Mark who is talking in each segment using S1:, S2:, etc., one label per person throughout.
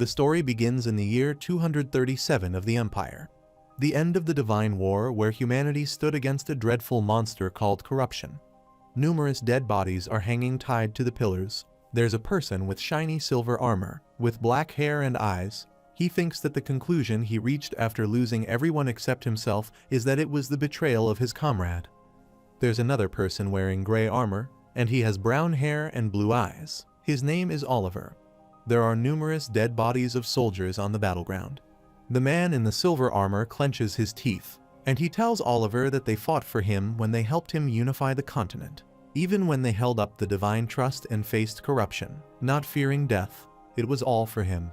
S1: The story begins in the year 237 of the Empire. The end of the Divine War, where humanity stood against a dreadful monster called corruption. Numerous dead bodies are hanging tied to the pillars. There's a person with shiny silver armor, with black hair and eyes. He thinks that the conclusion he reached after losing everyone except himself is that it was the betrayal of his comrade. There's another person wearing gray armor, and he has brown hair and blue eyes. His name is Oliver. There are numerous dead bodies of soldiers on the battleground. The man in the silver armor clenches his teeth, and he tells Oliver that they fought for him when they helped him unify the continent. Even when they held up the divine trust and faced corruption, not fearing death, it was all for him.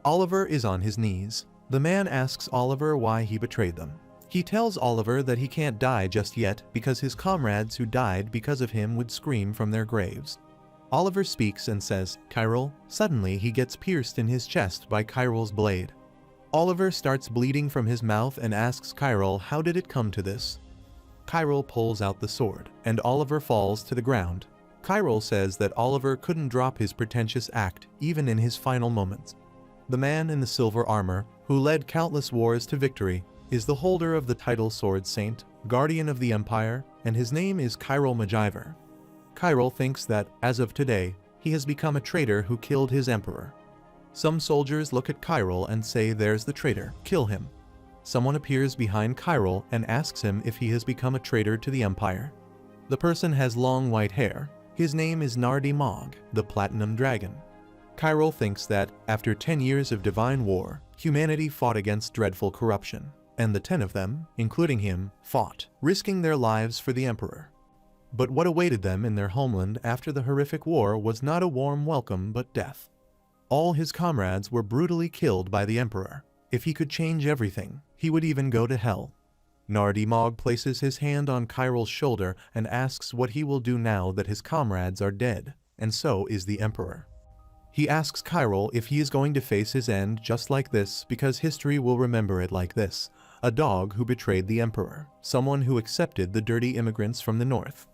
S1: Oliver is on his knees. The man asks Oliver why he betrayed them. He tells Oliver that he can't die just yet because his comrades who died because of him would scream from their graves. Oliver speaks and says, "Chiral." Suddenly he gets pierced in his chest by Chiral's blade. Oliver starts bleeding from his mouth and asks Chiral how did it come to this. Chiral pulls out the sword, and Oliver falls to the ground. Chiral says that Oliver couldn't drop his pretentious act even in his final moments. The man in the silver armor, who led countless wars to victory, is the holder of the title Sword Saint, Guardian of the Empire, and his name is Chiral Majiver. Chiral thinks that, as of today, he has become a traitor who killed his emperor. Some soldiers look at Chiral and say, "There's the traitor, kill him." Someone appears behind Chiral and asks him if he has become a traitor to the Empire. The person has long white hair. His name is Nardi Mog, the Platinum Dragon. Chiral thinks that, after 10 years of divine war, humanity fought against dreadful corruption, and the 10 of them, including him, fought, risking their lives for the Emperor. But what awaited them in their homeland after the horrific war was not a warm welcome but death. All his comrades were brutally killed by the Emperor. If he could change everything, he would even go to hell. Nardi Mog places his hand on Chiral's shoulder and asks what he will do now that his comrades are dead, and so is the Emperor. He asks Chiral if he is going to face his end just like this because history will remember it like this: a dog who betrayed the Emperor, someone who accepted the dirty immigrants from the north.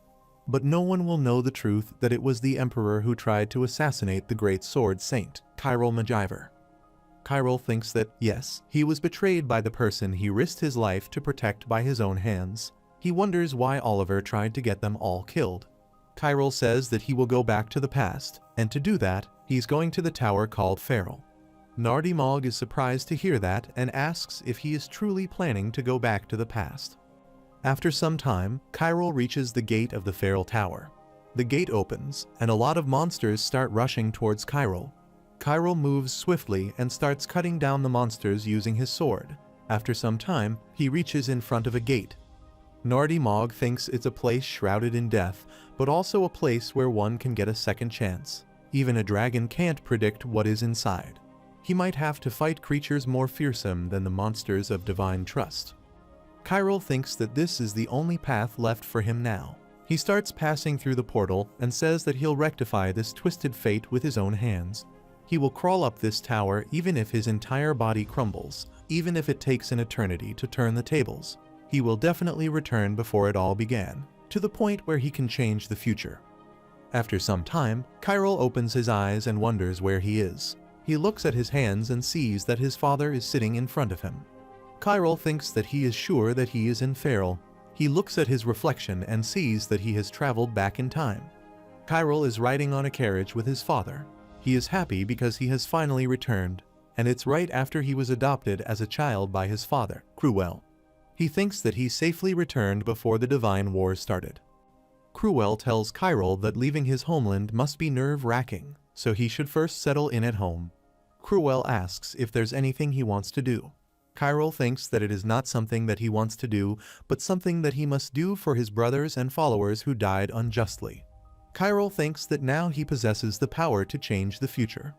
S1: But no one will know the truth that it was the Emperor who tried to assassinate the great sword saint, Chiral Majiver. Chiral thinks that, yes, he was betrayed by the person he risked his life to protect by his own hands. He wonders why Oliver tried to get them all killed. Chiral says that he will go back to the past, and to do that, he's going to the tower called Feral. Nardi Mog is surprised to hear that and asks if he is truly planning to go back to the past. After some time, Chiral reaches the gate of the Feral Tower. The gate opens, and a lot of monsters start rushing towards Chiral. Chiral moves swiftly and starts cutting down the monsters using his sword. After some time, he reaches in front of a gate. Nardi Mog thinks it's a place shrouded in death, but also a place where one can get a second chance. Even a dragon can't predict what is inside. He might have to fight creatures more fearsome than the monsters of divine trust. Chiral thinks that this is the only path left for him now. He starts passing through the portal and says that he'll rectify this twisted fate with his own hands. He will crawl up this tower even if his entire body crumbles, even if it takes an eternity to turn the tables. He will definitely return before it all began, to the point where he can change the future. After some time, Chiral opens his eyes and wonders where he is. He looks at his hands and sees that his father is sitting in front of him. Chiral thinks that he is sure that he is in Feral. He looks at his reflection and sees that he has traveled back in time. Chiral is riding on a carriage with his father. He is happy because he has finally returned, and it's right after he was adopted as a child by his father, Cruel. He thinks that he safely returned before the Divine War started. Cruel tells Chiral that leaving his homeland must be nerve-wracking, so he should first settle in at home. Cruel asks if there's anything he wants to do. Chiral thinks that it is not something that he wants to do, but something that he must do for his brothers and followers who died unjustly. Chiral thinks that now he possesses the power to change the future.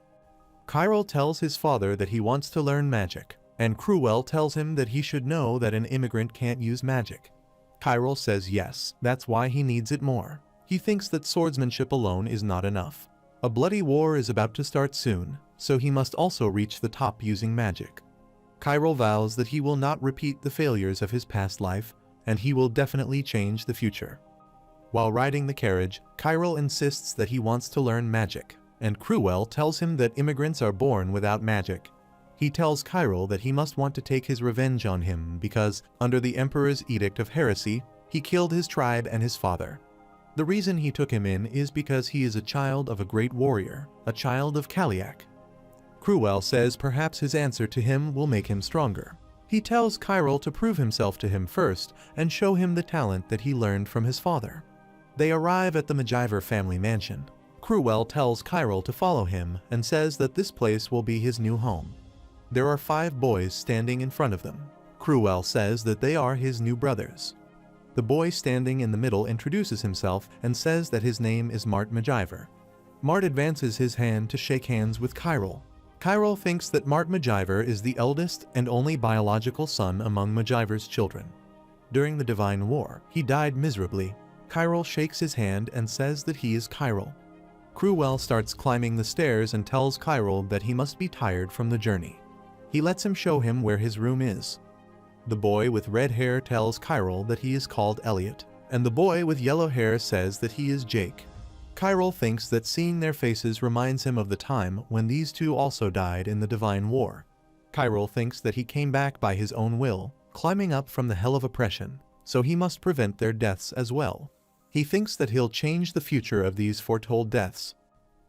S1: Chiral tells his father that he wants to learn magic, and Cruel tells him that he should know that an immigrant can't use magic. Chiral says yes, that's why he needs it more. He thinks that swordsmanship alone is not enough. A bloody war is about to start soon, so he must also reach the top using magic. Chiral vows that he will not repeat the failures of his past life, and he will definitely change the future. While riding the carriage, Chiral insists that he wants to learn magic. and Cruel tells him that immigrants are born without magic. He tells Chiral that he must want to take his revenge on him because, under the Emperor's edict of heresy, he killed his tribe and his father. The reason he took him in is because he is a child of a great warrior, a child of Kaliak. Cruel says perhaps his answer to him will make him stronger. He tells Chiral to prove himself to him first and show him the talent that he learned from his father. They arrive at the MacGyver family mansion. Cruel tells Chiral to follow him and says that this place will be his new home. There are 5 boys standing in front of them. Cruel says that they are his new brothers. The boy standing in the middle introduces himself and says that his name is Mart MacGyver. Mart advances his hand to shake hands with Chiral. Chiral thinks that Mart MacGyver is the eldest and only biological son among MacGyver's children. During the Divine War, he died miserably. Chiral shakes his hand and says that he is Chiral. Cruel starts climbing the stairs and tells Chiral that he must be tired from the journey. He lets him show him where his room is. The boy with red hair tells Chiral that he is called Elliot, and the boy with yellow hair says that he is Jake. Chiral thinks that seeing their faces reminds him of the time when these two also died in the Divine War. Chiral thinks that he came back by his own will, climbing up from the hell of oppression, so he must prevent their deaths as well. He thinks that he'll change the future of these foretold deaths.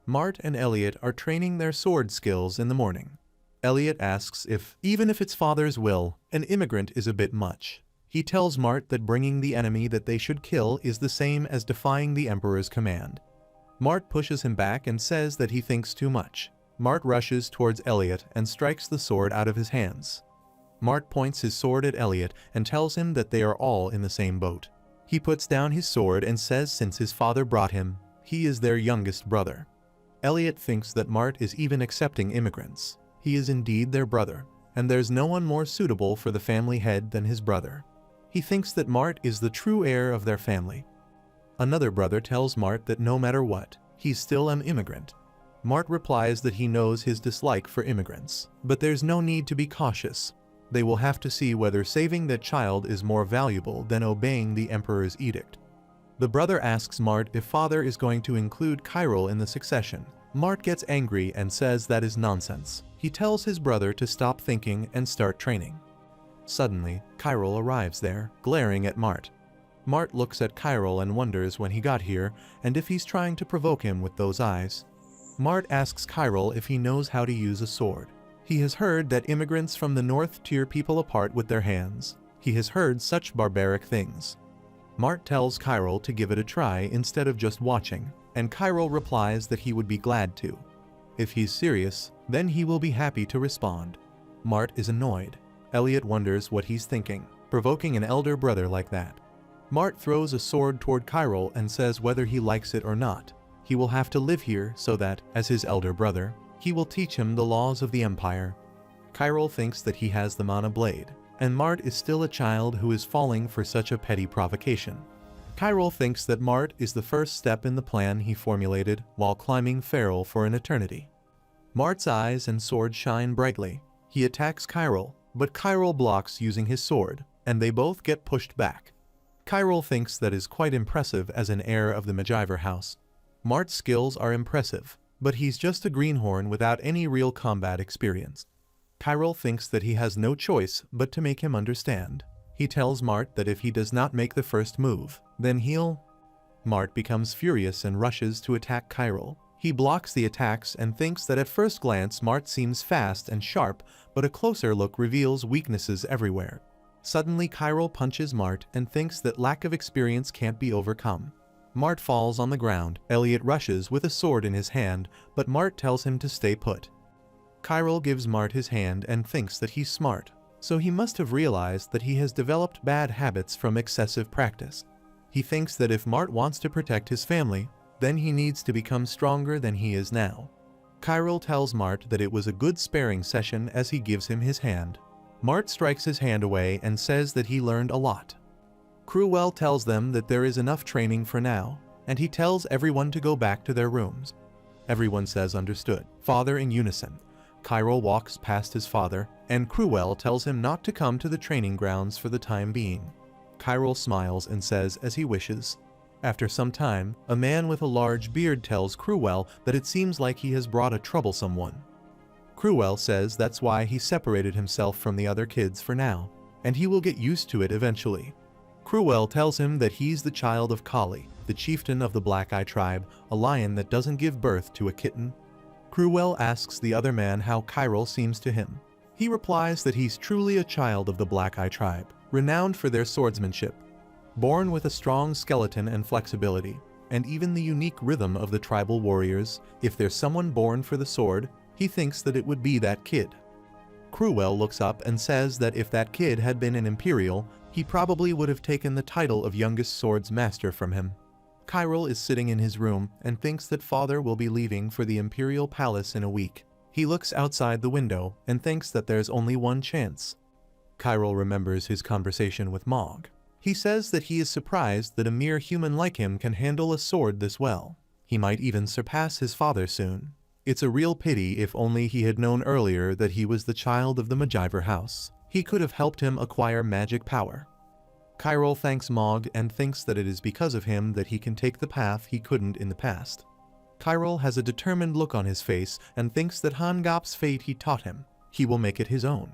S1: Mart and Elliot are training their sword skills in the morning. Elliot asks if, even if it's father's will, an immigrant is a bit much. He tells Mart that bringing the enemy that they should kill is the same as defying the Emperor's command. Mart pushes him back and says that he thinks too much. Mart rushes towards Elliot and strikes the sword out of his hands. Mart points his sword at Elliot and tells him that they are all in the same boat. He puts down his sword and says since his father brought him, he is their youngest brother. Elliot thinks that Mart is even accepting immigrants. He is indeed their brother, and there's no one more suitable for the family head than his brother. He thinks that Mart is the true heir of their family. Another brother tells Mart that no matter what, he's still an immigrant. Mart replies that he knows his dislike for immigrants, but there's no need to be cautious. They will have to see whether saving that child is more valuable than obeying the Emperor's edict. The brother asks Mart if father is going to include Chiral in the succession. Mart gets angry and says that is nonsense. He tells his brother to stop thinking and start training. Suddenly, Chiral arrives there, glaring at Mart. Mart looks at Chiral and wonders when he got here and if he's trying to provoke him with those eyes. Mart asks Chiral if he knows how to use a sword. He has heard that immigrants from the north tear people apart with their hands. He has heard such barbaric things. Mart tells Chiral to give it a try instead of just watching, and Chiral replies that he would be glad to. If he's serious, then he will be happy to respond. Mart is annoyed. Elliot wonders what he's thinking, provoking an elder brother like that. Mart throws a sword toward Chiral and says whether he likes it or not, he will have to live here so that, as his elder brother, he will teach him the laws of the Empire. Chiral thinks that he has them on a blade, and Mart is still a child who is falling for such a petty provocation. Chiral thinks that Mart is the first step in the plan he formulated while climbing Feral for an eternity. Mart's eyes and sword shine brightly. He attacks Chiral, but Chiral blocks using his sword, and they both get pushed back. Chiral thinks that is quite impressive as an heir of the MacGyver house. Mart's skills are impressive, but he's just a greenhorn without any real combat experience. Chiral thinks that he has no choice but to make him understand. He tells Mart that if he does not make the first move, then he'll... Mart becomes furious and rushes to attack Chiral. He blocks the attacks and thinks that at first glance Mart seems fast and sharp, but a closer look reveals weaknesses everywhere. Suddenly Chiral punches Mart and thinks that lack of experience can't be overcome. Mart falls on the ground. Elliot rushes with a sword in his hand, but Mart tells him to stay put. Chiral gives Mart his hand and thinks that he's smart, so he must have realized that he has developed bad habits from excessive practice. He thinks that if Mart wants to protect his family, then he needs to become stronger than he is now. Chiral tells Mart that it was a good sparring session as he gives him his hand. Mart strikes his hand away and says that he learned a lot. Cruel tells them that there is enough training for now, and he tells everyone to go back to their rooms. Everyone says understood. Father in unison. Chiral walks past his father, and Cruel tells him not to come to the training grounds for the time being. Chiral smiles and says as he wishes. After some time, a man with a large beard tells Cruel that it seems like he has brought a troublesome one. Cruel says that's why he separated himself from the other kids for now, and he will get used to it eventually. Cruel tells him that he's the child of Kali, the chieftain of the Black Eye tribe, a lion that doesn't give birth to a kitten. Cruel asks the other man how Chiral seems to him. He replies that he's truly a child of the Black Eye tribe, renowned for their swordsmanship. Born with a strong skeleton and flexibility, and even the unique rhythm of the tribal warriors, if there's someone born for the sword, he thinks that it would be that kid. Cruel looks up and says that if that kid had been an Imperial, he probably would have taken the title of youngest swords master from him. Chiral is sitting in his room and thinks that father will be leaving for the Imperial Palace in a week. He looks outside the window and thinks that there's only one chance. Chiral remembers his conversation with Mog. He says that he is surprised that a mere human like him can handle a sword this well. He might even surpass his father soon. It's a real pity if only he had known earlier that he was the child of the Magiver house. He could have helped him acquire magic power. Chiral thanks Mog and thinks that it is because of him that he can take the path he couldn't in the past. Chiral has a determined look on his face and thinks that Hangop's fate he taught him. He will make it his own.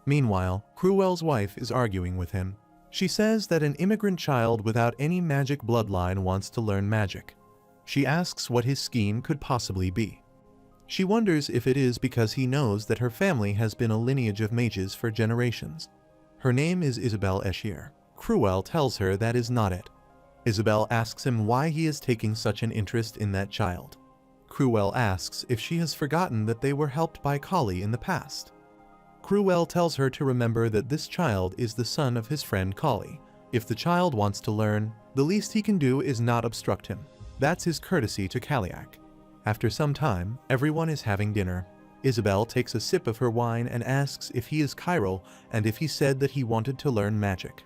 S1: Meanwhile, Cruel's wife is arguing with him. She says that an immigrant child without any magic bloodline wants to learn magic. She asks what his scheme could possibly be. She wonders if it is because he knows that her family has been a lineage of mages for generations. Her name is Isabelle Eschier. Cruel tells her that is not it. Isabelle asks him why he is taking such an interest in that child. Cruel asks if she has forgotten that they were helped by Kali in the past. Cruel tells her to remember that this child is the son of his friend Kali. If the child wants to learn, the least he can do is not obstruct him. That's his courtesy to Kaliak. After some time, everyone is having dinner. Isabelle takes a sip of her wine and asks if he is Chiral and if he said that he wanted to learn magic.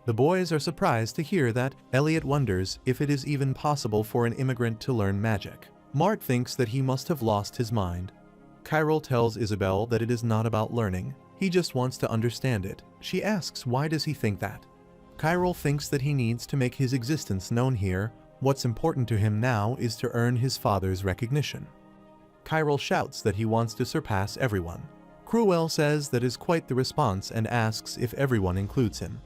S1: The boys are surprised to hear that. Elliot wonders if it is even possible for an immigrant to learn magic. Mart thinks that he must have lost his mind. Chiral tells Isabelle that it is not about learning, he just wants to understand it. She asks why does he think that. Chiral thinks that he needs to make his existence known here. What's important to him now is to earn his father's recognition. Chiral shouts that he wants to surpass everyone. Cruel says that is quite the response and asks if everyone includes him.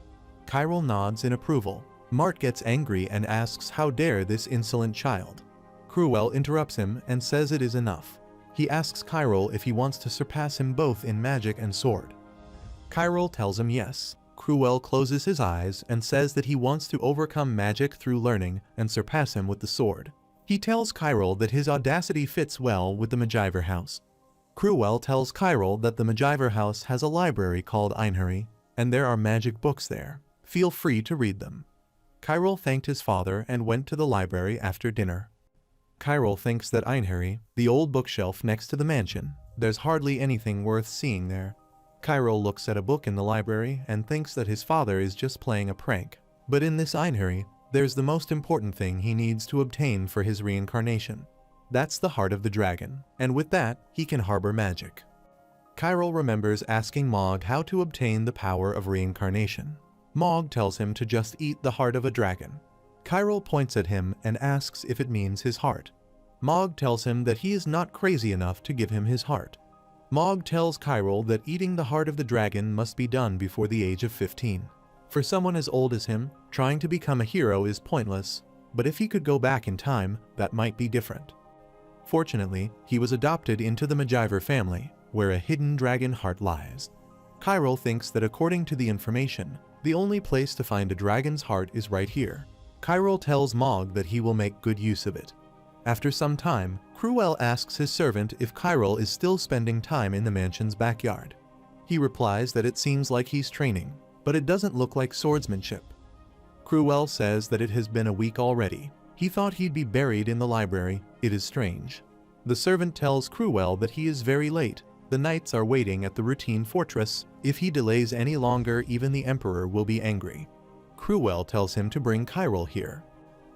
S1: Chiral nods in approval. Mart gets angry and asks how dare this insolent child. Cruel interrupts him and says it is enough. He asks Chiral if he wants to surpass him both in magic and sword. Chiral tells him yes. Cruel closes his eyes and says that he wants to overcome magic through learning and surpass him with the sword. He tells Chiral that his audacity fits well with the Magiver house. Cruel tells Chiral that the Magiver house has a library called Einherry, and there are magic books there. Feel free to read them. Chiral thanked his father and went to the library after dinner. Chiral thinks that Einherry, the old bookshelf next to the mansion, there's hardly anything worth seeing there. Chiral looks at a book in the library and thinks that his father is just playing a prank. But in this Einherry, there's the most important thing he needs to obtain for his reincarnation. That's the heart of the dragon, and with that, he can harbor magic. Chiral remembers asking Mog how to obtain the power of reincarnation. Mog tells him to just eat the heart of a dragon. Chiral points at him and asks if it means his heart. Mog tells him that he is not crazy enough to give him his heart. Mog tells Chiral that eating the heart of the dragon must be done before the age of 15. For someone as old as him, trying to become a hero is pointless, but if he could go back in time, that might be different. Fortunately, he was adopted into the Magiver family, where a hidden dragon heart lies. Chiral thinks that according to the information, the only place to find a dragon's heart is right here. Chiral tells Mog that he will make good use of it. After some time, Cruel asks his servant if Chiral is still spending time in the mansion's backyard. He replies that it seems like he's training, but it doesn't look like swordsmanship. Cruel says that it has been a week already. He thought he'd be buried in the library. It is strange. The servant tells Cruel that he is very late. The knights are waiting at the routine fortress. If he delays any longer, even the emperor will be angry. Cruel tells him to bring Chiral here.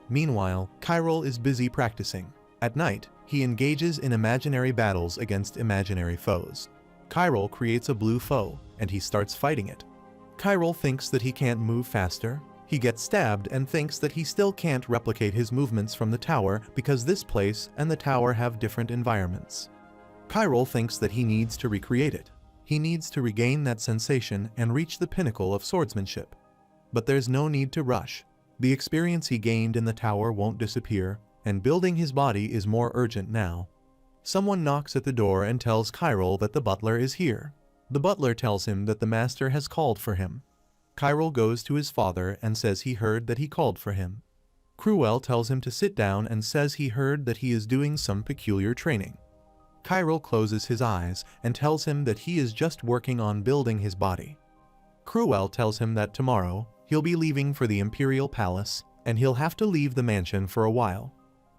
S1: Meanwhile, Chiral is busy practicing. At night, he engages in imaginary battles against imaginary foes. Chiral creates a blue foe, and he starts fighting it. Chiral thinks that he can't move faster. He gets stabbed and thinks that he still can't replicate his movements from the tower because this place and the tower have different environments. Chiral thinks that he needs to recreate it. He needs to regain that sensation and reach the pinnacle of swordsmanship. But there's no need to rush. The experience he gained in the tower won't disappear, and building his body is more urgent now. Someone knocks at the door and tells Chiral that the butler is here. The butler tells him that the master has called for him. Chiral goes to his father and says he heard that he called for him. Cruel tells him to sit down and says he heard that he is doing some peculiar training. Chiral closes his eyes and tells him that he is just working on building his body. Cruel tells him that tomorrow he'll be leaving for the Imperial Palace and he'll have to leave the mansion for a while.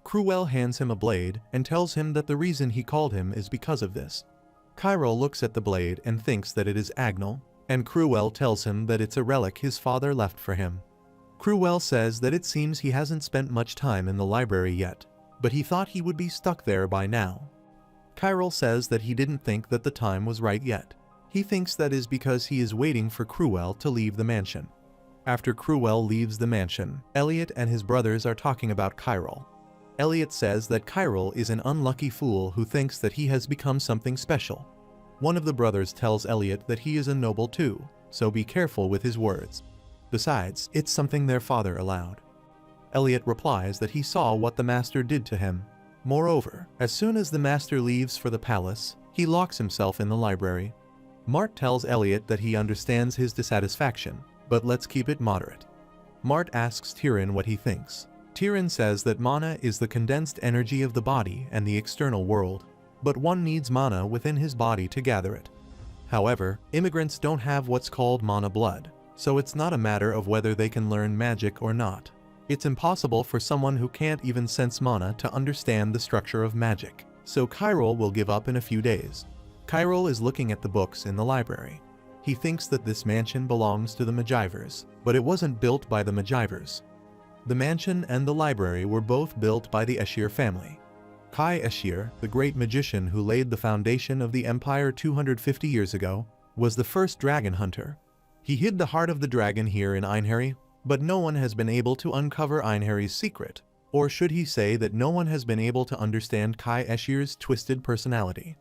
S1: Cruel hands him a blade and tells him that the reason he called him is because of this. Chiral looks at the blade and thinks that it is Agnel, and Cruel tells him that it's a relic his father left for him. Cruel says that it seems he hasn't spent much time in the library yet, but he thought he would be stuck there by now. Chiral says that he didn't think that the time was right yet. He thinks that is because he is waiting for Cruel to leave the mansion. After Cruel leaves the mansion, Elliot and his brothers are talking about Chiral. Elliot says that Chiral is an unlucky fool who thinks that he has become something special. One of the brothers tells Elliot that he is a noble too, so be careful with his words. Besides, it's something their father allowed. Elliot replies that he saw what the master did to him. Moreover, as soon as the master leaves for the palace, he locks himself in the library. Mart tells Elliot that he understands his dissatisfaction, but let's keep it moderate. Mart asks Tyrion what he thinks. Tyrion says that mana is the condensed energy of the body and the external world, but one needs mana within his body to gather it. However, immigrants don't have what's called mana blood, so it's not a matter of whether they can learn magic or not. It's impossible for someone who can't even sense mana to understand the structure of magic, so Chiral will give up in a few days. Chiral is looking at the books in the library. He thinks that this mansion belongs to the Magivers, but it wasn't built by the Magivers. The mansion and the library were both built by the Aesir family. Kai Aesir, the great magician who laid the foundation of the Empire 250 years ago, was the first dragon hunter. He hid the heart of the dragon here in Einherry, but no one has been able to uncover Einherry's secret, or should he say that no one has been able to understand Kai Aesir's twisted personality.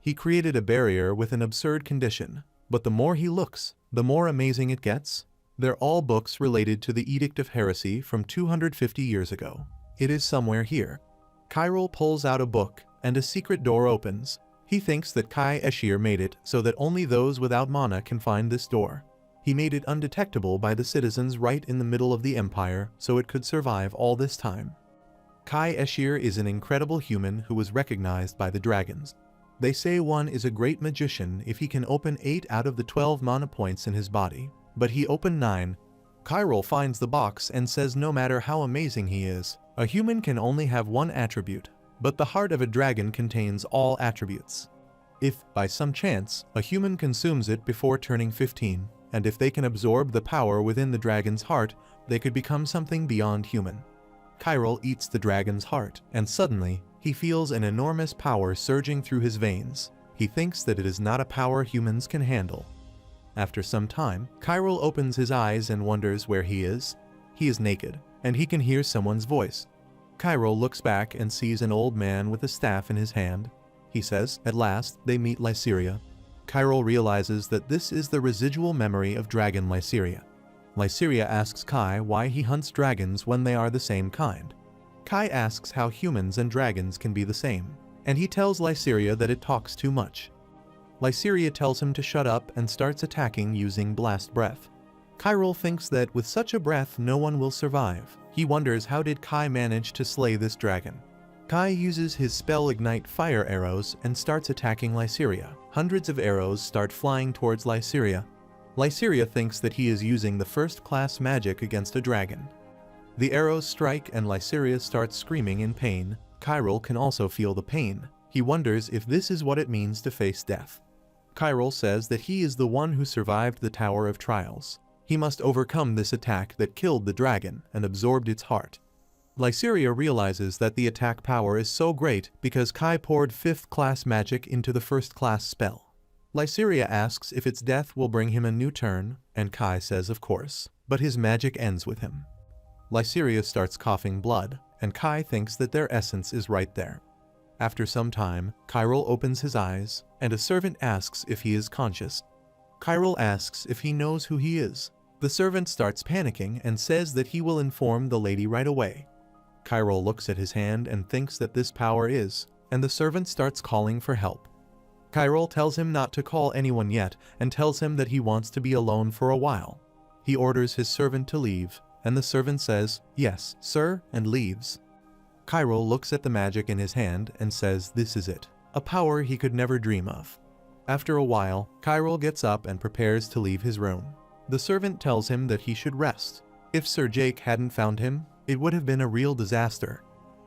S1: He created a barrier with an absurd condition, but the more he looks, the more amazing it gets. They're all books related to the Edict of Heresy from 250 years ago. It is somewhere here. Chiral pulls out a book, and a secret door opens. He thinks that Kai Aesir made it so that only those without mana can find this door. He made it undetectable by the citizens right in the middle of the Empire, so it could survive all this time. Kai Aesir is an incredible human who was recognized by the dragons. They say one is a great magician if he can open 8 out of the 12 mana points in his body, but he opened 9. Chiral finds the box and says no matter how amazing he is, a human can only have one attribute, but the heart of a dragon contains all attributes. If, by some chance, a human consumes it before turning 15, and if they can absorb the power within the dragon's heart, they could become something beyond human. Chiral eats the dragon's heart, and suddenly, he feels an enormous power surging through his veins. He thinks that it is not a power humans can handle. After some time, Chiral opens his eyes and wonders where he is. He is naked, and he can hear someone's voice. Chiral looks back and sees an old man with a staff in his hand. He says, at last, they meet Lysiria. Chiral realizes that this is the residual memory of dragon Lysiria. Lysiria asks Kai why he hunts dragons when they are the same kind. Kai asks how humans and dragons can be the same, and he tells Lysiria that it talks too much. Lysiria tells him to shut up and starts attacking using blast breath. Chiral thinks that with such a breath no one will survive. He wonders how did Kai manage to slay this dragon. Kai uses his spell Ignite Fire arrows and starts attacking Lysiria. Hundreds of arrows start flying towards Lysiria. Lysiria thinks that he is using the first-class magic against a dragon. The arrows strike and Lysiria starts screaming in pain. Chiral can also feel the pain. He wonders if this is what it means to face death. Chiral says that he is the one who survived the Tower of Trials. He must overcome this attack that killed the dragon and absorbed its heart. Lysiria realizes that the attack power is so great because Kai poured 5th-class magic into the 1st-class spell. Lyceria asks if its death will bring him a new turn, and Kai says of course, but his magic ends with him. Lyceria starts coughing blood, and Kai thinks that their essence is right there. After some time, Kyril opens his eyes, and a servant asks if he is conscious. Kyril asks if he knows who he is. The servant starts panicking and says that he will inform the lady right away. Kyril looks at his hand and thinks that this power is, and the servant starts calling for help. Kyril tells him not to call anyone yet and tells him that he wants to be alone for a while. He orders his servant to leave, and the servant says, "Yes, sir," and leaves. Kyril looks at the magic in his hand and says this is it, a power he could never dream of. After a while, Kyril gets up and prepares to leave his room. The servant tells him that he should rest. If Sir Jake hadn't found him, it would have been a real disaster.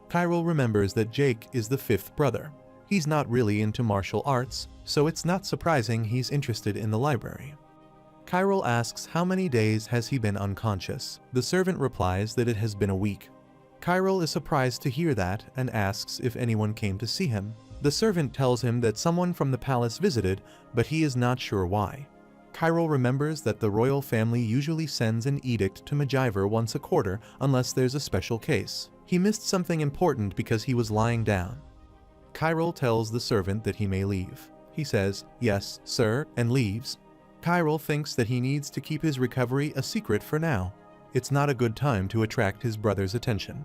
S1: Kyril remembers that Jake is the fifth brother. He's not really into martial arts, so it's not surprising he's interested in the library. Kyril asks how many days has he been unconscious. The servant replies that it has been a week. Kyril is surprised to hear that and asks if anyone came to see him. The servant tells him that someone from the palace visited, but he is not sure why. Kyril remembers that the royal family usually sends an edict to Majiver once a quarter unless there's a special case. He missed something important because he was lying down. Kyril tells the servant that he may leave. He says, "Yes, sir," and leaves. Kyril thinks that he needs to keep his recovery a secret for now. It's not a good time to attract his brother's attention.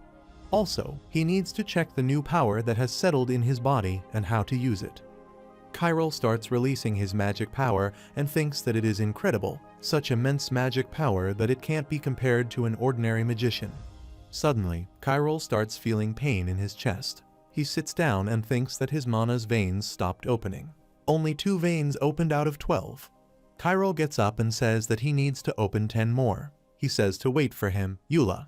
S1: Also, he needs to check the new power that has settled in his body and how to use it. Kyril starts releasing his magic power and thinks that it is incredible, such immense magic power that it can't be compared to an ordinary magician. Suddenly, Kyril starts feeling pain in his chest. He sits down and thinks that his mana's veins stopped opening. Only 2 veins opened out of 12. Kyril gets up and says that he needs to open 10 more. He says to wait for him, Eula.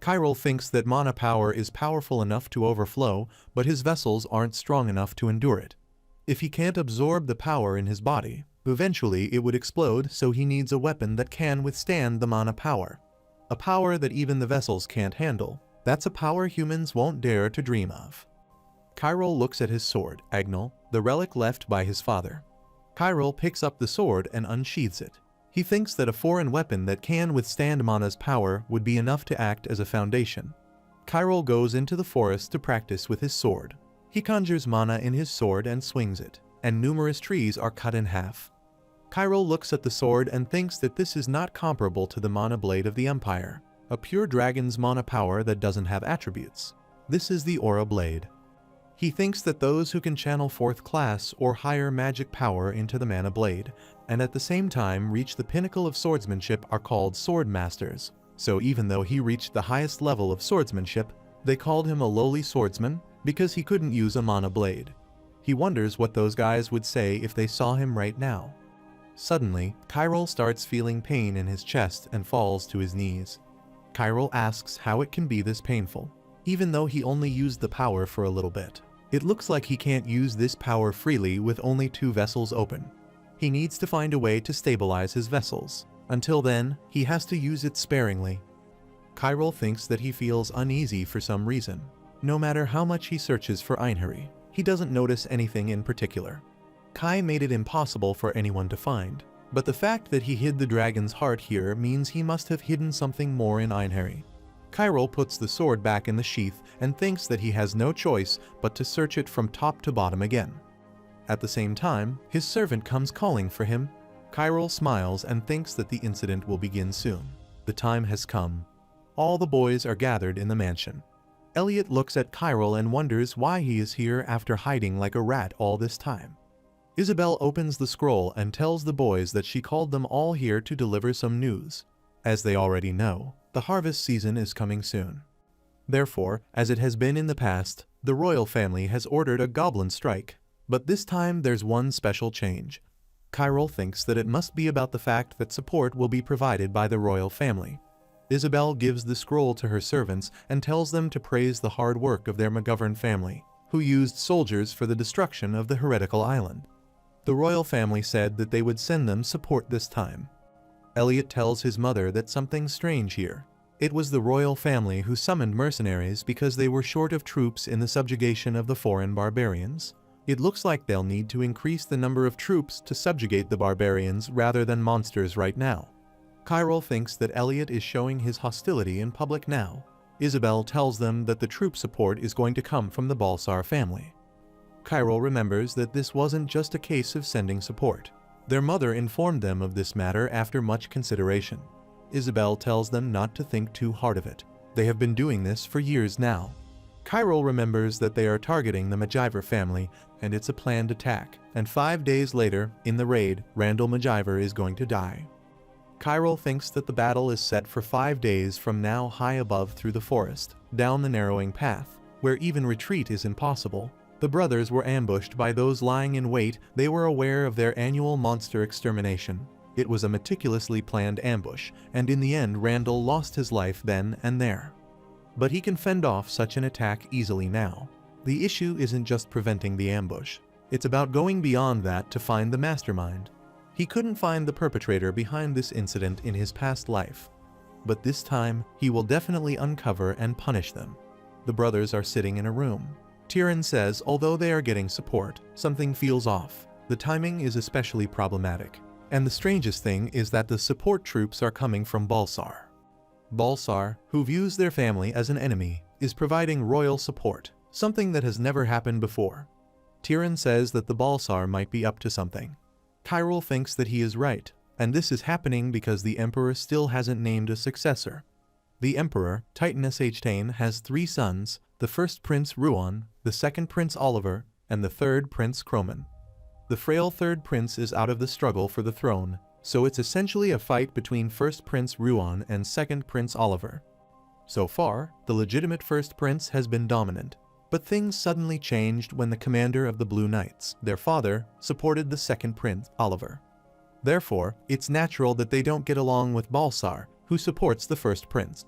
S1: Kyril thinks that mana power is powerful enough to overflow, but his vessels aren't strong enough to endure it. If he can't absorb the power in his body, eventually it would explode, so he needs a weapon that can withstand the mana power. A power that even the vessels can't handle. That's a power humans won't dare to dream of. Kyril looks at his sword, Agnel, the relic left by his father. Kyril picks up the sword and unsheathes it. He thinks that a foreign weapon that can withstand mana's power would be enough to act as a foundation. Kyril goes into the forest to practice with his sword. He conjures mana in his sword and swings it, and numerous trees are cut in half. Kyril looks at the sword and thinks that this is not comparable to the mana blade of the Empire, a pure dragon's mana power that doesn't have attributes. This is the Aura Blade. He thinks that those who can channel 4th class or higher magic power into the mana blade, and at the same time reach the pinnacle of swordsmanship are called sword masters. So even though he reached the highest level of swordsmanship, they called him a lowly swordsman because he couldn't use a mana blade. He wonders what those guys would say if they saw him right now. Suddenly, Kyril starts feeling pain in his chest and falls to his knees. Kyril asks how it can be this painful, even though he only used the power for a little bit. It looks like he can't use this power freely with only 2 vessels open. He needs to find a way to stabilize his vessels. Until then, he has to use it sparingly. Kyril thinks that he feels uneasy for some reason. No matter how much he searches for Einherji, he doesn't notice anything in particular. Kai made it impossible for anyone to find, but the fact that he hid the dragon's heart here means he must have hidden something more in Einherji. Kyril puts the sword back in the sheath and thinks that he has no choice but to search it from top to bottom again. At the same time, his servant comes calling for him. Kyril smiles and thinks that the incident will begin soon. The time has come. All the boys are gathered in the mansion. Elliot looks at Kyril and wonders why he is here after hiding like a rat all this time. Isabel opens the scroll and tells the boys that she called them all here to deliver some news. As they already know, the harvest season is coming soon. Therefore, as it has been in the past, the royal family has ordered a goblin strike. But this time there's one special change. Kyril thinks that it must be about the fact that support will be provided by the royal family. Isabel gives the scroll to her servants and tells them to praise the hard work of their McGovern family, who used soldiers for the destruction of the heretical island. The royal family said that they would send them support this time. Elliot tells his mother that something's strange here. It was the royal family who summoned mercenaries because they were short of troops in the subjugation of the foreign barbarians. It looks like they'll need to increase the number of troops to subjugate the barbarians rather than monsters right now. Kyril thinks that Elliot is showing his hostility in public now. Isabel tells them that the troop support is going to come from the Balsar family. Kyril remembers that this wasn't just a case of sending support. Their mother informed them of this matter after much consideration. Isabel tells them not to think too hard of it. They have been doing this for years now. Kyril remembers that they are targeting the Magiver family, and it's a planned attack. And 5 days later, in the raid, Randall Magiver is going to die. Kyril thinks that the battle is set for 5 days from now, high above through the forest, down the narrowing path, where even retreat is impossible. The brothers were ambushed by those lying in wait. They were aware of their annual monster extermination. It was a meticulously planned ambush, and in the end Randall lost his life then and there. But he can fend off such an attack easily now. The issue isn't just preventing the ambush. It's about going beyond that to find the mastermind. He couldn't find the perpetrator behind this incident in his past life. But this time, he will definitely uncover and punish them. The brothers are sitting in a room. Tyrion says although they are getting support, something feels off. The timing is especially problematic. And the strangest thing is that the support troops are coming from Balsar. Balsar, who views their family as an enemy, is providing royal support, something that has never happened before. Tyrion says that the Balsar might be up to something. Kyril thinks that he is right, and this is happening because the Emperor still hasn't named a successor. The Emperor, Titan Eshtain, has 3 sons, the first Prince Ruon, the second Prince Oliver, and the third Prince Croman. The frail third prince is out of the struggle for the throne, so it's essentially a fight between first Prince Ruon and second Prince Oliver. So far, the legitimate first prince has been dominant, but things suddenly changed when the commander of the Blue Knights, their father, supported the second Prince, Oliver. Therefore, it's natural that they don't get along with Balsar, who supports the first prince.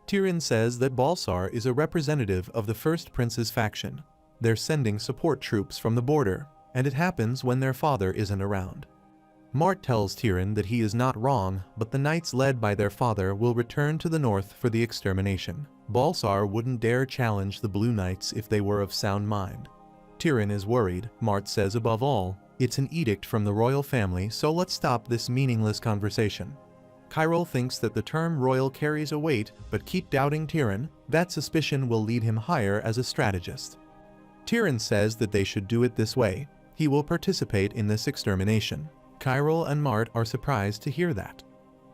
S1: Tyrion says that Balsar is a representative of the first prince's faction. They're sending support troops from the border, and it happens when their father isn't around. Mart tells Tyrion that he is not wrong, but the knights led by their father will return to the north for the extermination. Balsar wouldn't dare challenge the Blue Knights if they were of sound mind. Tyrion is worried. Mart says above all, it's an edict from the royal family, so let's stop this meaningless conversation. Kyril thinks that the term royal carries a weight, but keep doubting Tyrion. That suspicion will lead him higher as a strategist. Tyrion says that they should do it this way. He will participate in this extermination. Kyril and Mart are surprised to hear that.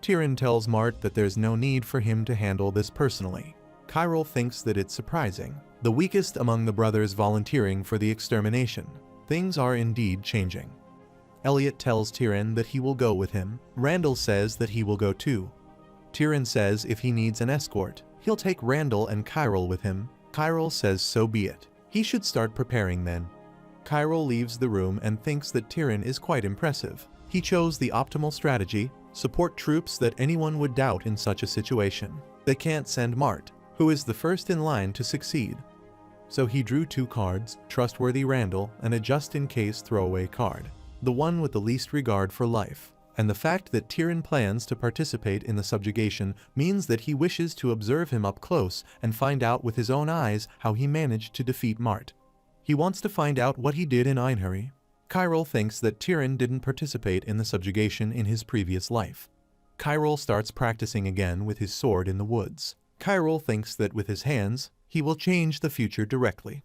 S1: Tyrion tells Mart that there's no need for him to handle this personally. Kyril thinks that it's surprising. The weakest among the brothers volunteering for the extermination. Things are indeed changing. Elliot tells Tyrion that he will go with him. Randall says that he will go too. Tyrion says if he needs an escort, he'll take Randall and Kyril with him. Kyril says so be it. He should start preparing then. Kyril leaves the room and thinks that Tyrion is quite impressive. He chose the optimal strategy, support troops that anyone would doubt in such a situation. They can't send Mart, who is the first in line to succeed. So he drew 2 cards, trustworthy Randall and a just-in-case throwaway card. The one with the least regard for life. And the fact that Tyrion plans to participate in the subjugation means that he wishes to observe him up close and find out with his own eyes how he managed to defeat Mart. He wants to find out what he did in Einherry. Kyril thinks that Tyrion didn't participate in the subjugation in his previous life. Kyril starts practicing again with his sword in the woods. Kyril thinks that with his hands, he will change the future directly.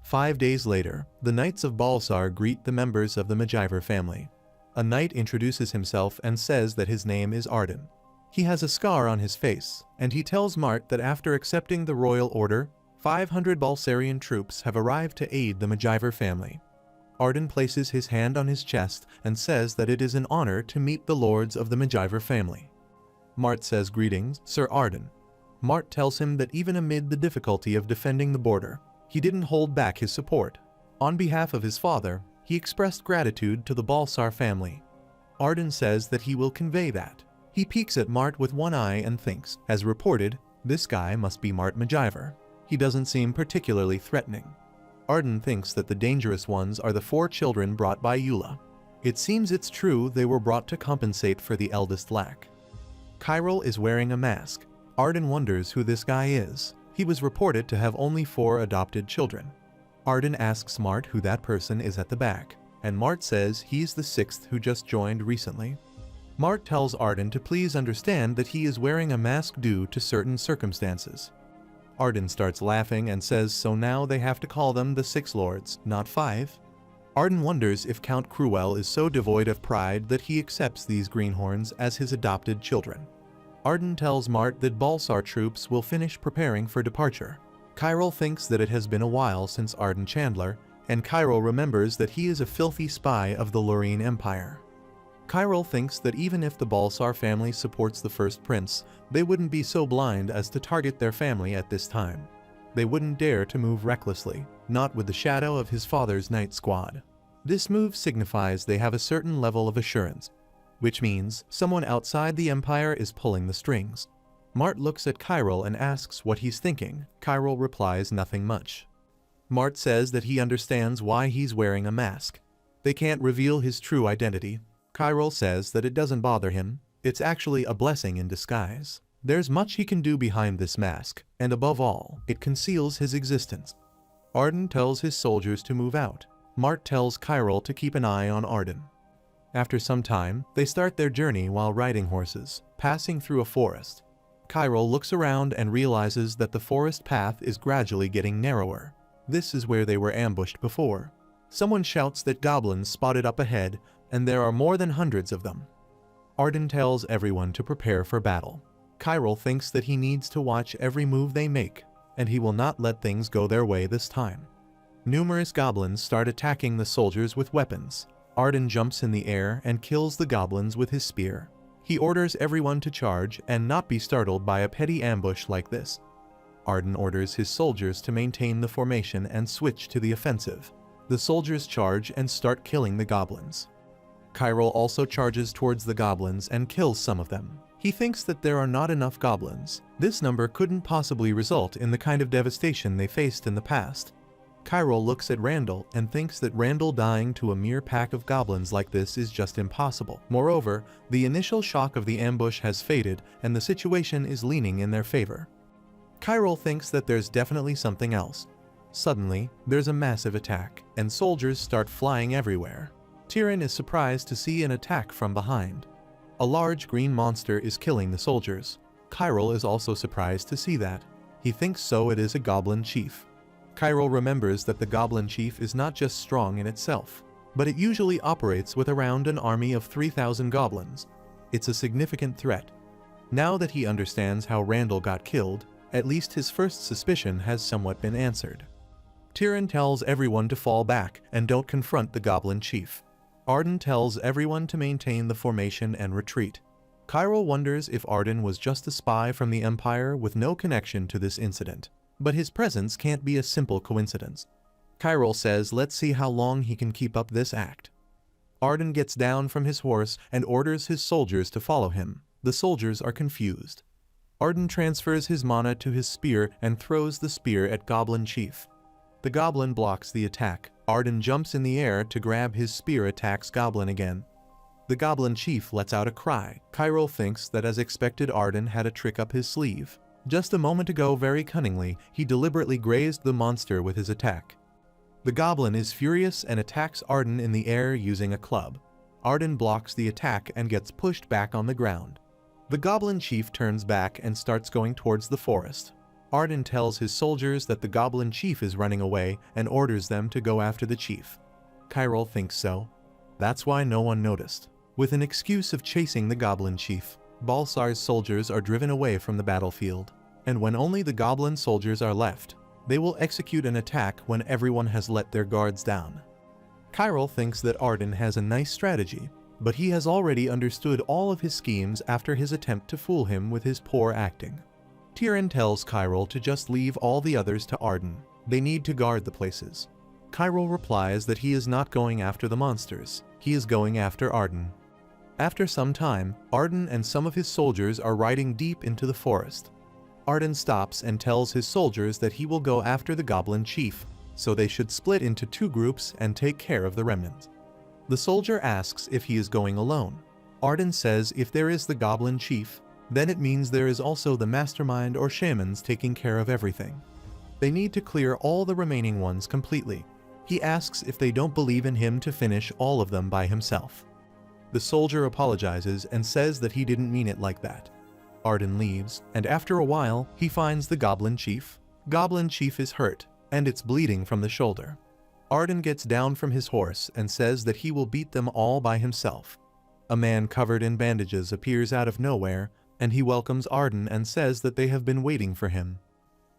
S1: 5 days later, the Knights of Balsar greet the members of the Magiver family. A knight introduces himself and says that his name is Arden. He has a scar on his face, and he tells Mart that after accepting the royal order, 500 Balsarian troops have arrived to aid the Magiver family. Arden places his hand on his chest and says that it is an honor to meet the lords of the Magiver family. Mart says greetings, Sir Arden. Mart tells him that even amid the difficulty of defending the border, he didn't hold back his support. On behalf of his father, he expressed gratitude to the Balsar family. Arden says that he will convey that. He peeks at Mart with one eye and thinks, as reported, this guy must be Mart Magiver. He doesn't seem particularly threatening. Arden thinks that the dangerous ones are the 4 children brought by Eula. It seems it's true they were brought to compensate for the eldest lack. Kyril is wearing a mask. Arden wonders who this guy is. He was reported to have only 4 adopted children. Arden asks Mart who that person is at the back, and Mart says he's the sixth who just joined recently. Mart tells Arden to please understand that he is wearing a mask due to certain circumstances. Arden starts laughing and says so now they have to call them the Six Lords, not five. Arden wonders if Count Cruel is so devoid of pride that he accepts these greenhorns as his adopted children. Arden tells Mart that Balsar troops will finish preparing for departure. Kyril thinks that it has been a while since Arden Chandler, and Kyril remembers that he is a filthy spy of the Lorraine Empire. Kyril thinks that even if the Balsar family supports the first prince, they wouldn't be so blind as to target their family at this time. They wouldn't dare to move recklessly, not with the shadow of his father's night squad. This move signifies they have a certain level of assurance, which means someone outside the Empire is pulling the strings. Mart looks at Kyril and asks what he's thinking. Kyril replies nothing much. Mart says that he understands why he's wearing a mask. They can't reveal his true identity. Kyril says that it doesn't bother him, it's actually a blessing in disguise. There's much he can do behind this mask, and above all, it conceals his existence. Arden tells his soldiers to move out. Mart tells Kyril to keep an eye on Arden. After some time, they start their journey while riding horses, passing through a forest. Kyril looks around and realizes that the forest path is gradually getting narrower. This is where they were ambushed before. Someone shouts that goblins spotted up ahead, and there are more than hundreds of them. Arden tells everyone to prepare for battle. Kyril thinks that he needs to watch every move they make, and he will not let things go their way this time. Numerous goblins start attacking the soldiers with weapons. Arden jumps in the air and kills the goblins with his spear. He orders everyone to charge and not be startled by a petty ambush like this. Arden orders his soldiers to maintain the formation and switch to the offensive. The soldiers charge and start killing the goblins. Kyril also charges towards the goblins and kills some of them. He thinks that there are not enough goblins. This number couldn't possibly result in the kind of devastation they faced in the past. Kyril looks at Randall and thinks that Randall dying to a mere pack of goblins like this is just impossible. Moreover, the initial shock of the ambush has faded and the situation is leaning in their favor. Kyril thinks that there's definitely something else. Suddenly, there's a massive attack, and soldiers start flying everywhere. Tyrion is surprised to see an attack from behind. A large green monster is killing the soldiers. Kyril is also surprised to see that. He thinks so it is a goblin chief. Kyril remembers that the goblin chief is not just strong in itself, but it usually operates with around an army of 3,000 goblins. It's a significant threat. Now that he understands how Randall got killed, at least his first suspicion has somewhat been answered. Tyrion tells everyone to fall back and don't confront the goblin chief. Arden tells everyone to maintain the formation and retreat. Kyril wonders if Arden was just a spy from the Empire with no connection to this incident. But his presence can't be a simple coincidence. Kyril says let's see how long he can keep up this act. Arden gets down from his horse and orders his soldiers to follow him. The soldiers are confused. Arden transfers his mana to his spear and throws the spear at Goblin Chief. The goblin blocks the attack. Arden jumps in the air to grab his spear, attacks Goblin again. The Goblin Chief lets out a cry. Kyril thinks that as expected Arden had a trick up his sleeve. Just a moment ago, very cunningly, he deliberately grazed the monster with his attack. The goblin is furious and attacks Arden in the air using a club. Arden blocks the attack and gets pushed back on the ground. The goblin chief turns back and starts going towards the forest. Arden tells his soldiers that the goblin chief is running away and orders them to go after the chief. Kyril thinks so. That's why no one noticed. With an excuse of chasing the goblin chief, Balsar's soldiers are driven away from the battlefield, and when only the goblin soldiers are left, they will execute an attack when everyone has let their guards down. Kyril thinks that Arden has a nice strategy, but he has already understood all of his schemes after his attempt to fool him with his poor acting. Tyrion tells Kyril to just leave all the others to Arden. They need to guard the places. Kyril replies that he is not going after the monsters, he is going after Arden. After some time, Arden and some of his soldiers are riding deep into the forest. Arden stops and tells his soldiers that he will go after the goblin chief, so they should split into 2 groups and take care of the remnants. The soldier asks if he is going alone. Arden says if there is the goblin chief, then it means there is also the mastermind or shamans taking care of everything. They need to clear all the remaining ones completely. He asks if they don't believe in him to finish all of them by himself. The soldier apologizes and says that he didn't mean it like that. Arden leaves, and after a while, he finds the Goblin Chief. Goblin Chief is hurt, and it's bleeding from the shoulder. Arden gets down from his horse and says that he will beat them all by himself. A man covered in bandages appears out of nowhere, and he welcomes Arden and says that they have been waiting for him.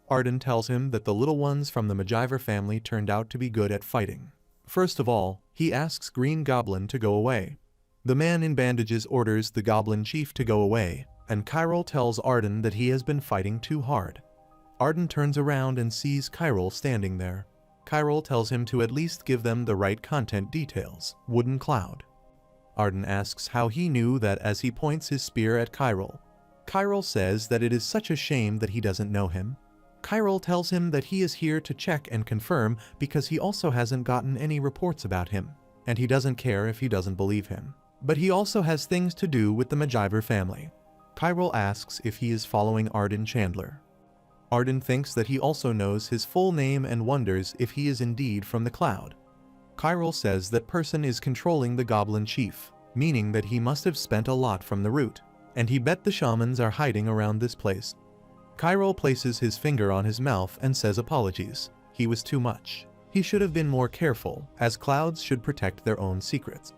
S1: Arden tells him that the little ones from the MacGyver family turned out to be good at fighting. First of all, he asks Green Goblin to go away. The man in bandages orders the Goblin Chief to go away, and Kyril tells Arden that he has been fighting too hard. Arden turns around and sees Kyril standing there. Kyril tells him to at least give them the right content details, wooden cloud. Arden asks how he knew that as he points his spear at Kyril. Kyril says that it is such a shame that he doesn't know him. Kyril tells him that he is here to check and confirm because he also hasn't gotten any reports about him, and he doesn't care if he doesn't believe him. But he also has things to do with the MacGyver family. Kyril asks if he is following Arden Chandler. Arden thinks that he also knows his full name and wonders if he is indeed from the cloud. Kyril says that person is controlling the Goblin Chief, meaning that he must have spent a lot from the root, and he bet the shamans are hiding around this place. Kyril places his finger on his mouth and says apologies. He was too much. He should have been more careful, as clouds should protect their own secrets.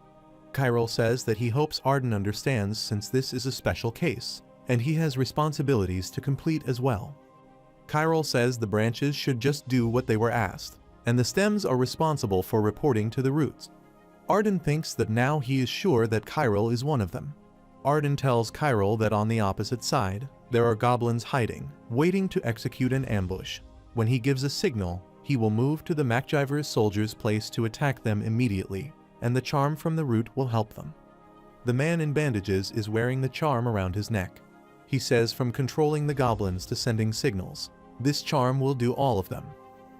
S1: Kyril says that he hopes Arden understands since this is a special case, and he has responsibilities to complete as well. Kyril says the branches should just do what they were asked, and the stems are responsible for reporting to the roots. Arden thinks that now he is sure that Kyril is one of them. Arden tells Kyril that on the opposite side, there are goblins hiding, waiting to execute an ambush. When he gives a signal, he will move to the MacGyver soldiers' place to attack them immediately, and the charm from the root will help them. The man in bandages is wearing the charm around his neck. He says from controlling the goblins to sending signals, this charm will do all of them.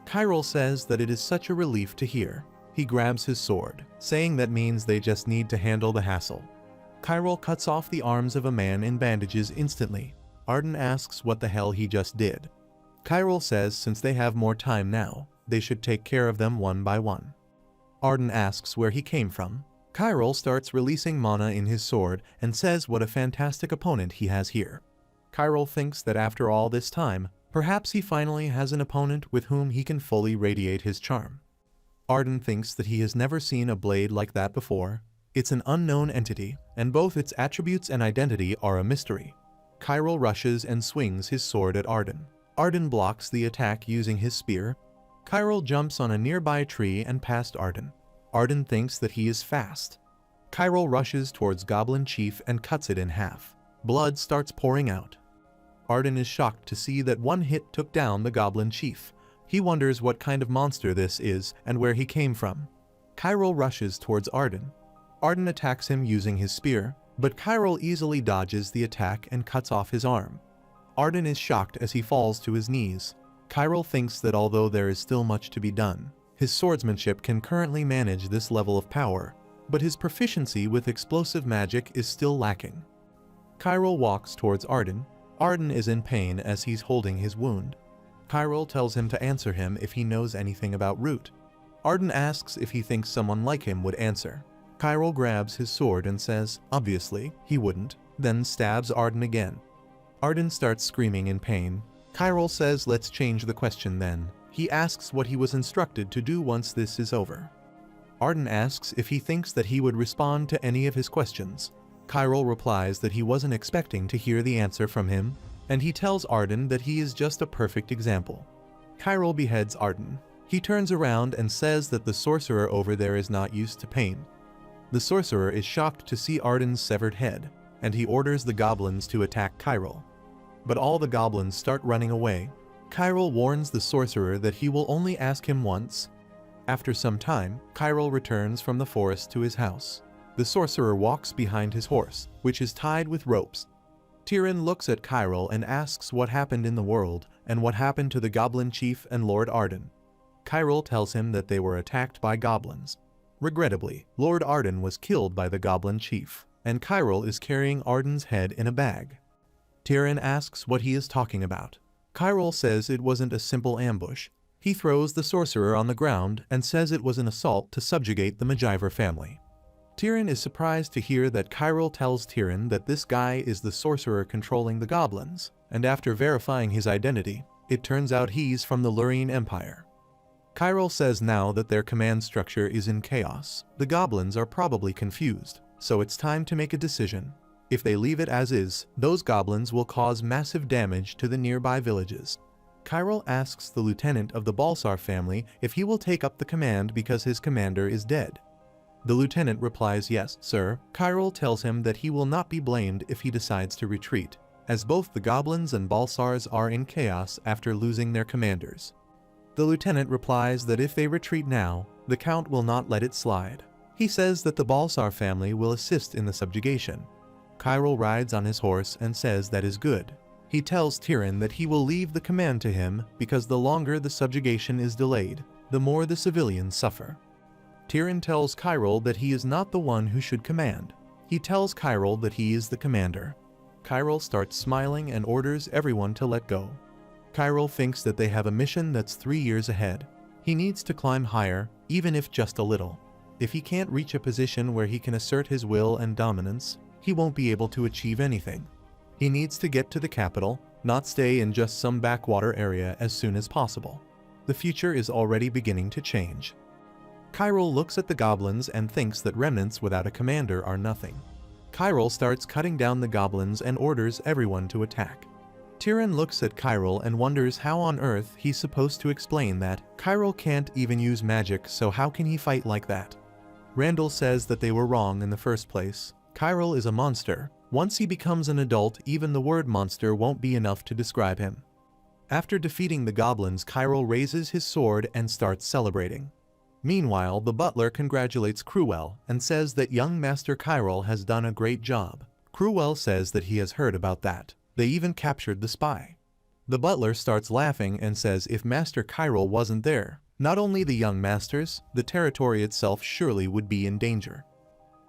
S1: Kyril says that it is such a relief to hear. He grabs his sword, saying that means they just need to handle the hassle. Kyril cuts off the arms of a man in bandages instantly. Arden asks what the hell he just did. Kyril says since they have more time now, they should take care of them one by one. Arden asks where he came from. Kyril starts releasing mana in his sword and says what a fantastic opponent he has here. Kyril thinks that after all this time, perhaps he finally has an opponent with whom he can fully radiate his charm. Arden thinks that he has never seen a blade like that before. It's an unknown entity, and both its attributes and identity are a mystery. Kyril rushes and swings his sword at Arden. Arden blocks the attack using his spear. Kyril jumps on a nearby tree and past Arden. Arden thinks that he is fast. Kyril rushes towards Goblin Chief and cuts it in half. Blood starts pouring out. Arden is shocked to see that one hit took down the Goblin Chief. He wonders what kind of monster this is and where he came from. Kyril rushes towards Arden. Arden attacks him using his spear, but Kyril easily dodges the attack and cuts off his arm. Arden is shocked as he falls to his knees. Kyril thinks that although there is still much to be done, his swordsmanship can currently manage this level of power, but his proficiency with explosive magic is still lacking. Kyril walks towards Arden. Arden is in pain as he's holding his wound. Kyril tells him to answer him if he knows anything about Root. Arden asks if he thinks someone like him would answer. Kyril grabs his sword and says, obviously, he wouldn't, then stabs Arden again. Arden starts screaming in pain. Kyril says let's change the question then. He asks what he was instructed to do once this is over. Arden asks if he thinks that he would respond to any of his questions. Kyril replies that he wasn't expecting to hear the answer from him, and he tells Arden that he is just a perfect example. Kyril beheads Arden. He turns around and says that the sorcerer over there is not used to pain. The sorcerer is shocked to see Arden's severed head, and he orders the goblins to attack Kyril. But all the goblins start running away. Kyril warns the sorcerer that he will only ask him once. After some time, Kyril returns from the forest to his house. The sorcerer walks behind his horse, which is tied with ropes. Tyrion looks at Kyril and asks what happened in the world and what happened to the Goblin Chief and Lord Arden. Kyril tells him that they were attacked by goblins. Regrettably, Lord Arden was killed by the Goblin Chief, and Kyril is carrying Arden's head in a bag. Tyrion asks what he is talking about. Chiral says it wasn't a simple ambush. He throws the sorcerer on the ground and says it was an assault to subjugate the Magiver family. Tyrion is surprised to hear that Chiral tells Tyrion that this guy is the sorcerer controlling the goblins, and after verifying his identity, it turns out he's from the Lurien Empire. Chiral says now that their command structure is in chaos, the goblins are probably confused, so it's time to make a decision. If they leave it as is, those goblins will cause massive damage to the nearby villages. Chiral asks the lieutenant of the Balsar family if he will take up the command because his commander is dead. The lieutenant replies, "Yes, sir." Chiral tells him that he will not be blamed if he decides to retreat, as both the goblins and Balsars are in chaos after losing their commanders. The lieutenant replies that if they retreat now, the Count will not let it slide. He says that the Balsar family will assist in the subjugation. Chiral rides on his horse and says that is good. He tells Tyrion that he will leave the command to him because the longer the subjugation is delayed, the more the civilians suffer. Tyrion tells Chiral that he is not the one who should command. He tells Chiral that he is the commander. Chiral starts smiling and orders everyone to let go. Chiral thinks that they have a mission that's 3 years ahead. He needs to climb higher, even if just a little. If he can't reach a position where he can assert his will and dominance, he won't be able to achieve anything. He needs to get to the capital, not stay in just some backwater area as soon as possible. The future is already beginning to change. Chiral looks at the goblins and thinks that remnants without a commander are nothing. Chiral starts cutting down the goblins and orders everyone to attack. Tyrion looks at Chiral and wonders how on earth he's supposed to explain that. Chiral can't even use magic, so how can he fight like that? Randall says that they were wrong in the first place. Chiral is a monster. Once he becomes an adult, even the word monster won't be enough to describe him. After defeating the goblins, Chiral raises his sword and starts celebrating. Meanwhile, the butler congratulates Cruel and says that young Master Chiral has done a great job. Cruel says that he has heard about that. They even captured the spy. The butler starts laughing and says if Master Chiral wasn't there, not only the young masters, the territory itself surely would be in danger.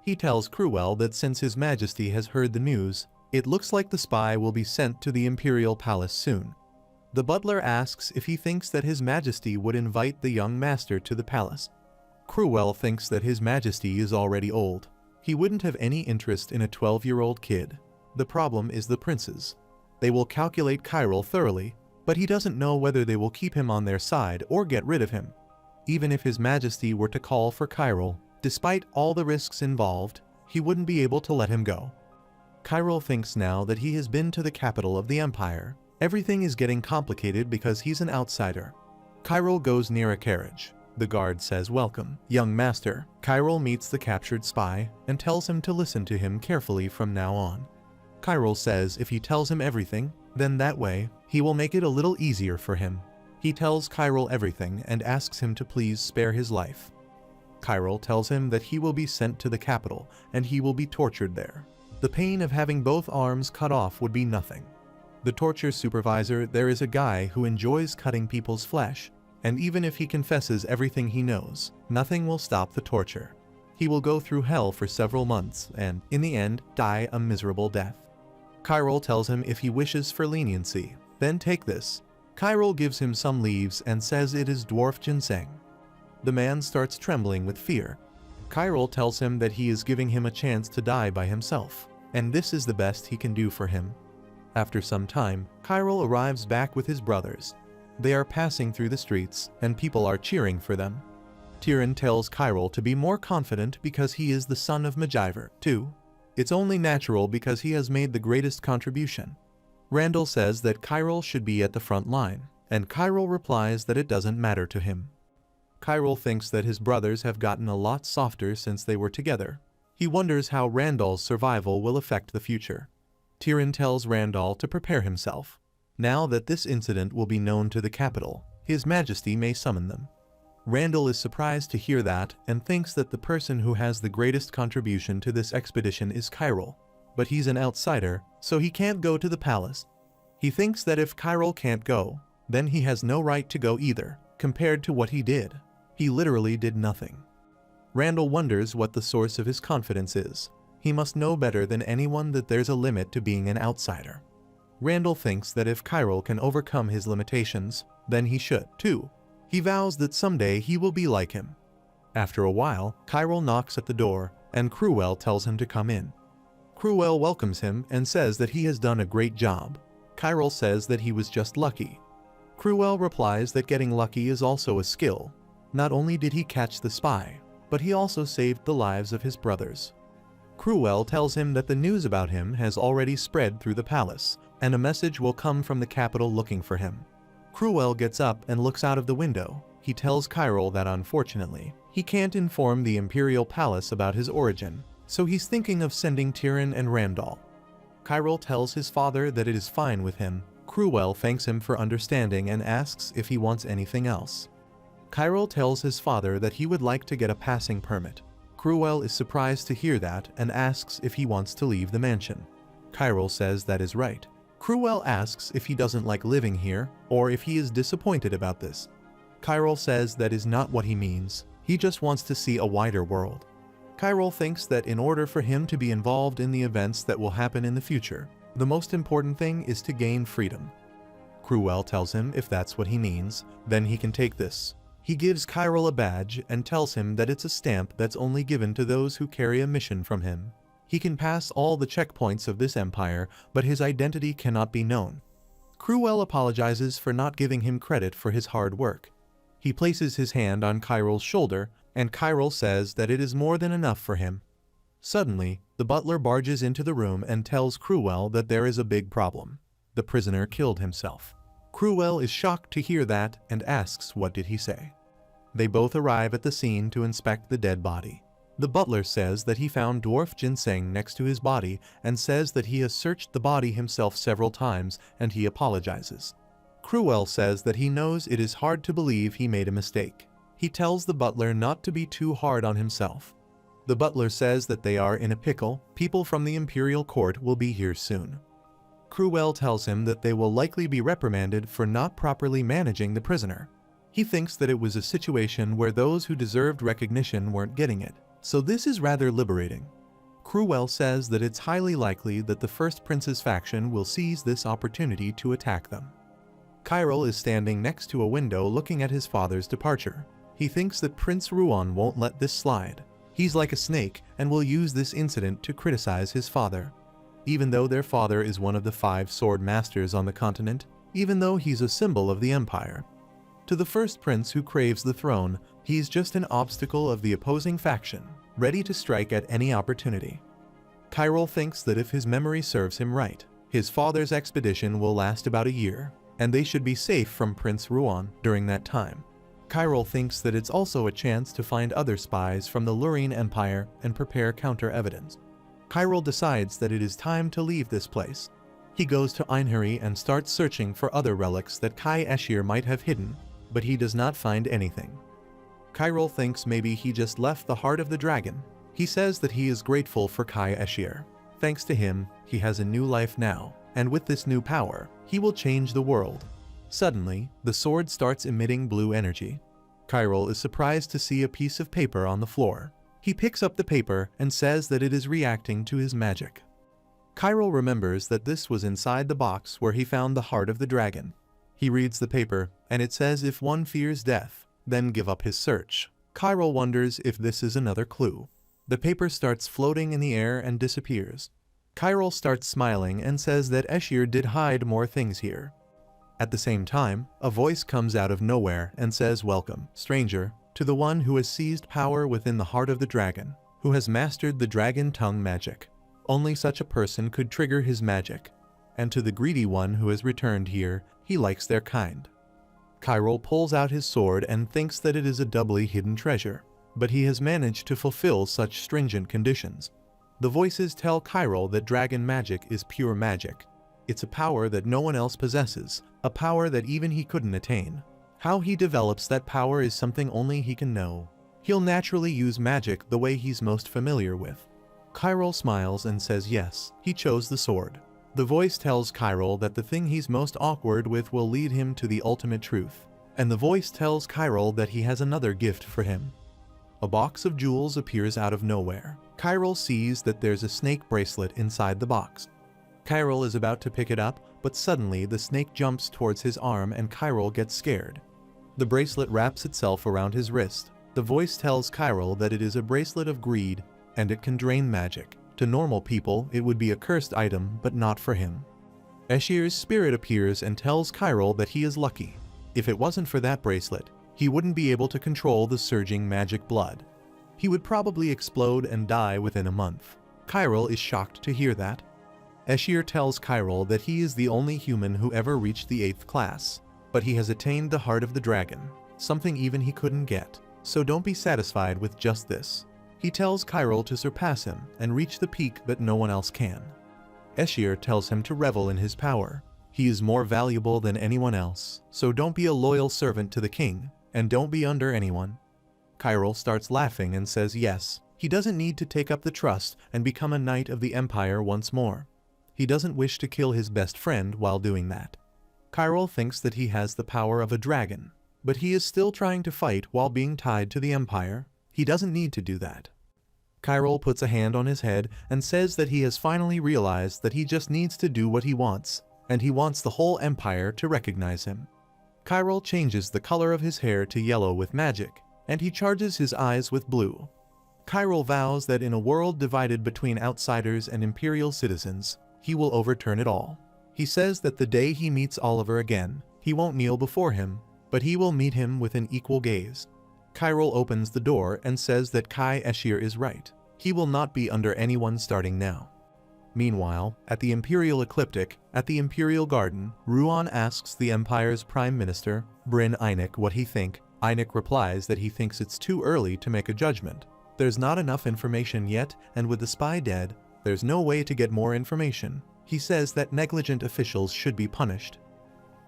S1: He tells Cruel that since His Majesty has heard the news, it looks like the spy will be sent to the Imperial Palace soon. The butler asks if he thinks that His Majesty would invite the young master to the palace. Cruel thinks that His Majesty is already old. He wouldn't have any interest in a 12-year-old kid. The problem is the princes. They will calculate Chiral thoroughly, but he doesn't know whether they will keep him on their side or get rid of him. Even if His Majesty were to call for Chiral, despite all the risks involved, he wouldn't be able to let him go. Chiral thinks now that he has been to the capital of the Empire. Everything is getting complicated because he's an outsider. Chiral goes near a carriage. The guard says, "Welcome, young master." Chiral meets the captured spy and tells him to listen to him carefully from now on. Chiral says if he tells him everything, then that way, he will make it a little easier for him. He tells Chiral everything and asks him to please spare his life. Chiral tells him that he will be sent to the capital and he will be tortured there. The pain of having both arms cut off would be nothing. The torture supervisor, there is a guy who enjoys cutting people's flesh, and even if he confesses everything he knows, nothing will stop the torture. He will go through hell for several months and, in the end, die a miserable death. Chiral tells him if he wishes for leniency, then take this. Chiral gives him some leaves and says it is dwarf ginseng. The man starts trembling with fear. Chiral tells him that he is giving him a chance to die by himself, and this is the best he can do for him. After some time, Chiral arrives back with his brothers. They are passing through the streets, and people are cheering for them. Tyrion tells Chiral to be more confident because he is the son of Magiver, too. It's only natural because he has made the greatest contribution. Randall says that Chiral should be at the front line, and Chiral replies that it doesn't matter to him. Chiral thinks that his brothers have gotten a lot softer since they were together. He wonders how Randall's survival will affect the future. Tyrion tells Randall to prepare himself. Now that this incident will be known to the capital, His Majesty may summon them. Randall is surprised to hear that and thinks that the person who has the greatest contribution to this expedition is Chiral. But he's an outsider, so he can't go to the palace. He thinks that if Chiral can't go, then he has no right to go either, compared to what he did. He literally did nothing. Randall wonders what the source of his confidence is. He must know better than anyone that there's a limit to being an outsider. Randall thinks that if Chiral can overcome his limitations, then he should, too. He vows that someday he will be like him. After a while, Chiral knocks at the door, and Cruel tells him to come in. Cruel welcomes him and says that he has done a great job. Chiral says that he was just lucky. Cruel replies that getting lucky is also a skill. Not only did he catch the spy, but he also saved the lives of his brothers. Cruel tells him that the news about him has already spread through the palace, and a message will come from the capital looking for him. Cruel gets up and looks out of the window. He tells Chiral that unfortunately, he can't inform the Imperial Palace about his origin, so he's thinking of sending Tyrion and Randall. Chiral tells his father that it is fine with him. Cruel thanks him for understanding and asks if he wants anything else. Chiral tells his father that he would like to get a passing permit. Cruel is surprised to hear that and asks if he wants to leave the mansion. Chiral says that is right. Cruel asks if he doesn't like living here, or if he is disappointed about this. Chiral says that is not what he means, he just wants to see a wider world. Chiral thinks that in order for him to be involved in the events that will happen in the future, the most important thing is to gain freedom. Cruel tells him if that's what he means, then he can take this. He gives Chiral a badge and tells him that it's a stamp that's only given to those who carry a mission from him. He can pass all the checkpoints of this empire, but his identity cannot be known. Cruel apologizes for not giving him credit for his hard work. He places his hand on Chiral's shoulder, and Chiral says that it is more than enough for him. Suddenly, the butler barges into the room and tells Cruel that there is a big problem. The prisoner killed himself. Cruel is shocked to hear that and asks what did he say. They both arrive at the scene to inspect the dead body. The butler says that he found dwarf ginseng next to his body and says that he has searched the body himself several times and he apologizes. Cruel says that he knows it is hard to believe he made a mistake. He tells the butler not to be too hard on himself. The butler says that they are in a pickle, people from the imperial court will be here soon. Cruel tells him that they will likely be reprimanded for not properly managing the prisoner. He thinks that it was a situation where those who deserved recognition weren't getting it, so this is rather liberating. Cruel says that it's highly likely that the First Prince's faction will seize this opportunity to attack them. Chiral is standing next to a window looking at his father's departure. He thinks that Prince Ruon won't let this slide. He's like a snake and will use this incident to criticize his father. Even though their father is one of the 5 sword masters on the continent, even though he's a symbol of the empire. To the first prince who craves the throne, he's just an obstacle of the opposing faction, ready to strike at any opportunity. Chiral thinks that if his memory serves him right, his father's expedition will last about a year, and they should be safe from Prince Ruon during that time. Chiral thinks that it's also a chance to find other spies from the Lurine Empire and prepare counter-evidence. Chiral decides that it is time to leave this place. He goes to Einherry and starts searching for other relics that Kai Eshir might have hidden, but he does not find anything. Chiral thinks maybe he just left the heart of the dragon. He says that he is grateful for Kai Eshir. Thanks to him, he has a new life now, and with this new power, he will change the world. Suddenly, the sword starts emitting blue energy. Chiral is surprised to see a piece of paper on the floor. He picks up the paper and says that it is reacting to his magic. Chiral remembers that this was inside the box where he found the heart of the dragon. He reads the paper, and it says if one fears death, then give up his search. Chiral wonders if this is another clue. The paper starts floating in the air and disappears. Chiral starts smiling and says that Eshir did hide more things here. At the same time, a voice comes out of nowhere and says, "Welcome, stranger, to the one who has seized power within the heart of the dragon, who has mastered the dragon tongue magic. Only such a person could trigger his magic. And to the greedy one who has returned here, he likes their kind." Chiral pulls out his sword and thinks that it is a doubly hidden treasure, but he has managed to fulfill such stringent conditions. The voices tell Chiral that dragon magic is pure magic. It's a power that no one else possesses, a power that even he couldn't attain. How he develops that power is something only he can know. He'll naturally use magic the way he's most familiar with. Chiral smiles and says yes, he chose the sword. The voice tells Chiral that the thing he's most awkward with will lead him to the ultimate truth. And the voice tells Chiral that he has another gift for him. A box of jewels appears out of nowhere. Chiral sees that there's a snake bracelet inside the box. Kyril is about to pick it up, but suddenly the snake jumps towards his arm and Kyril gets scared. The bracelet wraps itself around his wrist. The voice tells Kyril that it is a bracelet of greed and it can drain magic. To normal people, it would be a cursed item, but not for him. Eshir's spirit appears and tells Kyril that he is lucky. If it wasn't for that bracelet, he wouldn't be able to control the surging magic blood. He would probably explode and die within a month. Kyril is shocked to hear that. Eshir tells Kyril that he is the only human who ever reached the 8th class, but he has attained the heart of the dragon, something even he couldn't get, so don't be satisfied with just this. He tells Kyril to surpass him and reach the peak that no one else can. Eshir tells him to revel in his power. He is more valuable than anyone else, so don't be a loyal servant to the king, and don't be under anyone. Kyril starts laughing and says yes, he doesn't need to take up the trust and become a knight of the empire once more. He doesn't wish to kill his best friend while doing that. Kyril thinks that he has the power of a dragon, but he is still trying to fight while being tied to the empire. He doesn't need to do that. Kyril puts a hand on his head and says that he has finally realized that he just needs to do what he wants, and he wants the whole empire to recognize him. Kyril changes the color of his hair to yellow with magic, and he charges his eyes with blue. Kyril vows that in a world divided between outsiders and imperial citizens, he will overturn it all. He says that the day he meets Oliver again, he won't kneel before him, but he will meet him with an equal gaze. Kyril opens the door and says that Kai Eshir is right. He will not be under anyone starting now. Meanwhile, at the Imperial Ecliptic, at the Imperial Garden, Ruan asks the Empire's Prime Minister, Bryn Einik, what he thinks. Einik replies that he thinks it's too early to make a judgment. There's not enough information yet, and with the spy dead, there's no way to get more information. He says that negligent officials should be punished.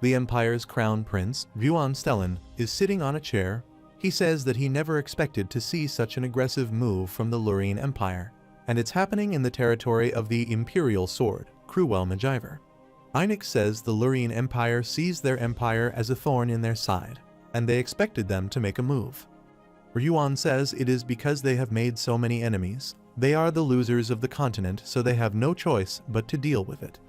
S1: The Empire's Crown Prince, Ruan Stellan, is sitting on a chair. He says that he never expected to see such an aggressive move from the Lurien Empire, and it's happening in the territory of the Imperial Sword, Cruel Majiver. Einik says the Lurien Empire sees their empire as a thorn in their side, and they expected them to make a move. Ruan says it is because they have made so many enemies. They are the losers of the continent, so they have no choice but to deal with it.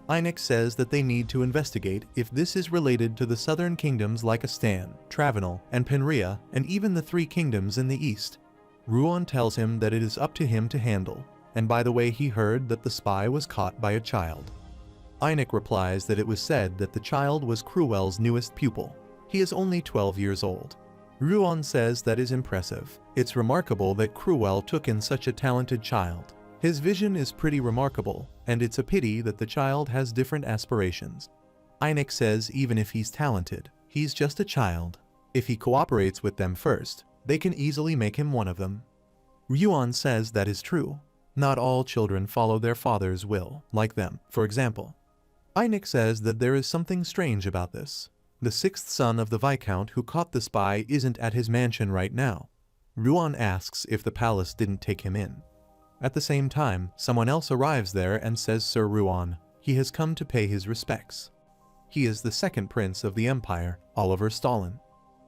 S1: Einik says that they need to investigate if this is related to the southern kingdoms like Astan, Travenel, and Penria, and even the 3 kingdoms in the east. Ruan tells him that it is up to him to handle, and by the way he heard that the spy was caught by a child. Einik replies that it was said that the child was Cruel's newest pupil. He is only 12 years old. Ruan says that is impressive. It's remarkable that Cruel took in such a talented child. His vision is pretty remarkable, and it's a pity that the child has different aspirations. Einik says even if he's talented, he's just a child. If he cooperates with them first, they can easily make him one of them. Ruan says that is true. Not all children follow their father's will, like them, for example. Einik says that there is something strange about this. The 6th son of the Viscount who caught the spy isn't at his mansion right now. Ruan asks if the palace didn't take him in. At the same time, someone else arrives there and says Sir Ruan. He has come to pay his respects. He is the 2nd prince of the empire, Oliver Stalin.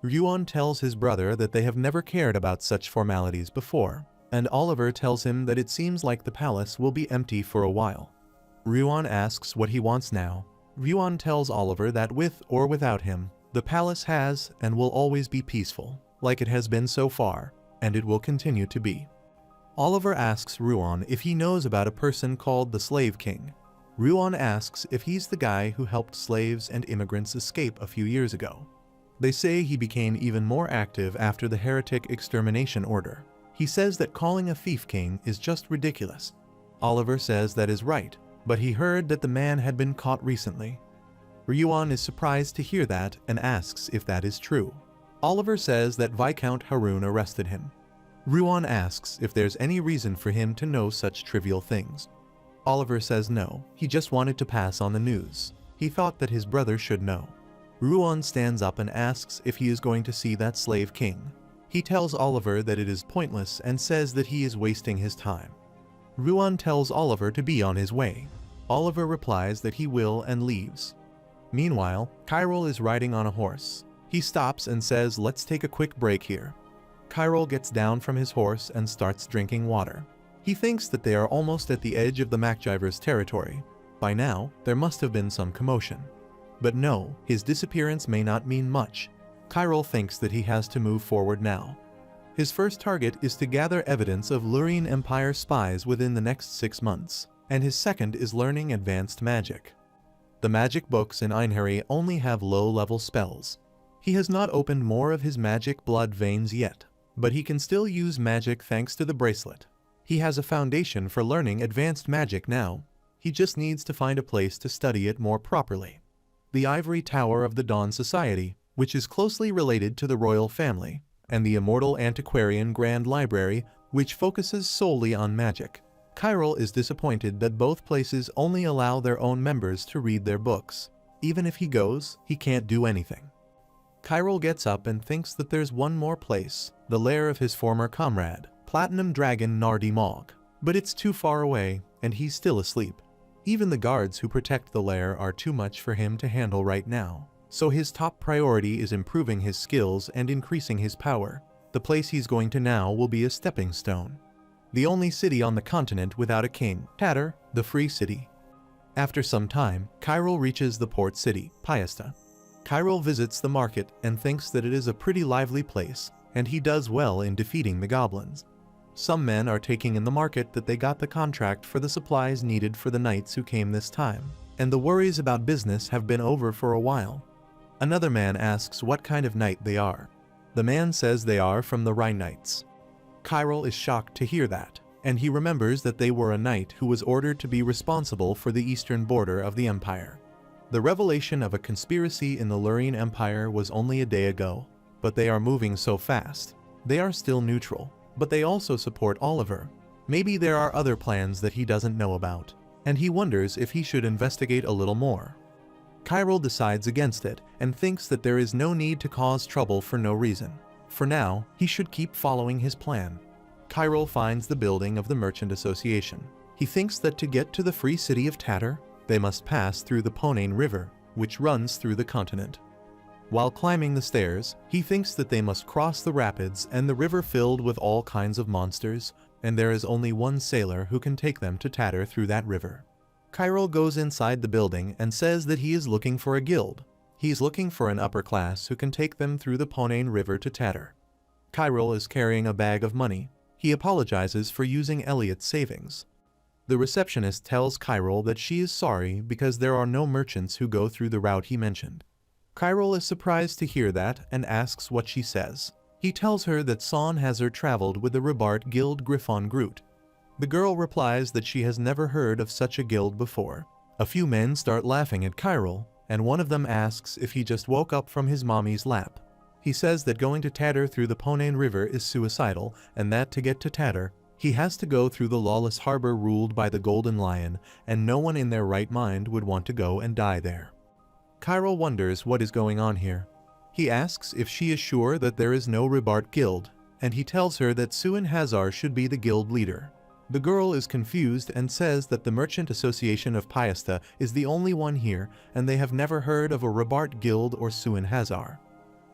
S1: Ruan tells his brother that they have never cared about such formalities before, and Oliver tells him that it seems like the palace will be empty for a while. Ruan asks what he wants now. Ruan tells Oliver that with or without him, the palace has and will always be peaceful, like it has been so far, and it will continue to be. Oliver asks Ruan if he knows about a person called the Slave King. Ruan asks if he's the guy who helped slaves and immigrants escape a few years ago. They say he became even more active after the heretic extermination order. He says that calling a thief king is just ridiculous. Oliver says that is right, but he heard that the man had been caught recently. Ruan is surprised to hear that and asks if that is true. Oliver says that Viscount Haroun arrested him. Ruan asks if there's any reason for him to know such trivial things. Oliver says no, he just wanted to pass on the news. He thought that his brother should know. Ruan stands up and asks if he is going to see that slave king. He tells Oliver that it is pointless and says that he is wasting his time. Ruan tells Oliver to be on his way. Oliver replies that he will and leaves. Meanwhile, Kyril is riding on a horse. He stops and says, "Let's take a quick break here." Kyril gets down from his horse and starts drinking water. He thinks that they are almost at the edge of the Macgyver's territory. By now, there must have been some commotion. But no, his disappearance may not mean much. Chiral thinks that he has to move forward now. His first target is to gather evidence of Lurian Empire spies within the next 6 months, and his second is learning advanced magic. The magic books in Einherjar only have low-level spells. He has not opened more of his magic blood veins yet, but he can still use magic thanks to the bracelet. He has a foundation for learning advanced magic now. He just needs to find a place to study it more properly. The Ivory Tower of the Dawn Society, which is closely related to the royal family, and the Immortal Antiquarian Grand Library, which focuses solely on magic. Chiral is disappointed that both places only allow their own members to read their books. Even if he goes, he can't do anything. Chiral gets up and thinks that there's one more place, the lair of his former comrade, Platinum Dragon Nardi Mog. But it's too far away, and he's still asleep. Even the guards who protect the lair are too much for him to handle right now. So his top priority is improving his skills and increasing his power. The place he's going to now will be a stepping stone. The only city on the continent without a king, Tatter, the free city. After some time, Chiral reaches the port city, Piesta. Chiral visits the market and thinks that it is a pretty lively place, and he does well in defeating the goblins. Some men are taking in the market that they got the contract for the supplies needed for the knights who came this time, and the worries about business have been over for a while. Another man asks what kind of knight they are. The man says they are from the Rhine Knights. Chiral is shocked to hear that, and he remembers that they were a knight who was ordered to be responsible for the eastern border of the empire. The revelation of a conspiracy in the Lurian Empire was only a day ago, but they are moving so fast. They are still neutral, but they also support Oliver. Maybe there are other plans that he doesn't know about, and he wonders if he should investigate a little more. Chiral decides against it and thinks that there is no need to cause trouble for no reason. For now, he should keep following his plan. Chiral finds the building of the Merchant Association. He thinks that to get to the free city of Tatter, they must pass through the Ponane River, which runs through the continent. While climbing the stairs, he thinks that they must cross the rapids and the river filled with all kinds of monsters, and there is only one sailor who can take them to Tatter through that river. Chiral goes inside the building and says that he is looking for a guild. He's looking for an upper class who can take them through the Ponane River to Tatter. Chiral is carrying a bag of money. He apologizes for using Elliot's savings. The receptionist tells Chiral that she is sorry because there are no merchants who go through the route he mentioned. Chiral is surprised to hear that and asks what she says. He tells her that Son has her traveled with the Ribart Guild Griffon Groot. The girl replies that she has never heard of such a guild before. A few men start laughing at Chiral, and one of them asks if he just woke up from his mommy's lap. He says that going to Tatter through the Ponane River is suicidal, and that to get to Tatter, he has to go through the lawless harbor ruled by the Golden Lion, and no one in their right mind would want to go and die there. Chiral wonders what is going on here. He asks if she is sure that there is no Ribart Guild, and he tells her that Suin Hazar should be the guild leader. The girl is confused and says that the Merchant Association of Piesta is the only one here, and they have never heard of a Ribart Guild or Suin Hazar.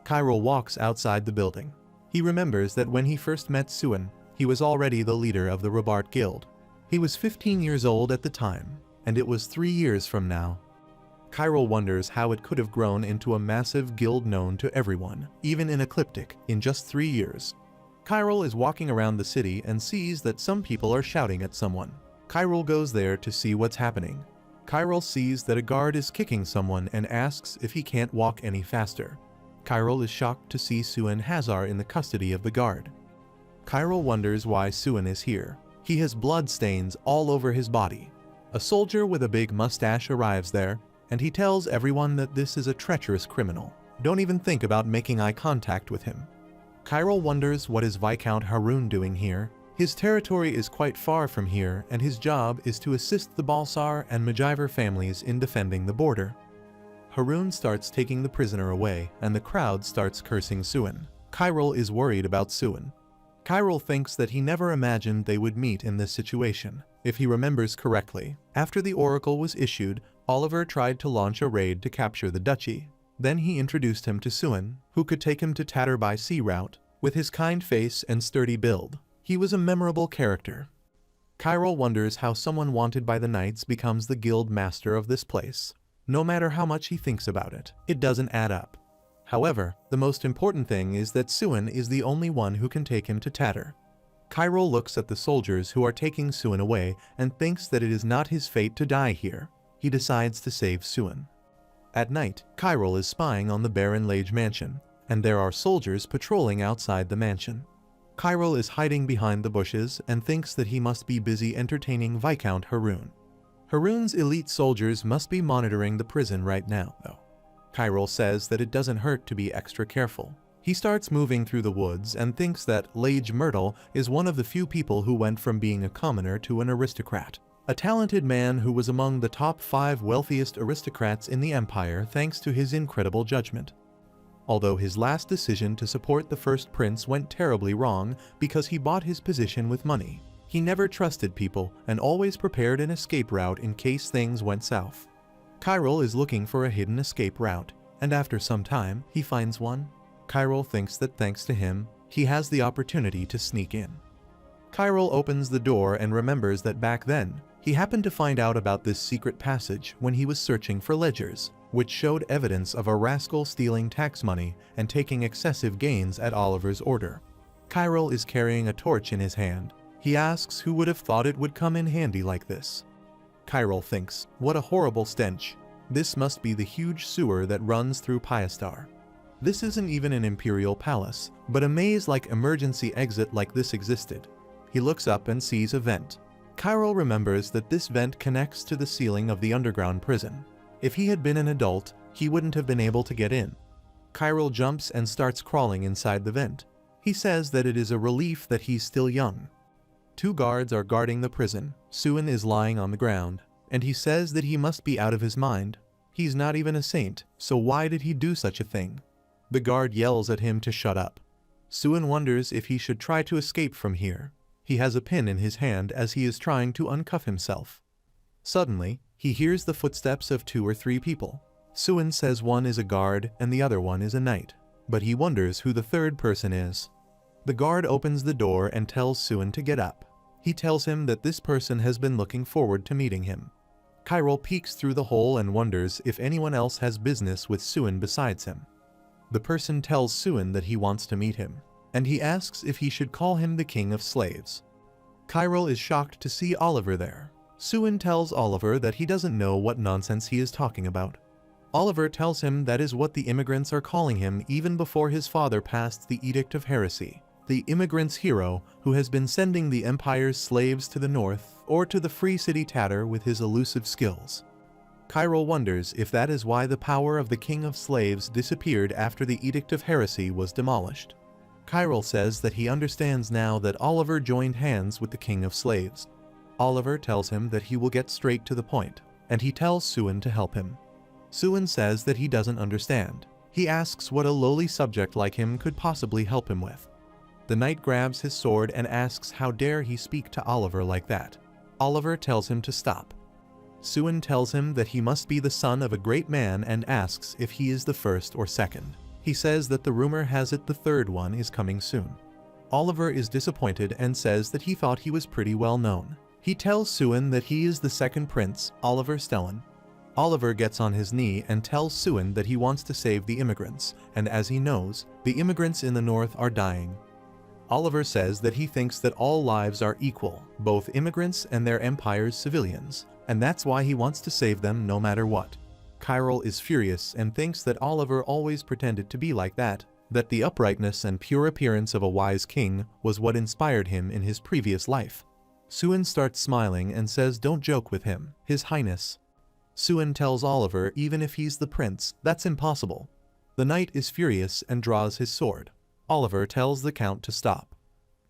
S1: Chiral walks outside the building. He remembers that when he first met Suin, he was already the leader of the Ribart Guild. He was 15 years old at the time, and it was 3 years from now. Chiral wonders how it could have grown into a massive guild known to everyone, even in Ecliptic, in just 3 years. Chiral is walking around the city and sees that some people are shouting at someone. Chiral goes there to see what's happening. Chiral sees that a guard is kicking someone and asks if he can't walk any faster. Chiral is shocked to see Suin Hazar in the custody of the guard. Chiral wonders why Suin is here. He has blood stains all over his body. A soldier with a big mustache arrives there, and he tells everyone that this is a treacherous criminal. Don't even think about making eye contact with him. Chiral wonders what is Viscount Haroun doing here. His territory is quite far from here, and his job is to assist the Balsar and Majiver families in defending the border. Haroun starts taking the prisoner away, and the crowd starts cursing Suin. Chiral is worried about Suin. Chiral thinks that he never imagined they would meet in this situation. If he remembers correctly, after the oracle was issued, Oliver tried to launch a raid to capture the duchy. Then he introduced him to Suin, who could take him to Tatter by sea route. With his kind face and sturdy build, he was a memorable character. Chiral wonders how someone wanted by the knights becomes the guild master of this place. No matter how much he thinks about it, it doesn't add up. However, the most important thing is that Suin is the only one who can take him to Tatter. Chiral looks at the soldiers who are taking Suin away and thinks that it is not his fate to die here. He decides to save Suin. At night, Chiral is spying on the Baron Lage mansion, and there are soldiers patrolling outside the mansion. Chiral is hiding behind the bushes and thinks that he must be busy entertaining Viscount Haroun. Haroun's elite soldiers must be monitoring the prison right now, though. Chiral says that it doesn't hurt to be extra careful. He starts moving through the woods and thinks that Lage Myrtle is one of the few people who went from being a commoner to an aristocrat. A talented man who was among the top 5 wealthiest aristocrats in the empire thanks to his incredible judgment. Although his last decision to support the first prince went terribly wrong because he bought his position with money, he never trusted people and always prepared an escape route in case things went south. Chiral is looking for a hidden escape route, and after some time, he finds one. Chiral thinks that thanks to him, he has the opportunity to sneak in. Chiral opens the door and remembers that back then, he happened to find out about this secret passage when he was searching for ledgers, which showed evidence of a rascal stealing tax money and taking excessive gains at Oliver's order. Chiral is carrying a torch in his hand. He asks who would have thought it would come in handy like this. Chiral thinks, what a horrible stench. This must be the huge sewer that runs through Piastar. This isn't even an imperial palace, but a maze-like emergency exit like this existed. He looks up and sees a vent. Chiral remembers that this vent connects to the ceiling of the underground prison. If he had been an adult, he wouldn't have been able to get in. Chiral jumps and starts crawling inside the vent. He says that it is a relief that he's still young. 2 guards are guarding the prison. Suin is lying on the ground, and he says that he must be out of his mind. He's not even a saint, so why did he do such a thing? The guard yells at him to shut up. Suin wonders if he should try to escape from here. He has a pin in his hand as he is trying to uncuff himself. Suddenly, he hears the footsteps of 2 or 3 people. Suin says one is a guard and the other one is a knight, but he wonders who the third person is. The guard opens the door and tells Suin to get up. He tells him that this person has been looking forward to meeting him. Chiral peeks through the hole and wonders if anyone else has business with Suin besides him. The person tells Suin that he wants to meet him, and he asks if he should call him the King of Slaves. Chiral is shocked to see Oliver there. Suin tells Oliver that he doesn't know what nonsense he is talking about. Oliver tells him that is what the immigrants are calling him even before his father passed the Edict of Heresy. The immigrant's hero who has been sending the Empire's slaves to the north or to the free city Tatter with his elusive skills. Chiral wonders if that is why the power of the King of Slaves disappeared after the Edict of Heresy was demolished. Chiral says that he understands now that Oliver joined hands with the King of Slaves. Oliver tells him that he will get straight to the point, and he tells Suin to help him. Suin says that he doesn't understand. He asks what a lowly subject like him could possibly help him with. The knight grabs his sword and asks how dare he speak to Oliver like that. Oliver tells him to stop. Suin tells him that he must be the son of a great man and asks if he is the first or second. He says that the rumor has it the third one is coming soon. Oliver is disappointed and says that he thought he was pretty well known. He tells Suin that he is the second prince, Oliver Stellan. Oliver gets on his knee and tells Suin that he wants to save the immigrants, and as he knows, the immigrants in the north are dying. Oliver says that he thinks that all lives are equal, both immigrants and their empire's civilians, and that's why he wants to save them no matter what. Chiral is furious and thinks that Oliver always pretended to be like that the uprightness and pure appearance of a wise king was what inspired him in his previous life. Suin starts smiling and says don't joke with him, His Highness. Suin tells Oliver even if he's the prince, that's impossible. The knight is furious and draws his sword. Oliver tells the count to stop.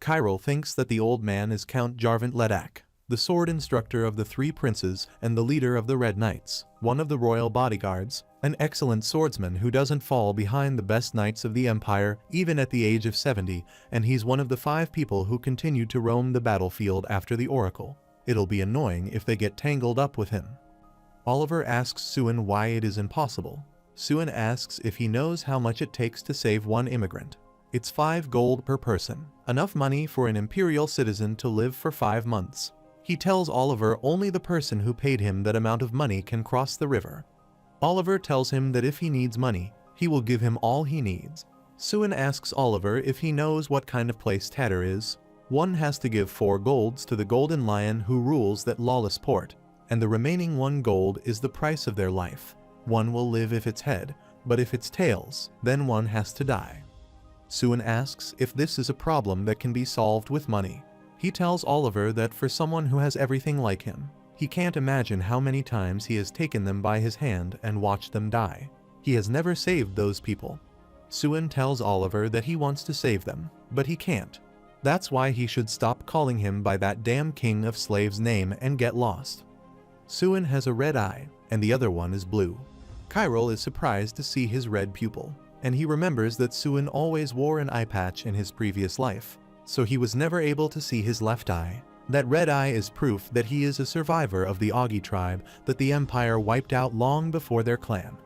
S1: Chiral thinks that the old man is Count Jarvant Ledak, the sword instructor of the 3 princes and the leader of the Red Knights, one of the royal bodyguards, an excellent swordsman who doesn't fall behind the best knights of the empire even at the age of 70, and he's one of the 5 people who continue to roam the battlefield after the oracle. It'll be annoying if they get tangled up with him. Oliver asks Suin why it is impossible. Suin asks if he knows how much it takes to save one immigrant. It's 5 gold per person, enough money for an imperial citizen to live for 5 months. He tells Oliver only the person who paid him that amount of money can cross the river. Oliver tells him that if he needs money, he will give him all he needs. Suin asks Oliver if he knows what kind of place Tatter is. One has to give 4 golds to the golden lion who rules that lawless port, and the remaining 1 gold is the price of their life. One will live if it's head, but if it's tails, then one has to die. Suin asks if this is a problem that can be solved with money. He tells Oliver that for someone who has everything like him, he can't imagine how many times he has taken them by his hand and watched them die. He has never saved those people. Suin tells Oliver that he wants to save them, but he can't. That's why he should stop calling him by that damn king of slaves name and get lost. Suin has a red eye, and the other one is blue. Kyril is surprised to see his red pupil, and he remembers that Suin always wore an eye patch in his previous life, so he was never able to see his left eye. That red eye is proof that he is a survivor of the Augie tribe that the Empire wiped out long before their clan.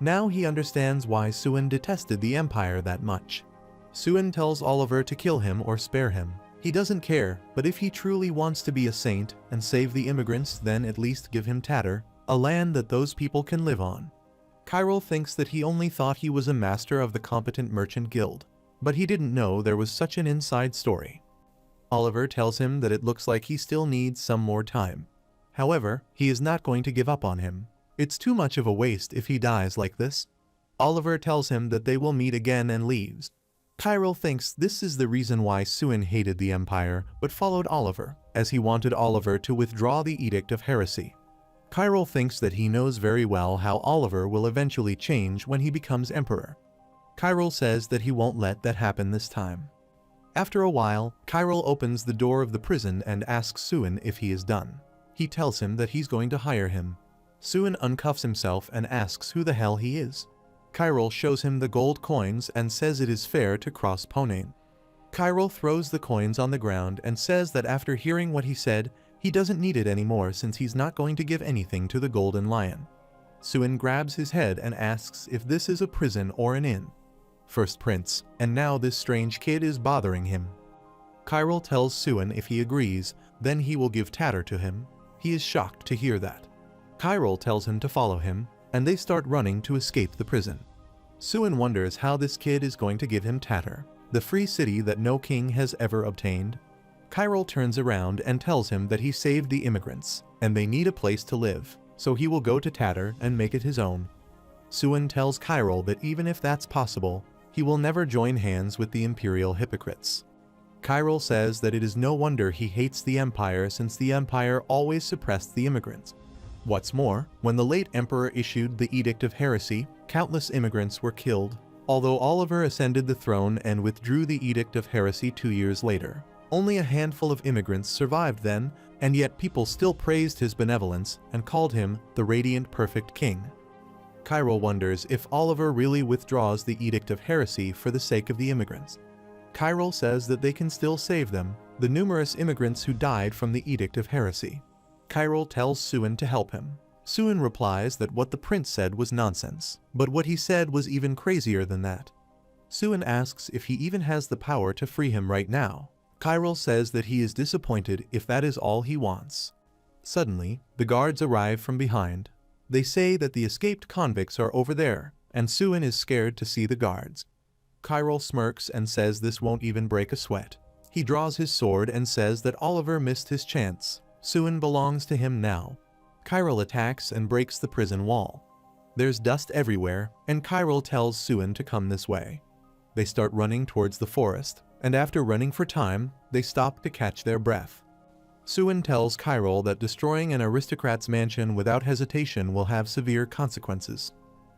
S1: Now he understands why Suin detested the Empire that much. Suin tells Oliver to kill him or spare him. He doesn't care, but if he truly wants to be a saint and save the immigrants, then at least give him Tatter, a land that those people can live on. Kyril thinks that he only thought he was a master of the competent merchant guild, but he didn't know there was such an inside story. Oliver tells him that it looks like he still needs some more time. However, he is not going to give up on him. It's too much of a waste if he dies like this. Oliver tells him that they will meet again and leaves. Kyril thinks this is the reason why Suin hated the Empire but followed Oliver, as he wanted Oliver to withdraw the Edict of Heresy. Kyril thinks that he knows very well how Oliver will eventually change when he becomes emperor. Kyril says that he won't let that happen this time. After a while, Kyril opens the door of the prison and asks Suin if he is done. He tells him that he's going to hire him. Suin uncuffs himself and asks who the hell he is. Kyril shows him the gold coins and says it is fair to cross Ponain. Kyril throws the coins on the ground and says that after hearing what he said, he doesn't need it anymore since he's not going to give anything to the golden lion. Suin grabs his head and asks if this is a prison or an inn. First Prince, and now this strange kid is bothering him. Kyril tells Suin if he agrees, then he will give Tatter to him. He is shocked to hear that. Kyril tells him to follow him, and they start running to escape the prison. Suin wonders how this kid is going to give him Tatter, the free city that no king has ever obtained. Kyril turns around and tells him that he saved the immigrants, and they need a place to live, so he will go to Tatter and make it his own. Suin tells Kyril that even if that's possible, he will never join hands with the imperial hypocrites. Kyril says that it is no wonder he hates the Empire since the Empire always suppressed the immigrants. What's more, when the late emperor issued the Edict of Heresy, countless immigrants were killed, although Oliver ascended the throne and withdrew the Edict of Heresy 2 years later. Only a handful of immigrants survived then, and yet people still praised his benevolence and called him the Radiant Perfect King. Kyril wonders if Oliver really withdraws the Edict of Heresy for the sake of the immigrants. Kyril says that they can still save them, the numerous immigrants who died from the Edict of Heresy. Kyril tells Suin to help him. Suin replies that what the prince said was nonsense, but what he said was even crazier than that. Suin asks if he even has the power to free him right now. Kyril says that he is disappointed if that is all he wants. Suddenly, the guards arrive from behind. They say that the escaped convicts are over there, and Suin is scared to see the guards. Kyril smirks and says this won't even break a sweat. He draws his sword and says that Oliver missed his chance. Suin belongs to him now. Kyril attacks and breaks the prison wall. There's dust everywhere, and Kyril tells Suin to come this way. They start running towards the forest, and after running for time, they stop to catch their breath. Suin tells Kyril that destroying an aristocrat's mansion without hesitation will have severe consequences.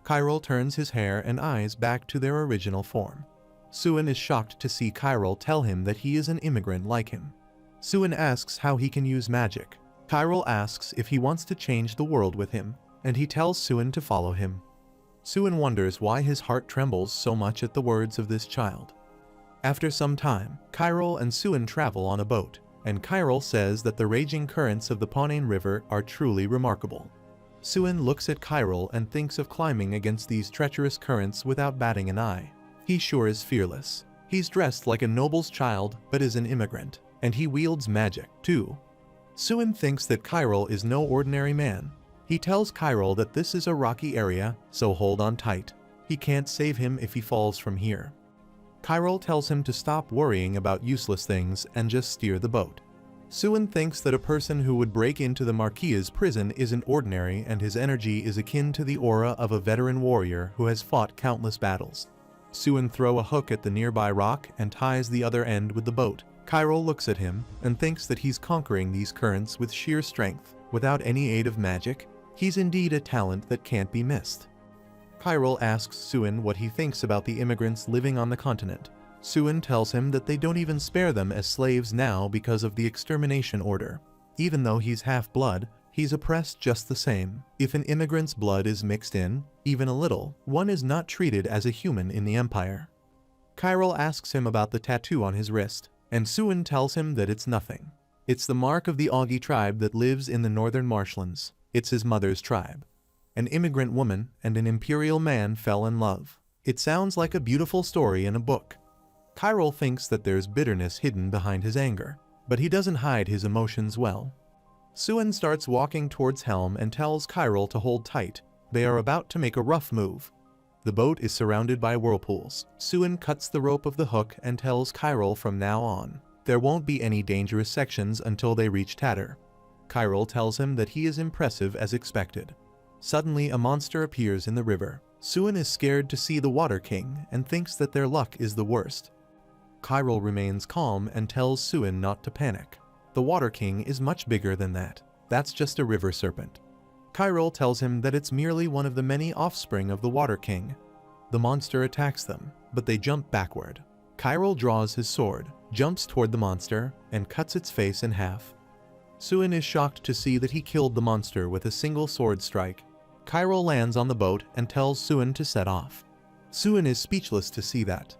S1: Kyril turns his hair and eyes back to their original form. Suin is shocked to see Kyril tell him that he is an immigrant like him. Suin asks how he can use magic. Kyril asks if he wants to change the world with him, and he tells Suin to follow him. Suin wonders why his heart trembles so much at the words of this child. After some time, Kyril and Suin travel on a boat, and Kyril says that the raging currents of the Ponain River are truly remarkable. Suin looks at Kyril and thinks of climbing against these treacherous currents without batting an eye. He sure is fearless. He's dressed like a noble's child but is an immigrant, and he wields magic, too. Suin thinks that Kyril is no ordinary man. He tells Kyril that this is a rocky area, so hold on tight. He can't save him if he falls from here. Kyril tells him to stop worrying about useless things and just steer the boat. Suin thinks that a person who would break into the Marquia's prison isn't ordinary, and his energy is akin to the aura of a veteran warrior who has fought countless battles. Suin throws a hook at the nearby rock and ties the other end with the boat. Kyril looks at him and thinks that he's conquering these currents with sheer strength, without any aid of magic. He's indeed a talent that can't be missed. Kyril asks Suin what he thinks about the immigrants living on the continent. Suin tells him that they don't even spare them as slaves now because of the extermination order. Even though he's half-blood, he's oppressed just the same. If an immigrant's blood is mixed in, even a little, one is not treated as a human in the Empire. Kyril asks him about the tattoo on his wrist, and Suin tells him that it's nothing. It's the mark of the Augie tribe that lives in the northern marshlands. It's his mother's tribe. An immigrant woman and an imperial man fell in love. It sounds like a beautiful story in a book. Kyril thinks that there's bitterness hidden behind his anger, but he doesn't hide his emotions well. Suin starts walking towards Helm and tells Kyril to hold tight. They are about to make a rough move. The boat is surrounded by whirlpools. Suin cuts the rope of the hook and tells Kyril from now on, there won't be any dangerous sections until they reach Tatter. Kyril tells him that he is impressive as expected. Suddenly a monster appears in the river. Suin is scared to see the Water King and thinks that their luck is the worst. Kyril remains calm and tells Suin not to panic. The Water King is much bigger than that. That's just a river serpent. Kyril tells him that it's merely one of the many offspring of the Water King. The monster attacks them, but they jump backward. Kyril draws his sword, jumps toward the monster, and cuts its face in half. Suin is shocked to see that he killed the monster with a single sword strike. Kyril lands on the boat and tells Suin to set off. Suin is speechless to see that.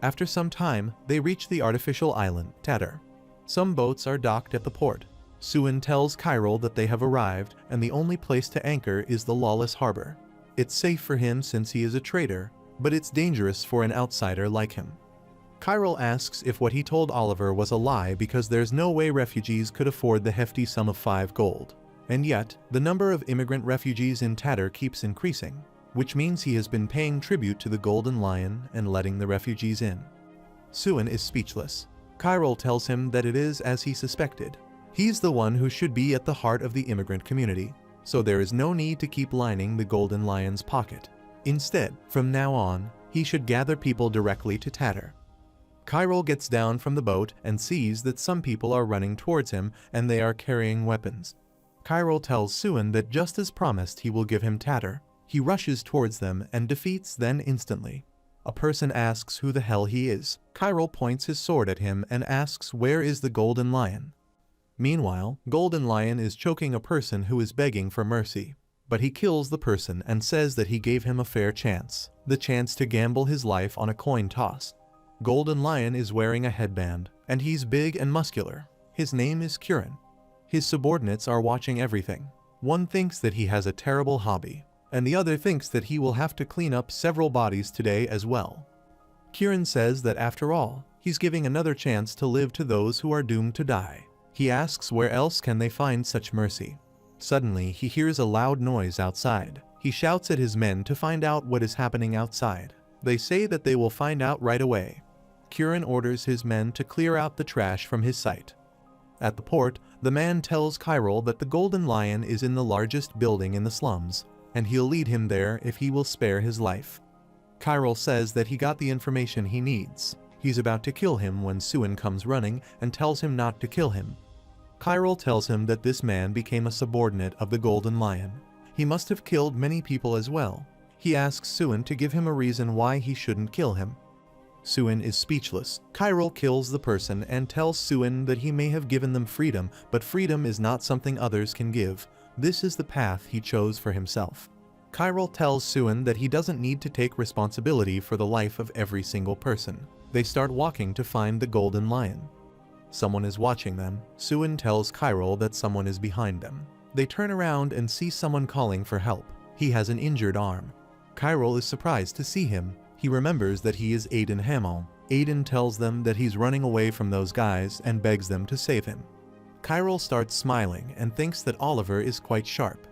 S1: After some time, they reach the artificial island, Tatter. Some boats are docked at the port. Suin tells Kyril that they have arrived and the only place to anchor is the lawless harbor. It's safe for him since he is a traitor, but it's dangerous for an outsider like him. Kyril asks if what he told Oliver was a lie because there's no way refugees could afford the hefty sum of 5 gold. And yet, the number of immigrant refugees in Tatter keeps increasing, which means he has been paying tribute to the Golden Lion and letting the refugees in. Suin is speechless. Kyril tells him that it is as he suspected. He's the one who should be at the heart of the immigrant community, so there is no need to keep lining the Golden Lion's pocket. Instead, from now on, he should gather people directly to Tatter. Kyril gets down from the boat and sees that some people are running towards him and they are carrying weapons. Kyril tells Suin that just as promised he will give him Tatter. He rushes towards them and defeats them instantly. A person asks who the hell he is. Kyril points his sword at him and asks where is the Golden Lion. Meanwhile, Golden Lion is choking a person who is begging for mercy. But he kills the person and says that he gave him a fair chance. The chance to gamble his life on a coin toss. Golden Lion is wearing a headband, and he's big and muscular. His name is Curran. His subordinates are watching everything. One thinks that he has a terrible hobby, and the other thinks that he will have to clean up several bodies today as well. Curran says that after all, he's giving another chance to live to those who are doomed to die. He asks where else can they find such mercy. Suddenly, he hears a loud noise outside. He shouts at his men to find out what is happening outside. They say that they will find out right away. Curran orders his men to clear out the trash from his sight. At the port, the man tells Kyril that the Golden Lion is in the largest building in the slums, and he'll lead him there if he will spare his life. Kyril says that he got the information he needs. He's about to kill him when Suin comes running and tells him not to kill him. Kyril tells him that this man became a subordinate of the Golden Lion. He must have killed many people as well. He asks Suin to give him a reason why he shouldn't kill him. Suin is speechless. Kyril kills the person and tells Suin that he may have given them freedom, but freedom is not something others can give. This is the path he chose for himself. Kyril tells Suin that he doesn't need to take responsibility for the life of every single person. They start walking to find the Golden Lion. Someone is watching them. Suin tells Kyril that someone is behind them. They turn around and see someone calling for help. He has an injured arm. Kyril is surprised to see him. He remembers that he is Aiden Hamel. Aiden tells them that he's running away from those guys and begs them to save him. Kyril starts smiling and thinks that Oliver is quite sharp.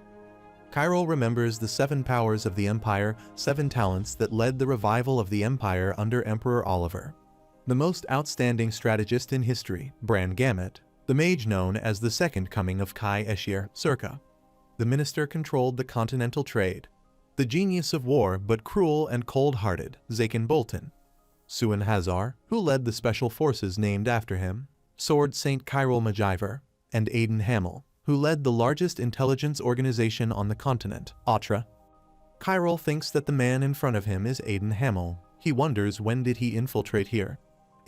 S1: Kyril remembers the 7 powers of the Empire, 7 talents that led the revival of the Empire under Emperor Oliver. The most outstanding strategist in history, Bran Gamut, the mage known as the Second Coming of Kai Eshir, Circa. The minister controlled the continental trade. The genius of war but cruel and cold-hearted, Zakin Bolton. Suin Hazar, who led the special forces named after him, Sword Saint Kyril Majiver, and Aiden Hamel, who led the largest intelligence organization on the continent, Atra. Kyril thinks that the man in front of him is Aiden Hamel. He wonders when did he infiltrate here.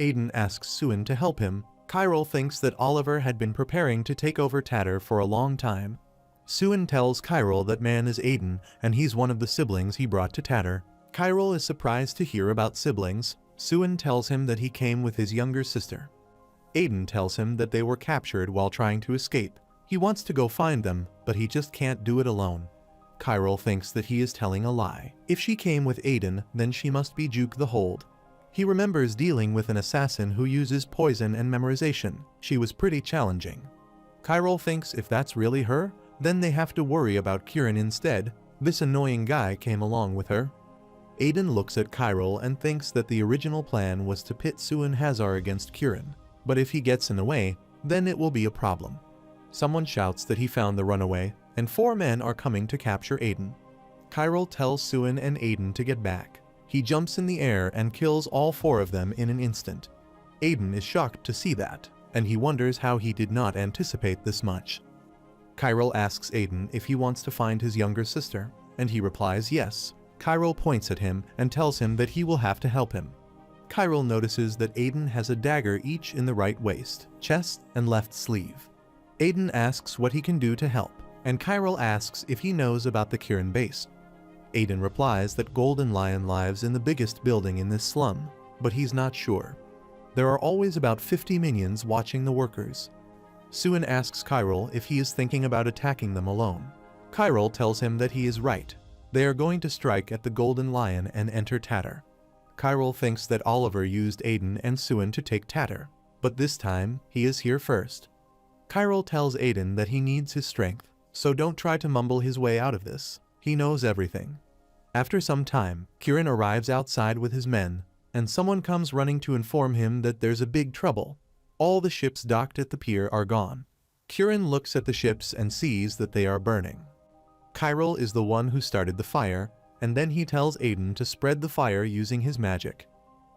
S1: Aiden asks Suin to help him. Kyril thinks that Oliver had been preparing to take over Tatter for a long time. Suin tells Kyril that man is Aiden and he's one of the siblings he brought to Tatter. Kyril is surprised to hear about siblings. Suin tells him that he came with his younger sister. Aiden tells him that they were captured while trying to escape. He wants to go find them, but he just can't do it alone. Kyril thinks that he is telling a lie. If she came with Aiden, then she must be Juke the Hold. He remembers dealing with an assassin who uses poison and memorization. She was pretty challenging. Kyril thinks if that's really her, then they have to worry about Kieran instead. This annoying guy came along with her. Aiden looks at Kyril and thinks that the original plan was to pit Suin Hazar against Kieran. But if he gets in the way, then it will be a problem. Someone shouts that he found the runaway, and 4 men are coming to capture Aiden. Kyril tells Suin and Aiden to get back. He jumps in the air and kills all 4 of them in an instant. Aiden is shocked to see that, and he wonders how he did not anticipate this much. Kyril asks Aiden if he wants to find his younger sister, and he replies yes. Kyril points at him and tells him that he will have to help him. Kyril notices that Aiden has a dagger each in the right waist, chest, and left sleeve. Aiden asks what he can do to help, and Kyril asks if he knows about the Kieran base. Aiden replies that Golden Lion lives in the biggest building in this slum, but he's not sure. There are always about 50 minions watching the workers. Suin asks Kyril if he is thinking about attacking them alone. Kyril tells him that he is right. They are going to strike at the Golden Lion and enter Tatter. Kyril thinks that Oliver used Aiden and Suin to take Tatter, but this time, he is here first. Kyril tells Aiden that he needs his strength, so don't try to mumble his way out of this. He knows everything. After some time, Kieran arrives outside with his men, and someone comes running to inform him that there's a big trouble. All the ships docked at the pier are gone. Kieran looks at the ships and sees that they are burning. Kyril is the one who started the fire, and then he tells Aiden to spread the fire using his magic.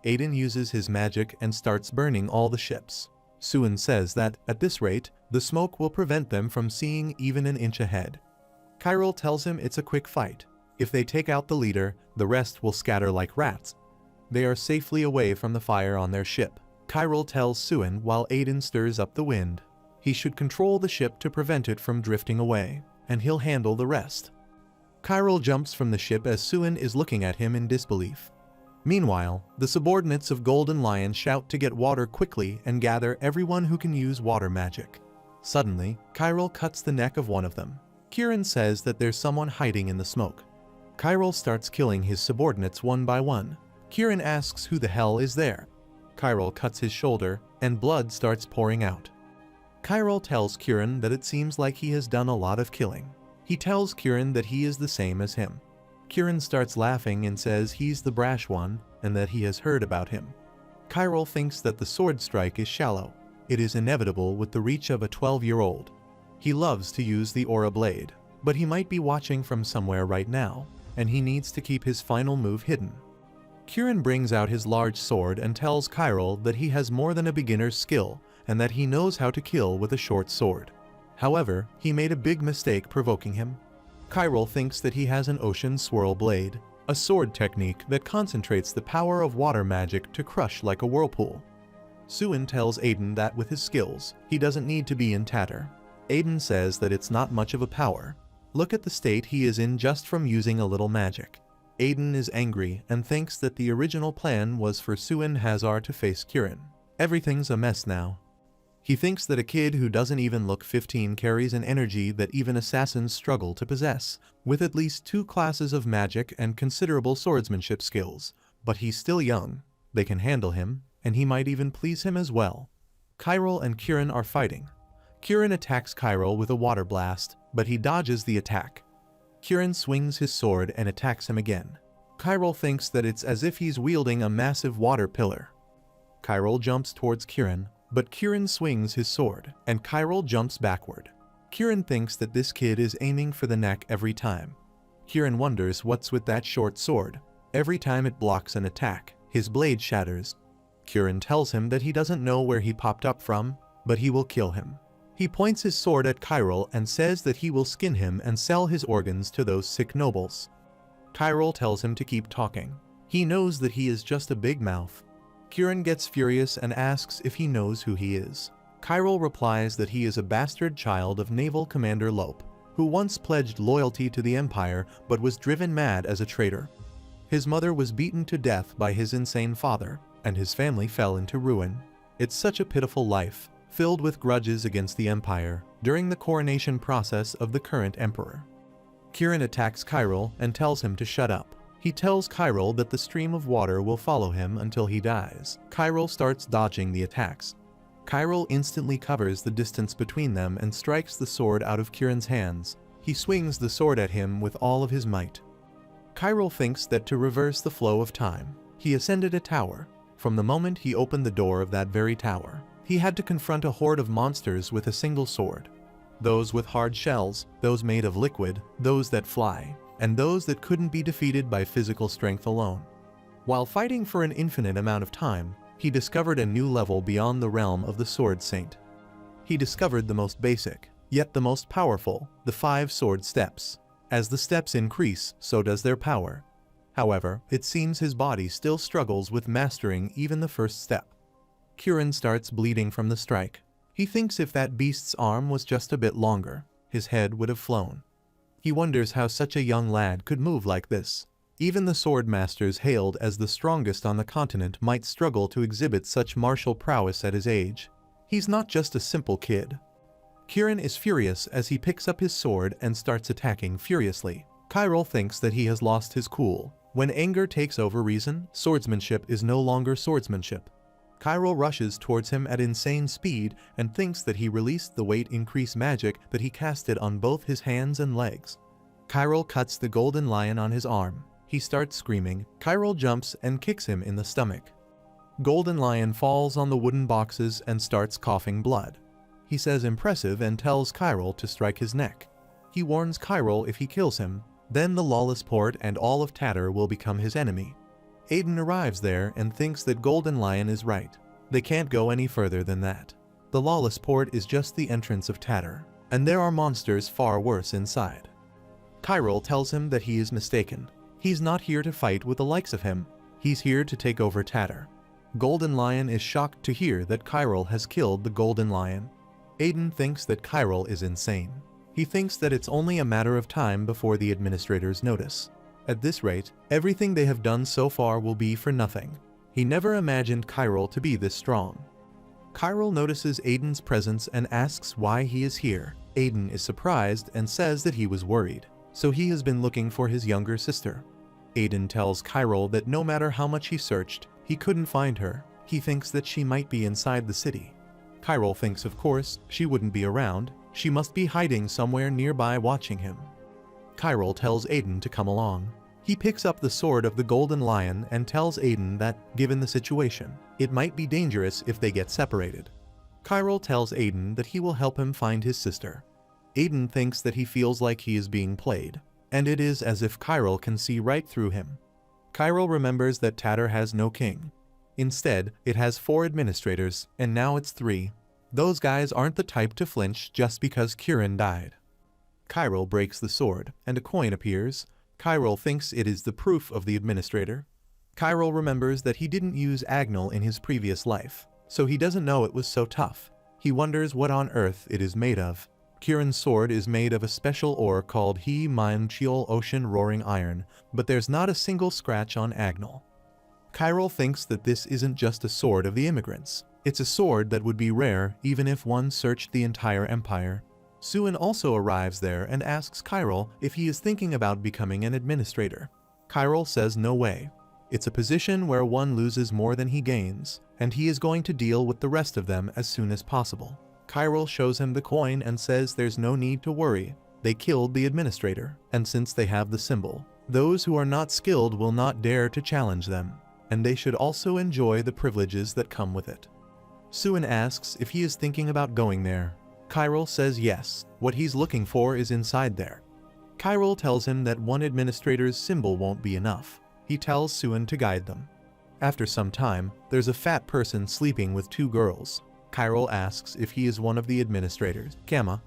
S1: Aiden uses his magic and starts burning all the ships. Suin says that, at this rate, the smoke will prevent them from seeing even an inch ahead. Kyril tells him it's a quick fight. If they take out the leader, the rest will scatter like rats. They are safely away from the fire on their ship. Kyril tells Suin while Aiden stirs up the wind. He should control the ship to prevent it from drifting away, and he'll handle the rest. Kyril jumps from the ship as Suin is looking at him in disbelief. Meanwhile, the subordinates of Golden Lion shout to get water quickly and gather everyone who can use water magic. Suddenly, Kyril cuts the neck of one of them. Kieran says that there's someone hiding in the smoke. Kyril starts killing his subordinates one by one. Kieran asks who the hell is there. Kyril cuts his shoulder, and blood starts pouring out. Kyril tells Kieran that it seems like he has done a lot of killing. He tells Kieran that he is the same as him. Kieran starts laughing and says he's the brash one, and that he has heard about him. Kyril thinks that the sword strike is shallow. It is inevitable with the reach of a 12-year-old. He loves to use the aura blade, but he might be watching from somewhere right now, and he needs to keep his final move hidden. Kieran brings out his large sword and tells Kyril that he has more than a beginner's skill and that he knows how to kill with a short sword. However, he made a big mistake provoking him. Kyril thinks that he has an ocean swirl blade, a sword technique that concentrates the power of water magic to crush like a whirlpool. Suin tells Aiden that with his skills, he doesn't need to be in Tatter. Aiden says that it's not much of a power. Look at the state he is in just from using a little magic. Aiden is angry and thinks that the original plan was for Suin Hazar to face Kieran. Everything's a mess now. He thinks that a kid who doesn't even look 15 carries an energy that even assassins struggle to possess, with at least 2 classes of magic and considerable swordsmanship skills. But he's still young. They can handle him, and he might even please him as well. Kyril and Kieran are fighting. Kirin attacks Kyril with a water blast, but he dodges the attack. Kirin swings his sword and attacks him again. Kyril thinks that it's as if he's wielding a massive water pillar. Kyril jumps towards Kirin, but Kirin swings his sword, and Kyril jumps backward. Kirin thinks that this kid is aiming for the neck every time. Kirin wonders what's with that short sword. Every time it blocks an attack, his blade shatters. Kirin tells him that he doesn't know where he popped up from, but he will kill him. He points his sword at Kyril and says that he will skin him and sell his organs to those sick nobles. Kyril tells him to keep talking. He knows that he is just a big mouth. Kirin gets furious and asks if he knows who he is. Kyril replies that he is a bastard child of Naval Commander Lope, who once pledged loyalty to the Empire but was driven mad as a traitor. His mother was beaten to death by his insane father, and his family fell into ruin. It's such a pitiful life, filled with grudges against the Empire, during the coronation process of the current emperor. Kirin attacks Kyril and tells him to shut up. He tells Kyril that the stream of water will follow him until he dies. Kyril starts dodging the attacks. Kyril instantly covers the distance between them and strikes the sword out of Kirin's hands. He swings the sword at him with all of his might. Kyril thinks that to reverse the flow of time, he ascended a tower. From the moment he opened the door of that very tower, he had to confront a horde of monsters with a single sword. Those with hard shells, those made of liquid, those that fly, and those that couldn't be defeated by physical strength alone. While fighting for an infinite amount of time, he discovered a new level beyond the realm of the Sword Saint. He discovered the most basic, yet the most powerful, the 5 sword steps. As the steps increase, so does their power. However, it seems his body still struggles with mastering even the first step. Kirin starts bleeding from the strike. He thinks if that beast's arm was just a bit longer, his head would have flown. He wonders how such a young lad could move like this. Even the sword masters hailed as the strongest on the continent might struggle to exhibit such martial prowess at his age. He's not just a simple kid. Kirin is furious as he picks up his sword and starts attacking furiously. Kyril thinks that he has lost his cool. When anger takes over reason, swordsmanship is no longer swordsmanship. Kyril rushes towards him at insane speed and thinks that he released the weight increase magic that he casted on both his hands and legs. Kyril cuts the golden lion on his arm. He starts screaming. Kyril jumps and kicks him in the stomach. Golden Lion falls on the wooden boxes and starts coughing blood. He says impressive and tells Kyril to strike his neck. He warns Kyril if he kills him, then the lawless port and all of Tatter will become his enemy. Aiden arrives there and thinks that Golden Lion is right. They can't go any further than that. The lawless port is just the entrance of Tatter, and there are monsters far worse inside. Kyril tells him that he is mistaken. He's not here to fight with the likes of him. He's here to take over Tatter. Golden Lion is shocked to hear that Kyril has killed the Golden Lion. Aiden thinks that Kyril is insane. He thinks that it's only a matter of time before the administrators notice. At this rate, everything they have done so far will be for nothing. He never imagined Kyril to be this strong. Kyril notices Aiden's presence and asks why he is here. Aiden is surprised and says that he was worried, so he has been looking for his younger sister. Aiden tells Kyril that no matter how much he searched, he couldn't find her. He thinks that she might be inside the city. Kyril thinks, of course, she wouldn't be around. She must be hiding somewhere nearby watching him. Kyril tells Aiden to come along. He picks up the sword of the Golden Lion and tells Aiden that, given the situation, it might be dangerous if they get separated. Kyril tells Aiden that he will help him find his sister. Aiden thinks that he feels like he is being played, and it is as if Kyril can see right through him. Kyril remembers that Tatter has no king. Instead, it has 4 administrators, and now it's 3. Those guys aren't the type to flinch just because Kirin died. Kyril breaks the sword, and a coin appears. Kyril thinks it is the proof of the administrator. Kyril remembers that he didn't use Agnel in his previous life, so he doesn't know it was so tough. He wonders what on earth it is made of. Kirin's sword is made of a special ore called He Mine Chiol Ocean Roaring Iron, but there's not a single scratch on Agnel. Kyril thinks that this isn't just a sword of the immigrants. It's a sword that would be rare even if one searched the entire empire. Suin also arrives there and asks Kyril if he is thinking about becoming an administrator. Kyril says no way. It's a position where one loses more than he gains, and he is going to deal with the rest of them as soon as possible. Chiral shows him the coin and says there's no need to worry. They killed the administrator, and since they have the symbol, those who are not skilled will not dare to challenge them, and they should also enjoy the privileges that come with it. Suin asks if he is thinking about going there. Chiral says yes, what he's looking for is inside there. Chiral tells him that one administrator's symbol won't be enough. He tells Suin to guide them. After some time, there's a fat person sleeping with two girls. Chiral asks if he is one of the administrators. Kama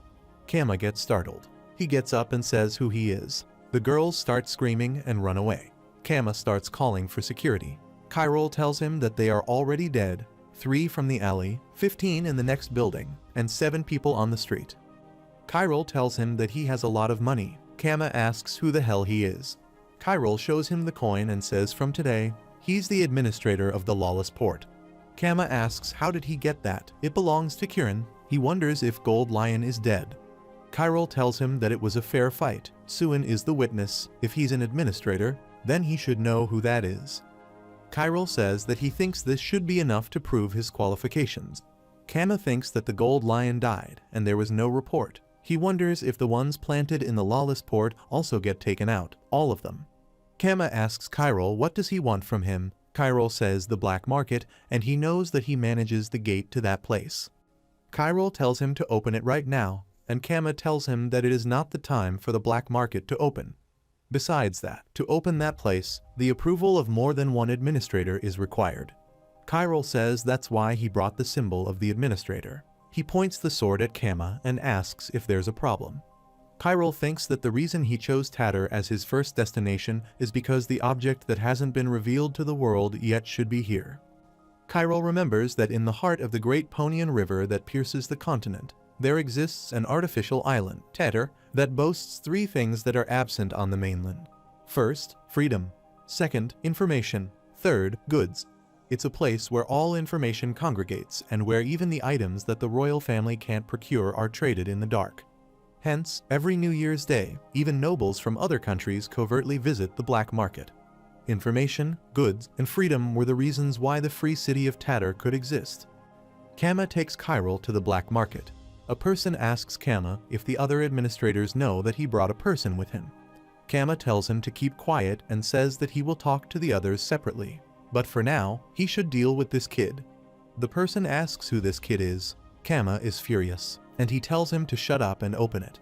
S1: gets startled. He gets up and says who he is. The girls start screaming and run away. Kama starts calling for security. Chiral tells him that they are already dead, 3 from the alley, 15 in the next building, and 7 people on the street. Chiral tells him that he has a lot of money. Kama asks who the hell he is. Chiral shows him the coin and says from today, he's the administrator of the lawless port. Kama asks how did he get that? It belongs to Kirin. He wonders if Gold Lion is dead. Chiral tells him that it was a fair fight. Suin is the witness. If he's an administrator, then he should know who that is. Chiral says that he thinks this should be enough to prove his qualifications. Kama thinks that the Gold Lion died, and there was no report. He wonders if the ones planted in the lawless port also get taken out, all of them. Kama asks Chiral what does he want from him. Chiral says the black market, and he knows that he manages the gate to that place. Chiral tells him to open it right now, and Kama tells him that it is not the time for the black market to open. Besides that, to open that place, the approval of more than one administrator is required. Chiral says that's why he brought the symbol of the administrator. He points the sword at Kama and asks if there's a problem. Chiral thinks that the reason he chose Tatter as his first destination is because the object that hasn't been revealed to the world yet should be here. Chiral remembers that in the heart of the great Ponian River that pierces the continent, there exists an artificial island, Tatter, that boasts 3 things that are absent on the mainland. First, freedom. Second, information. Third, goods. It's a place where all information congregates and where even the items that the royal family can't procure are traded in the dark. Hence, every New Year's Day, even nobles from other countries covertly visit the black market. Information, goods, and freedom were the reasons why the free city of Tatter could exist. Kama takes Chiral to the black market. A person asks Kama if the other administrators know that he brought a person with him. Kama tells him to keep quiet and says that he will talk to the others separately. But for now, he should deal with this kid. The person asks who this kid is. Kama is furious, and he tells him to shut up and open it.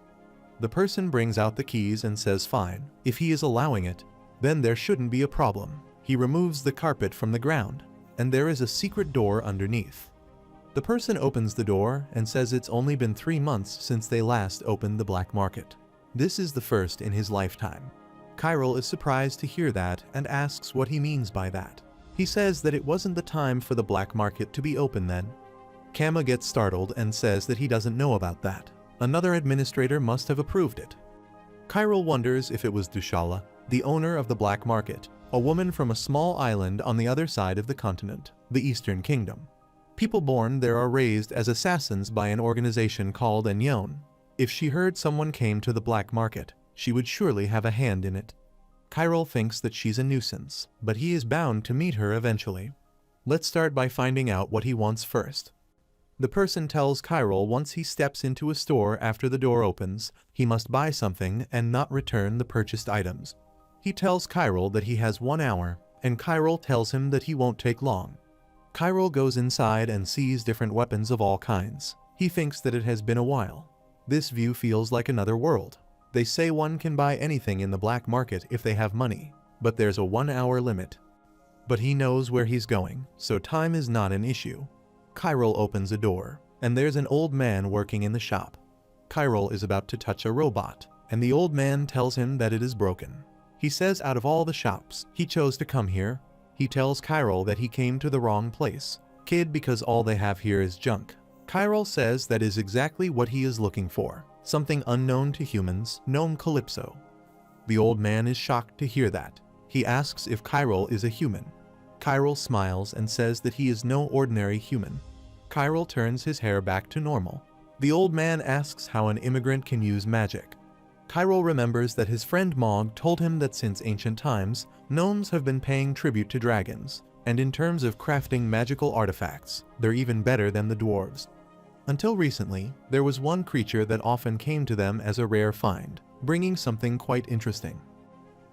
S1: The person brings out the keys and says fine, if he is allowing it, then there shouldn't be a problem. He removes the carpet from the ground, and there is a secret door underneath. The person opens the door and says it's only been 3 months since they last opened the black market. This is the first in his lifetime. Chiral is surprised to hear that and asks what he means by that. He says that it wasn't the time for the black market to be open then. Kama gets startled and says that he doesn't know about that. Another administrator must have approved it. Chiral wonders if it was Dushala, the owner of the black market, a woman from a small island on the other side of the continent, the Eastern Kingdom. People born there are raised as assassins by an organization called Enyon. If she heard someone came to the black market, she would surely have a hand in it. Chiral thinks that she's a nuisance, but he is bound to meet her eventually. Let's start by finding out what he wants first. The person tells Chiral once he steps into a store after the door opens, he must buy something and not return the purchased items. He tells Chiral that he has 1 hour, and Chiral tells him that he won't take long. Chiral goes inside and sees different weapons of all kinds. He thinks that it has been a while. This view feels like another world. They say one can buy anything in the black market if they have money, but there's a 1-hour limit. But he knows where he's going, so time is not an issue. Chiral opens a door, and there's an old man working in the shop. Chiral is about to touch a robot, and the old man tells him that it is broken. He says out of all the shops, he chose to come here. He tells Chiral that he came to the wrong place. Kid, because all they have here is junk. Chiral says that is exactly what he is looking for. Something unknown to humans, known Calypso. The old man is shocked to hear that. He asks if Chiral is a human. Chiral smiles and says that he is no ordinary human. Chiral turns his hair back to normal. The old man asks how an immigrant can use magic. Chiral remembers that his friend Mog told him that since ancient times, gnomes have been paying tribute to dragons, and in terms of crafting magical artifacts, they're even better than the dwarves. Until recently, there was one creature that often came to them as a rare find, bringing something quite interesting.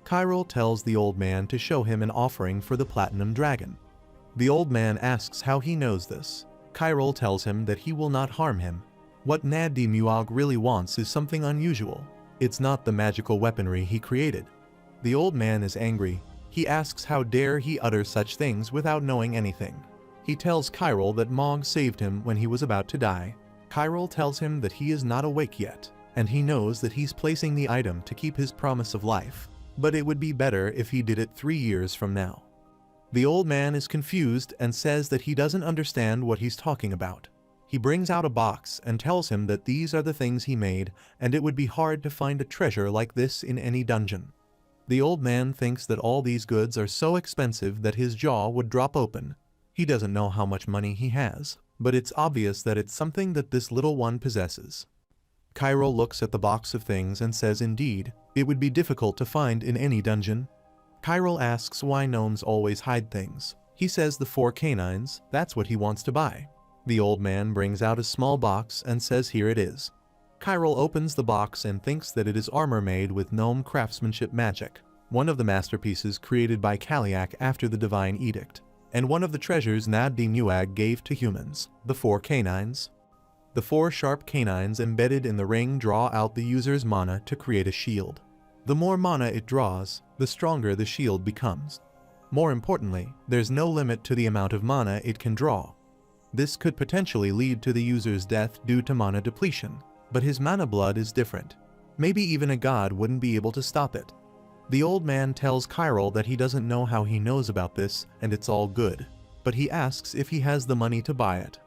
S1: Kyril tells the old man to show him an offering for the platinum dragon. The old man asks how he knows this. Kyril tells him that he will not harm him. What Nadi Muag really wants is something unusual. It's not the magical weaponry he created. The old man is angry. He asks how dare he utter such things without knowing anything. He tells Kyril that Mog saved him when he was about to die. Kyril tells him that he is not awake yet, and he knows that he's placing the item to keep his promise of life, but it would be better if he did it 3 years from now. The old man is confused and says that he doesn't understand what he's talking about. He brings out a box and tells him that these are the things he made, and it would be hard to find a treasure like this in any dungeon. The old man thinks that all these goods are so expensive that his jaw would drop open. He doesn't know how much money he has, but it's obvious that it's something that this little one possesses. Kyril looks at the box of things and says indeed, it would be difficult to find in any dungeon. Kyril asks why gnomes always hide things. He says the 4 canines, that's what he wants to buy. The old man brings out a small box and says here it is. Kyril opens the box and thinks that it is armor made with gnome craftsmanship magic, one of the masterpieces created by Kaliak after the Divine Edict, and one of the treasures Nadi Muag gave to humans, the 4 canines. The 4 sharp canines embedded in the ring draw out the user's mana to create a shield. The more mana it draws, the stronger the shield becomes. More importantly, there's no limit to the amount of mana it can draw. This could potentially lead to the user's death due to mana depletion, but his mana blood is different. Maybe even a god wouldn't be able to stop it. The old man tells Kyril that he doesn't know how he knows about this and it's all good, but he asks if he has the money to buy it.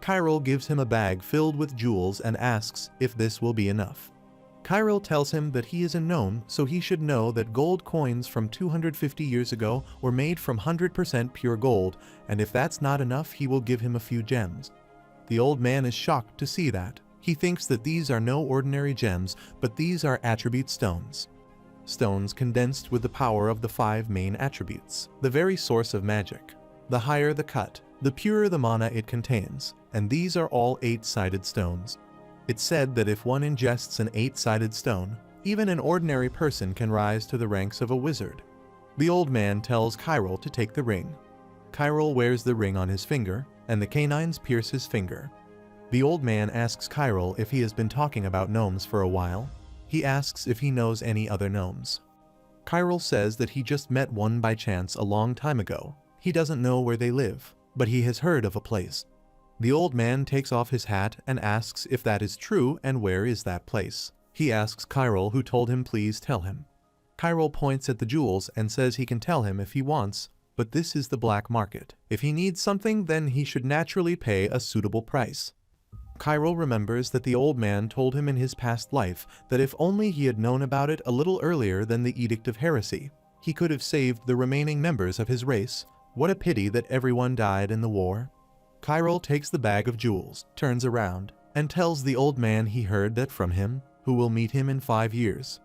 S1: Kyril gives him a bag filled with jewels and asks if this will be enough. Kyril tells him that he is a gnome, so he should know that gold coins from 250 years ago were made from 100% pure gold, and if that's not enough, he will give him a few gems. The old man is shocked to see that. He thinks that these are no ordinary gems, but these are attribute stones. Stones condensed with the power of the 5 main attributes, the very source of magic. The higher the cut, the purer the mana it contains, and these are all 8-sided stones. It's said that if one ingests an 8-sided stone, even an ordinary person can rise to the ranks of a wizard. The old man tells Kyril to take the ring. Kyril wears the ring on his finger, and the canines pierce his finger. The old man asks Kyril if he has been talking about gnomes for a while. He asks if he knows any other gnomes. Kyril says that he just met one by chance a long time ago. He doesn't know where they live, but he has heard of a place. The old man takes off his hat and asks if that is true and where is that place. He asks Kyril, who told him please tell him. Kyril points at the jewels and says he can tell him if he wants, but this is the black market. If he needs something, then he should naturally pay a suitable price. Kyril remembers that the old man told him in his past life that if only he had known about it a little earlier than the Edict of Heresy, he could have saved the remaining members of his race. What a pity that everyone died in the war. Kyril takes the bag of jewels, turns around, and tells the old man he heard that from him, who will meet him in 5 years.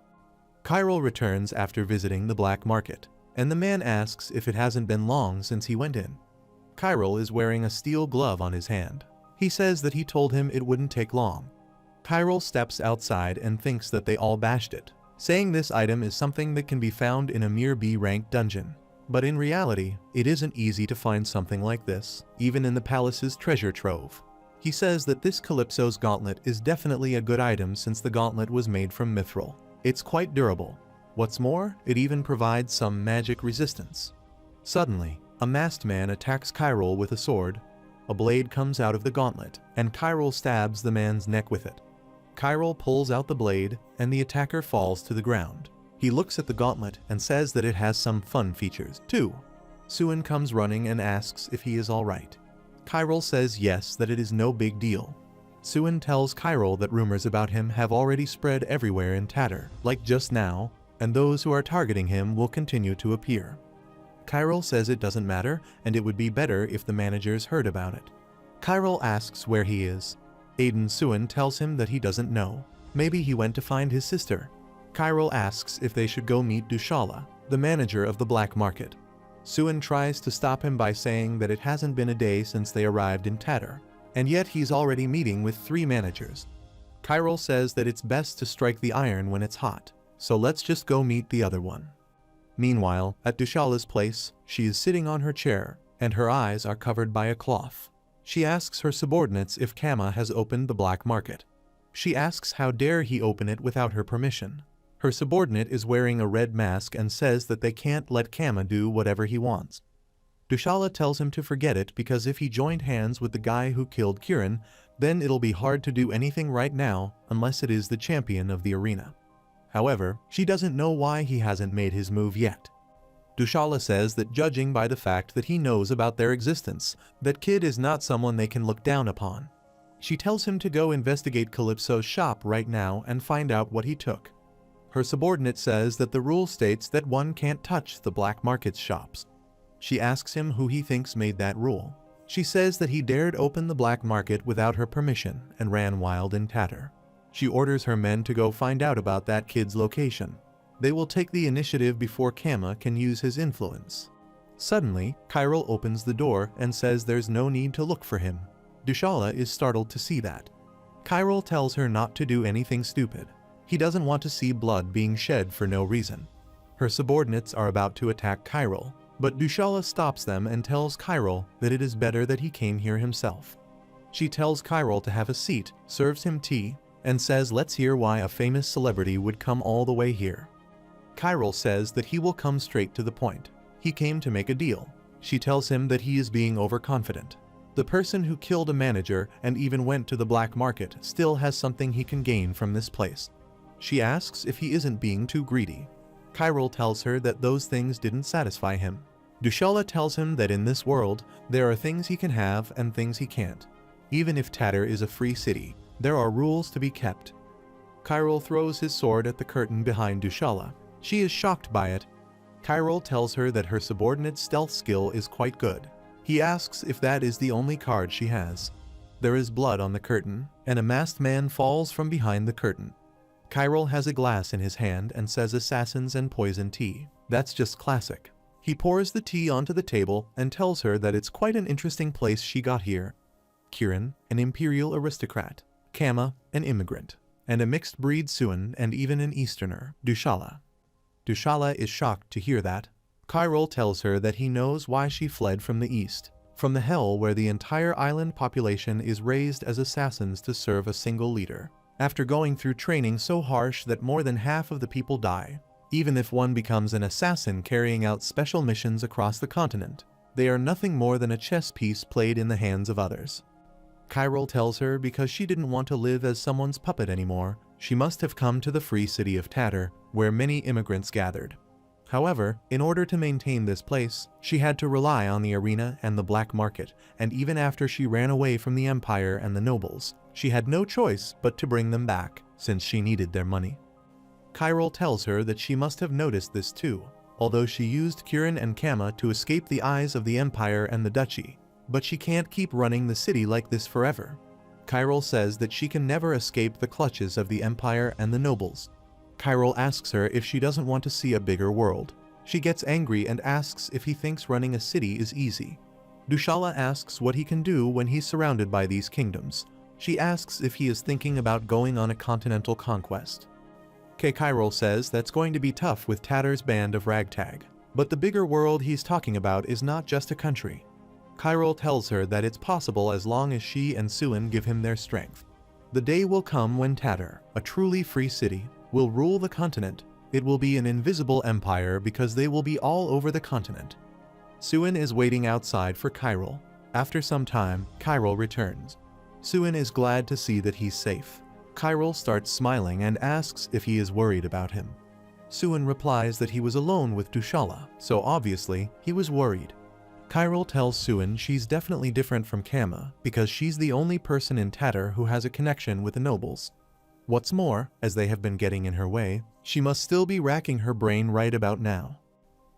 S1: Kyril returns after visiting the black market, and the man asks if it hasn't been long since he went in. Kyril is wearing a steel glove on his hand. He says that he told him it wouldn't take long. Kyril steps outside and thinks that they all bashed it, saying this item is something that can be found in a mere B-rank dungeon. But in reality, it isn't easy to find something like this, even in the palace's treasure trove. He says that this Calypso's gauntlet is definitely a good item since the gauntlet was made from mithril. It's quite durable. What's more, it even provides some magic resistance. Suddenly, a masked man attacks Kyril with a sword. A blade comes out of the gauntlet, and Kyril stabs the man's neck with it. Kyril pulls out the blade, and the attacker falls to the ground. He looks at the gauntlet and says that it has some fun features, too. Suin comes running and asks if he is alright. Kyril says yes, that it is no big deal. Suin tells Kyril that rumors about him have already spread everywhere in Tatter, like just now, and those who are targeting him will continue to appear. Kyril says it doesn't matter, and it would be better if the managers heard about it. Kyril asks where he is. Aiden Suin tells him that he doesn't know. Maybe he went to find his sister. Kyril asks if they should go meet Dushala, the manager of the black market. Suin tries to stop him by saying that it hasn't been a day since they arrived in Tatter. and yet he's already meeting with 3 managers. Kyril says that it's best to strike the iron when it's hot, so let's just go meet the other one. Meanwhile, at Dushala's place, she is sitting on her chair, and her eyes are covered by a cloth. She asks her subordinates if Kama has opened the black market. She asks how dare he open it without her permission. Her subordinate is wearing a red mask and says that they can't let Kama do whatever he wants. Dushala tells him to forget it because if he joined hands with the guy who killed Kiran, then it'll be hard to do anything right now unless it is the champion of the arena. However, she doesn't know why he hasn't made his move yet. Dushala says that judging by the fact that he knows about their existence, that kid is not someone they can look down upon. She tells him to go investigate Calypso's shop right now and find out what he took. Her subordinate says that the rule states that one can't touch the black market's shops. She asks him who he thinks made that rule. She says that he dared open the black market without her permission and ran wild in Tatter. She orders her men to go find out about that kid's location. They will take the initiative before Kama can use his influence. Suddenly, Kyril opens the door and says there's no need to look for him. Dushala is startled to see that. Kyril tells her not to do anything stupid. He doesn't want to see blood being shed for no reason. Her subordinates are about to attack Kyril, but Dushala stops them and tells Kyril that it is better that he came here himself. She tells Kyril to have a seat, serves him tea, and says let's hear why a famous celebrity would come all the way here. Kyril says that he will come straight to the point. He came to make a deal. She tells him that he is being overconfident. The person who killed a manager and even went to the black market still has something he can gain from this place. She asks if he isn't being too greedy. Kyril tells her that those things didn't satisfy him. Dushala tells him that in this world, there are things he can have and things he can't. Even if Tatter is a free city, there are rules to be kept. Kyril throws his sword at the curtain behind Dushala. She is shocked by it. Kyril tells her that her subordinate's stealth skill is quite good. He asks if that is the only card she has. There is blood on the curtain, and a masked man falls from behind the curtain. Kyril has a glass in his hand and says assassins and poison tea. That's just classic. He pours the tea onto the table and tells her that it's quite an interesting place she got here. Kiran, an imperial aristocrat. Kama, an immigrant. And a mixed breed Suan and even an Easterner, Dushala. Dushala is shocked to hear that. Kyril tells her that he knows why she fled from the east, from the hell where the entire island population is raised as assassins to serve a single leader. After going through training so harsh that more than half of the people die, even if one becomes an assassin carrying out special missions across the continent, they are nothing more than a chess piece played in the hands of others. Kyril tells her because she didn't want to live as someone's puppet anymore, she must have come to the free city of Tatter, where many immigrants gathered. However, in order to maintain this place, she had to rely on the arena and the black market, and even after she ran away from the empire and the nobles, she had no choice but to bring them back, since she needed their money. Kyril tells her that she must have noticed this too, although she used Kiran and Kama to escape the eyes of the empire and the duchy, but she can't keep running the city like this forever. Kyril says that she can never escape the clutches of the empire and the nobles. Kyril asks her if she doesn't want to see a bigger world. She gets angry and asks if he thinks running a city is easy. Dushala asks what he can do when he's surrounded by these kingdoms. She asks if he is thinking about going on a continental conquest. Kyril says that's going to be tough with Tatter's band of ragtag, but the bigger world he's talking about is not just a country. Kyril tells her that it's possible as long as she and Suan give him their strength. The day will come when Tatter, a truly free city, will rule the continent. It will be an invisible empire because they will be all over the continent. Suan is waiting outside for Kyril. After some time, Kyril returns. Suan is glad to see that he's safe. Kyril starts smiling and asks if he is worried about him. Suan replies that he was alone with Dushala, so obviously he was worried. Kyril tells Suan she's definitely different from Kama because she's the only person in Tatter who has a connection with the nobles. What's more, as they have been getting in her way, she must still be racking her brain right about now.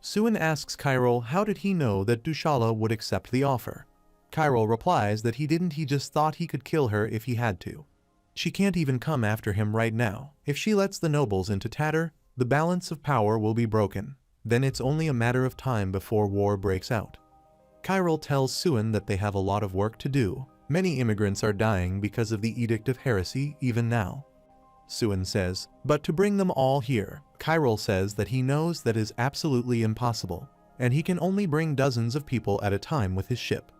S1: Suan asks Kyril how did he know that Dushala would accept the offer. Kyril replies that he didn't, he just thought he could kill her if he had to. She can't even come after him right now. If she lets the nobles into Tatter, the balance of power will be broken. Then it's only a matter of time before war breaks out. Kyril tells Suan that they have a lot of work to do. Many immigrants are dying because of the Edict of Heresy even now. Suin says, but to bring them all here, Kyril says that he knows that is absolutely impossible, and he can only bring dozens of people at a time with his ship.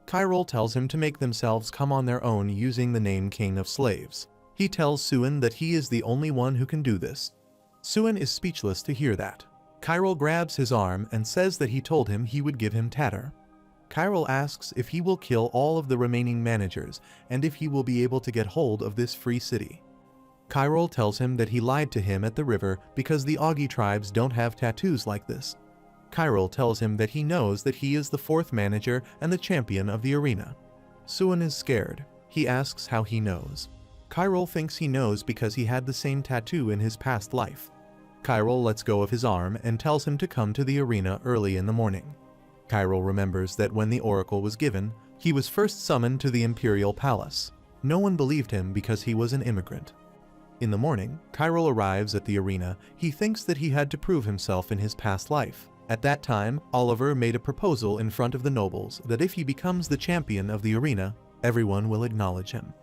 S1: Kyril tells him to make themselves come on their own using the name King of Slaves. He tells Suin that he is the only one who can do this. Suin is speechless to hear that. Kyril grabs his arm and says that he told him he would give him Tatar. Kyril asks if he will kill all of the remaining managers and if he will be able to get hold of this free city. Kyril tells him that he lied to him at the river because the Augie tribes don't have tattoos like this. Kyril tells him that he knows that he is the fourth manager and the champion of the arena. Suin is scared. He asks how he knows. Kyril thinks he knows because he had the same tattoo in his past life. Kyril lets go of his arm and tells him to come to the arena early in the morning. Kyril remembers that when the oracle was given, he was first summoned to the imperial palace. No one believed him because he was an immigrant. In the morning, Kyril arrives at the arena. He thinks that he had to prove himself in his past life. At that time, Oliver made a proposal in front of the nobles that if he becomes the champion of the arena, everyone will acknowledge him.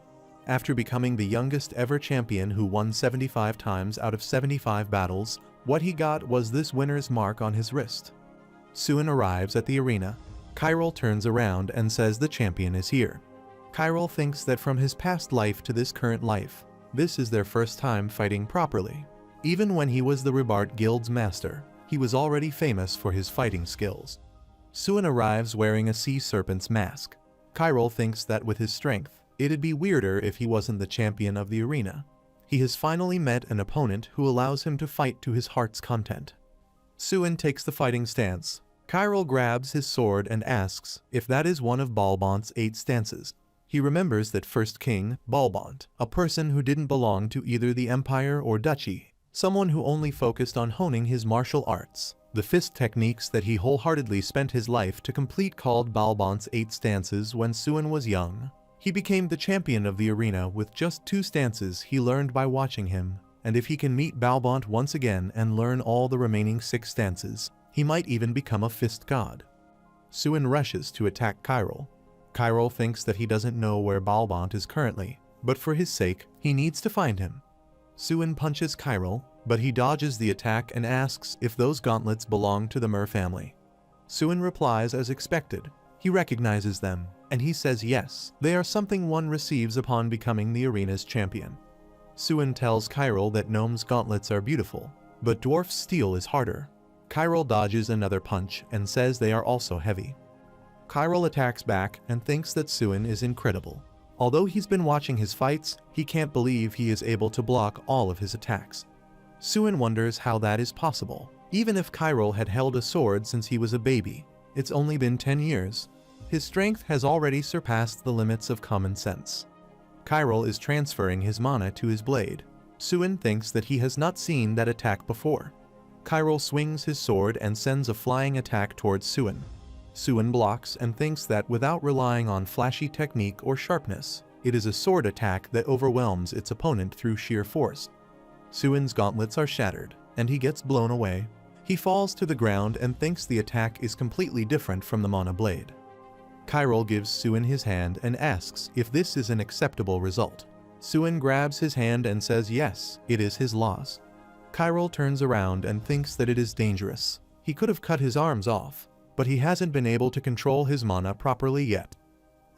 S1: After becoming the youngest ever champion who won 75 times out of 75 battles, what he got was this winner's mark on his wrist. Suin arrives at the arena. Kyril turns around and says the champion is here. Kyril thinks that from his past life to this current life, this is their first time fighting properly. Even when he was the Ribart Guild's master, he was already famous for his fighting skills. Suin arrives wearing a sea serpent's mask. Kyril thinks that with his strength, it'd be weirder if he wasn't the champion of the arena. He has finally met an opponent who allows him to fight to his heart's content. Suin takes the fighting stance. Kyril grabs his sword and asks if that is one of Balbont's 8 stances. He remembers that first king, Balbont, a person who didn't belong to either the empire or duchy, someone who only focused on honing his martial arts, the fist techniques that he wholeheartedly spent his life to complete, called Balbont's 8 stances when Suin was young. He became the champion of the arena with just 2 stances he learned by watching him, and if he can meet Balbont once again and learn all the remaining 6 stances, he might even become a fist god. Suin rushes to attack Kyril. Kyril thinks that he doesn't know where Balbont is currently, but for his sake, he needs to find him. Suin punches Kyril, but he dodges the attack and asks if those gauntlets belong to the Mer family. Suin replies as expected. He recognizes them, and he says yes, they are something one receives upon becoming the arena's champion. Suin tells Kyril that Gnome's gauntlets are beautiful, but Dwarf's steel is harder. Kyril dodges another punch and says they are also heavy. Kyril attacks back and thinks that Suin is incredible. Although he's been watching his fights, he can't believe he is able to block all of his attacks. Suin wonders how that is possible. Even if Kyril had held a sword since he was a baby, it's only been 10 years. His strength has already surpassed the limits of common sense. Kyril is transferring his mana to his blade. Suin thinks that he has not seen that attack before. Kyril swings his sword and sends a flying attack towards Suin. Suin blocks and thinks that without relying on flashy technique or sharpness, it is a sword attack that overwhelms its opponent through sheer force. Suin's gauntlets are shattered, and he gets blown away. He falls to the ground and thinks the attack is completely different from the mana blade. Kyril gives Suin his hand and asks if this is an acceptable result. Suin grabs his hand and says yes, it is his loss. Kyril turns around and thinks that it is dangerous. He could have cut his arms off, but he hasn't been able to control his mana properly yet.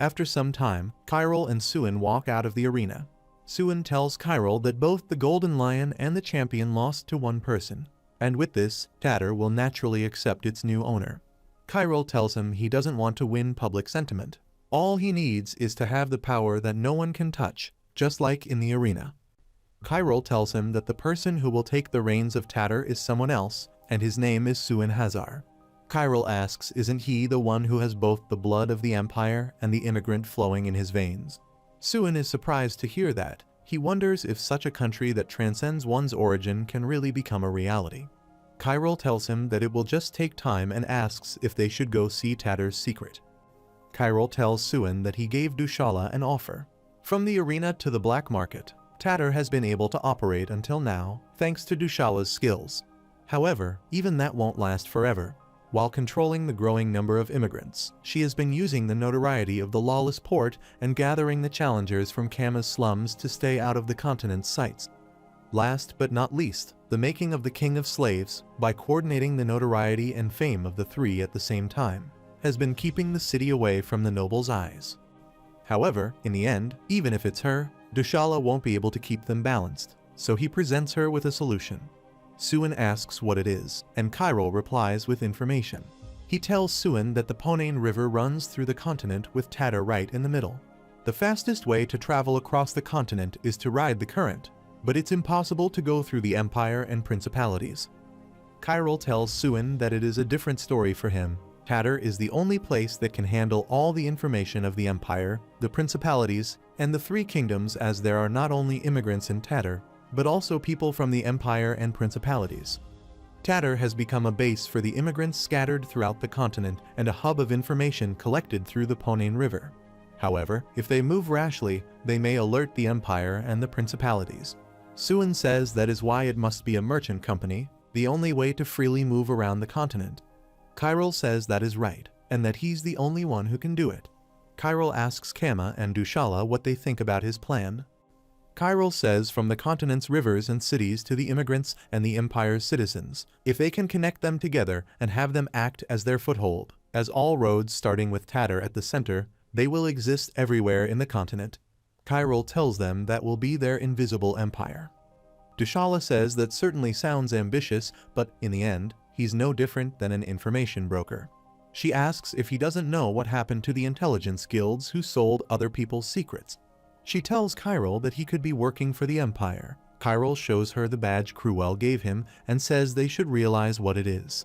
S1: After some time, Kyril and Suin walk out of the arena. Suin tells Kyril that both the Golden Lion and the champion lost to one person, and with this, Tatar will naturally accept its new owner. Kyril tells him he doesn't want to win public sentiment. All he needs is to have the power that no one can touch, just like in the arena. Kyril tells him that the person who will take the reins of Tatar is someone else, and his name is Suin Hazar. Kyril asks isn't he the one who has both the blood of the Empire and the immigrant flowing in his veins. Suin is surprised to hear that. He wonders if such a country that transcends one's origin can really become a reality. Kyril tells him that it will just take time and asks if they should go see Tatar's secret. Kyril tells Suin that he gave Dushala an offer. From the arena to the black market, Tatar has been able to operate until now, thanks to Dushala's skills. However, even that won't last forever. While controlling the growing number of immigrants, she has been using the notoriety of the lawless port and gathering the challengers from Kama's slums to stay out of the continent's sights. Last but not least, the making of the king of slaves, by coordinating the notoriety and fame of the three at the same time, has been keeping the city away from the noble's eyes. However, in the end, even if it's her, Dushala won't be able to keep them balanced, so he presents her with a solution. Suin asks what it is, and Cairo replies with information. He tells Suin that the Ponane River runs through the continent with Tatar right in the middle. The fastest way to travel across the continent is to ride the current, but it's impossible to go through the empire and principalities. Cairo tells Suin that it is a different story for him. Tatar is the only place that can handle all the information of the empire, the principalities, and the three kingdoms, as there are not only immigrants in Tatar, but also people from the empire and principalities. Tatar has become a base for the immigrants scattered throughout the continent and a hub of information collected through the Ponane River. However, if they move rashly, they may alert the empire and the principalities. Suin says that is why it must be a merchant company, the only way to freely move around the continent. Cairo says that is right, and that he's the only one who can do it. Cairo asks Kama and Dushala what they think about his plan. Cairo says from the continent's rivers and cities to the immigrants and the empire's citizens, if they can connect them together and have them act as their foothold, as all roads starting with Tatar at the center, they will exist everywhere in the continent. Cairo tells them that will be their invisible empire. Dushala says that certainly sounds ambitious, but in the end, he's no different than an information broker. She asks if he doesn't know what happened to the intelligence guilds who sold other people's secrets. She tells Cairo that he could be working for the empire. Cairo shows her the badge Cruel gave him and says they should realize what it is.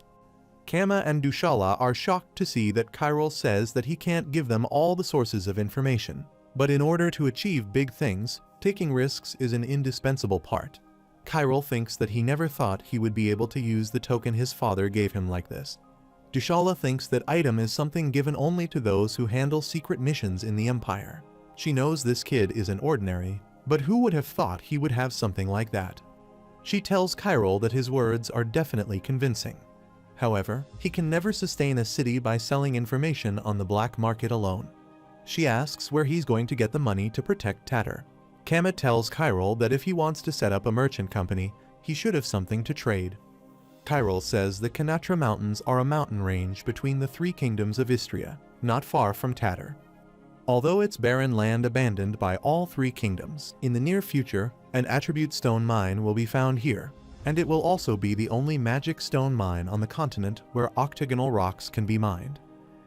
S1: Kama and Dushala are shocked to see that Cairo says that he can't give them all the sources of information. But in order to achieve big things, taking risks is an indispensable part. Cairo thinks that he never thought he would be able to use the token his father gave him like this. Dushala thinks that item is something given only to those who handle secret missions in the empire. She knows this kid isn't ordinary, but who would have thought he would have something like that? She tells Cairo that his words are definitely convincing. However, he can never sustain a city by selling information on the black market alone. She asks where he's going to get the money to protect Tatar. Kama tells Cairo that if he wants to set up a merchant company, he should have something to trade. Cairo says the Kanatra Mountains are a mountain range between the three kingdoms of Istria, not far from Tatar. Although it's barren land abandoned by all three kingdoms, in the near future, an attribute stone mine will be found here, and it will also be the only magic stone mine on the continent where octagonal rocks can be mined.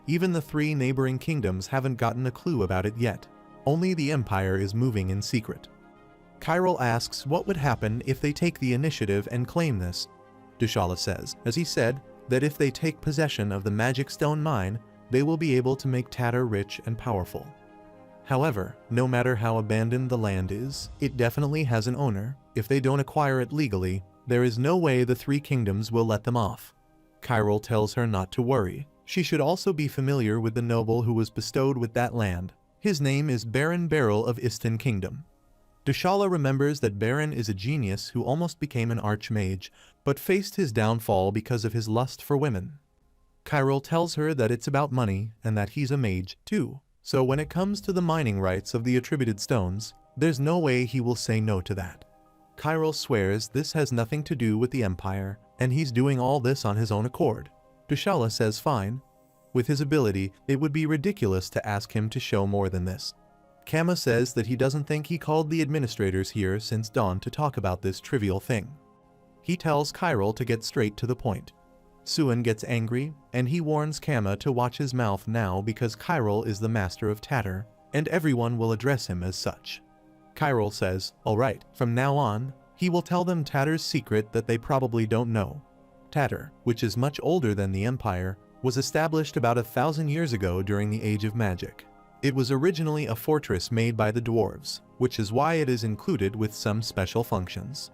S1: Even the three neighboring kingdoms haven't gotten a clue about it yet. Only the empire is moving in secret. Cairo asks what would happen if they take the initiative and claim this. Dushala says, as he said, that if they take possession of the magic stone mine, they will be able to make Tatar rich and powerful. However, no matter how abandoned the land is, it definitely has an owner. If they don't acquire it legally, there is no way the three kingdoms will let them off. Cairo tells her not to worry. She should also be familiar with the noble who was bestowed with that land. His name is Baron Beryl of Istan Kingdom. Dushala remembers that Baron is a genius who almost became an archmage, but faced his downfall because of his lust for women. Cairo tells her that it's about money and that he's a mage too, so when it comes to the mining rights of the attributed stones, there's no way he will say no to that. Cairo swears this has nothing to do with the empire, and he's doing all this on his own accord. Dushala says fine. With his ability, it would be ridiculous to ask him to show more than this. Kama says that he doesn't think he called the administrators here since dawn to talk about this trivial thing. He tells Cairo to get straight to the point. Suin gets angry, and he warns Kama to watch his mouth now because Cairo is the master of Tatar, and everyone will address him as such. Cairo says, alright, from now on, he will tell them Tatar's secret that they probably don't know. Tatar, which is much older than the empire, was established about 1,000 years ago during the Age of Magic. It was originally a fortress made by the dwarves, which is why it is included with some special functions.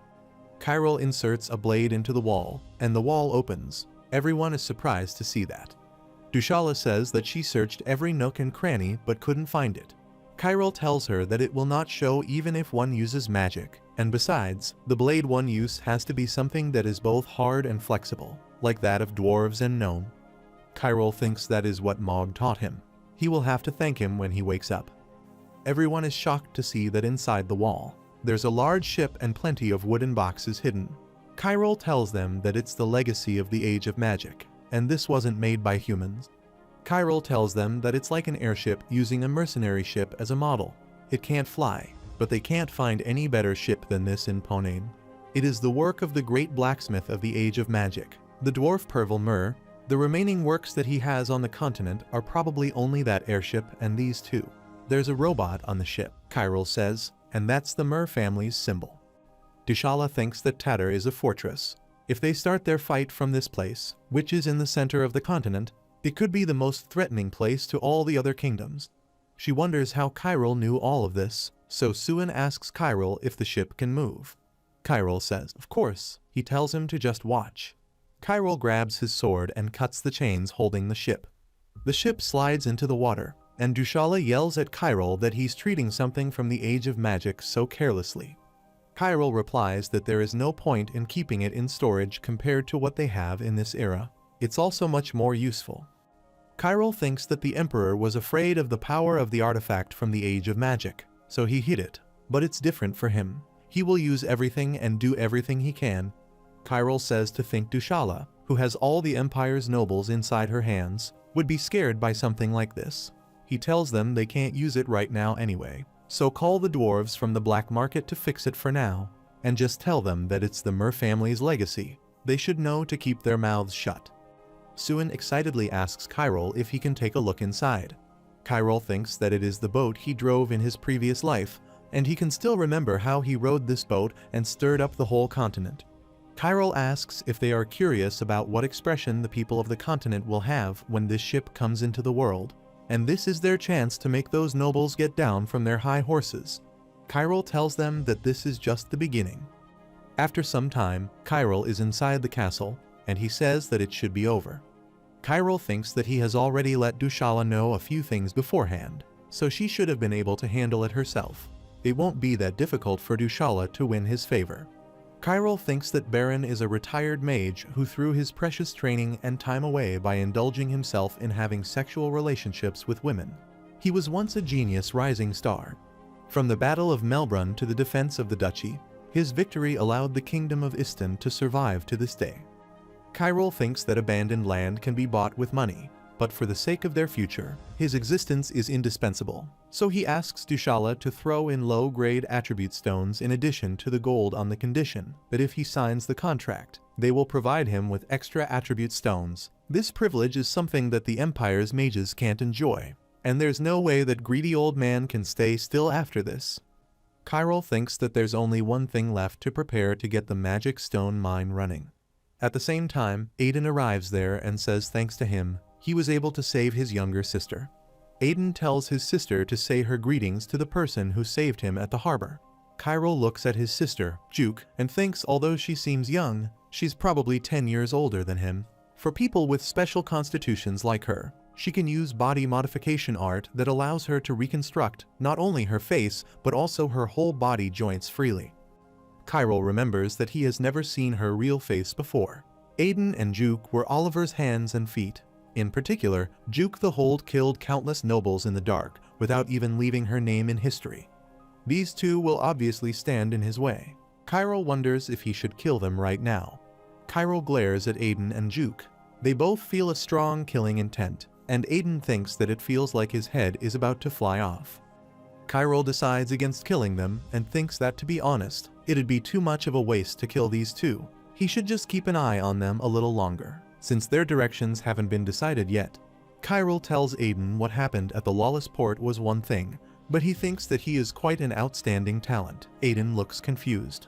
S1: Cairo inserts a blade into the wall, and the wall opens. Everyone is surprised to see that. Dushala says that she searched every nook and cranny but couldn't find it. Cairo tells her that it will not show even if one uses magic, and besides, the blade one use has to be something that is both hard and flexible, like that of dwarves and gnome. Kyril thinks that is what Mog taught him. He will have to thank him when he wakes up. Everyone is shocked to see that inside the wall, there's a large ship and plenty of wooden boxes hidden. Kyril tells them that it's the legacy of the Age of Magic, and this wasn't made by humans. Kyril tells them that it's like an airship using a mercenary ship as a model. It can't fly, but they can't find any better ship than this in Ponain. It is the work of the great blacksmith of the Age of Magic, the dwarf Pervel Mur. The remaining works that he has on the continent are probably only that airship and these two. There's a robot on the ship, Kyril says, and that's the Mur family's symbol. Dushala thinks that Tatar is a fortress. If they start their fight from this place, which is in the center of the continent, it could be the most threatening place to all the other kingdoms. She wonders how Kyril knew all of this, so Suin asks Kyril if the ship can move. Kyril says, of course. He tells him to just watch. Kyril grabs his sword and cuts the chains holding the ship. The ship slides into the water, and Dushala yells at Kyril that he's treating something from the Age of Magic so carelessly. Kyril replies that there is no point in keeping it in storage compared to what they have in this era. It's also much more useful. Kyril thinks that the Emperor was afraid of the power of the artifact from the Age of Magic, so he hid it, but it's different for him. He will use everything and do everything he can. Kyril says to think Dushala, who has all the Empire's nobles inside her hands, would be scared by something like this. He tells them they can't use it right now anyway, so call the dwarves from the black market to fix it for now, and just tell them that it's the Mur family's legacy. They should know to keep their mouths shut. Suin excitedly asks Kyril if he can take a look inside. Kyril thinks that it is the boat he drove in his previous life, and he can still remember how he rode this boat and stirred up the whole continent. Kyril asks if they are curious about what expression the people of the continent will have when this ship comes into the world, and this is their chance to make those nobles get down from their high horses. Kyril tells them that this is just the beginning. After some time, Kyril is inside the castle, and he says that it should be over. Kyril thinks that he has already let Dushala know a few things beforehand, so she should have been able to handle it herself. It won't be that difficult for Dushala to win his favor. Kyril thinks that Baron is a retired mage who threw his precious training and time away by indulging himself in having sexual relationships with women. He was once a genius rising star. From the Battle of Melbrun to the defense of the duchy, his victory allowed the kingdom of Istan to survive to this day. Kyril thinks that abandoned land can be bought with money, but for the sake of their future, his existence is indispensable. So he asks Dushala to throw in low-grade attribute stones in addition to the gold on the condition that if he signs the contract, they will provide him with extra attribute stones. This privilege is something that the Empire's mages can't enjoy, and there's no way that greedy old man can stay still after this. Kyril thinks that there's only one thing left to prepare to get the magic stone mine running. At the same time, Aiden arrives there and says thanks to him, he was able to save his younger sister. Aiden tells his sister to say her greetings to the person who saved him at the harbor. Kyril looks at his sister, Juke, and thinks although she seems young, she's probably 10 years older than him. For people with special constitutions like her, she can use body modification art that allows her to reconstruct not only her face but also her whole body joints freely. Kyril remembers that he has never seen her real face before. Aiden and Juke were Oliver's hands and feet. In particular, Juke the Hold killed countless nobles in the dark without even leaving her name in history. These two will obviously stand in his way. Kyril wonders if he should kill them right now. Kyril glares at Aiden and Juke. They both feel a strong killing intent, and Aiden thinks that it feels like his head is about to fly off. Kyril decides against killing them and thinks that, to be honest, it'd be too much of a waste to kill these two. He should just keep an eye on them a little longer, since their directions haven't been decided yet. Kyril tells Aiden what happened at the Lawless Port was one thing, but he thinks that he is quite an outstanding talent. Aiden looks confused.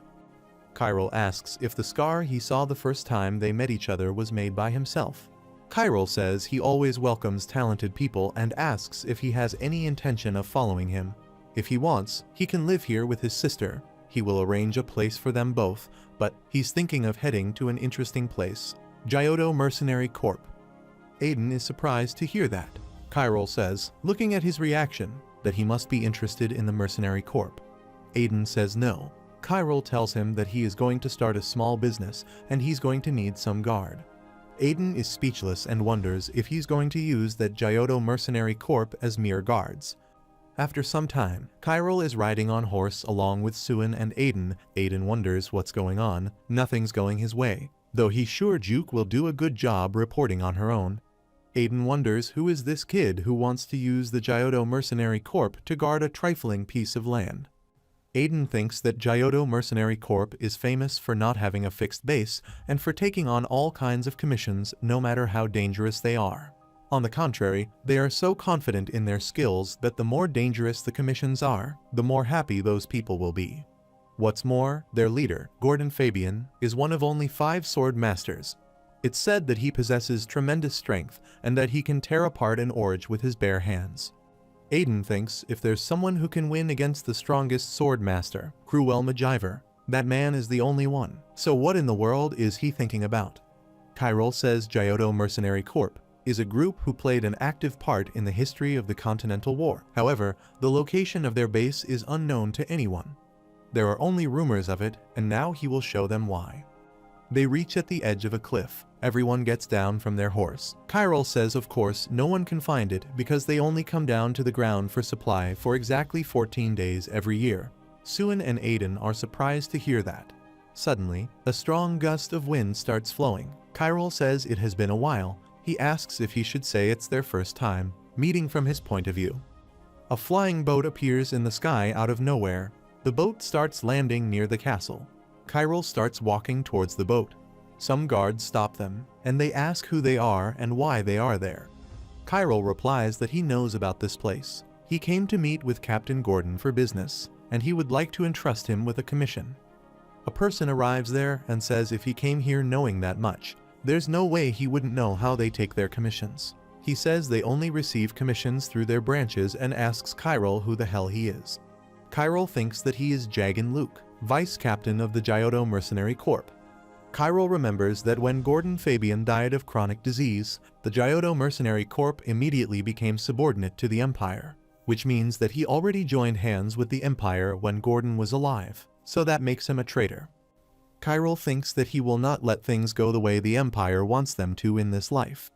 S1: Kyril asks if the scar he saw the first time they met each other was made by himself. Kyril says he always welcomes talented people and asks if he has any intention of following him. If he wants, he can live here with his sister. He will arrange a place for them both, but he's thinking of heading to an interesting place. Gyoto Mercenary Corp. Aiden is surprised to hear that. Kyril says, looking at his reaction, that he must be interested in the Mercenary Corp. Aiden says no. Kyril tells him that he is going to start a small business and he's going to need some guard. Aiden is speechless and wonders if he's going to use that Gyotto mercenary corp as mere guards. After some time, Kyril is riding on horse along with Suin and Aiden. Aiden wonders what's going on. Nothing's going his way, though he's sure Juke will do a good job reporting on her own. Aiden wonders who is this kid who wants to use the Gyotto mercenary corp to guard a trifling piece of land. Aiden thinks that Gyotto mercenary corp is famous for not having a fixed base and for taking on all kinds of commissions no matter how dangerous they are. On the contrary, they are so confident in their skills that the more dangerous the commissions are, the more happy those people will be. What's more, their leader, Gordon Fabian, is one of only 5 sword masters. It's said that he possesses tremendous strength and that he can tear apart an orge with his bare hands. Aiden thinks if there's someone who can win against the strongest sword master, Cruel Majiver, that man is the only one. So what in the world is he thinking about? Kyril says Gyotto Mercenary Corp is a group who played an active part in the history of the Continental War. However, the location of their base is unknown to anyone. There are only rumors of it, and now he will show them why. They reach at the edge of a cliff. Everyone gets down from their horse. Kyril says of course no one can find it because they only come down to the ground for supply for exactly 14 days every year. Suin and Aiden are surprised to hear that. Suddenly, a strong gust of wind starts flowing. Kyril says it has been a while. He asks if he should say it's their first time meeting from his point of view. A flying boat appears in the sky out of nowhere. The boat starts landing near the castle. Kyril starts walking towards the boat. Some guards stop them, and they ask who they are and why they are there. Kyril replies that he knows about this place. He came to meet with Captain Gordon for business, and he would like to entrust him with a commission. A person arrives there and says if he came here knowing that much, there's no way he wouldn't know how they take their commissions. He says they only receive commissions through their branches and asks Kyril who the hell he is. Kyril thinks that he is Jagan Luke, vice captain of the Gyotto Mercenary Corp. Kyril remembers that when Gordon Fabian died of chronic disease, the Gyotto Mercenary Corp immediately became subordinate to the Empire, which means that he already joined hands with the Empire when Gordon was alive, so that makes him a traitor. Kyril thinks that he will not let things go the way the Empire wants them to in this life.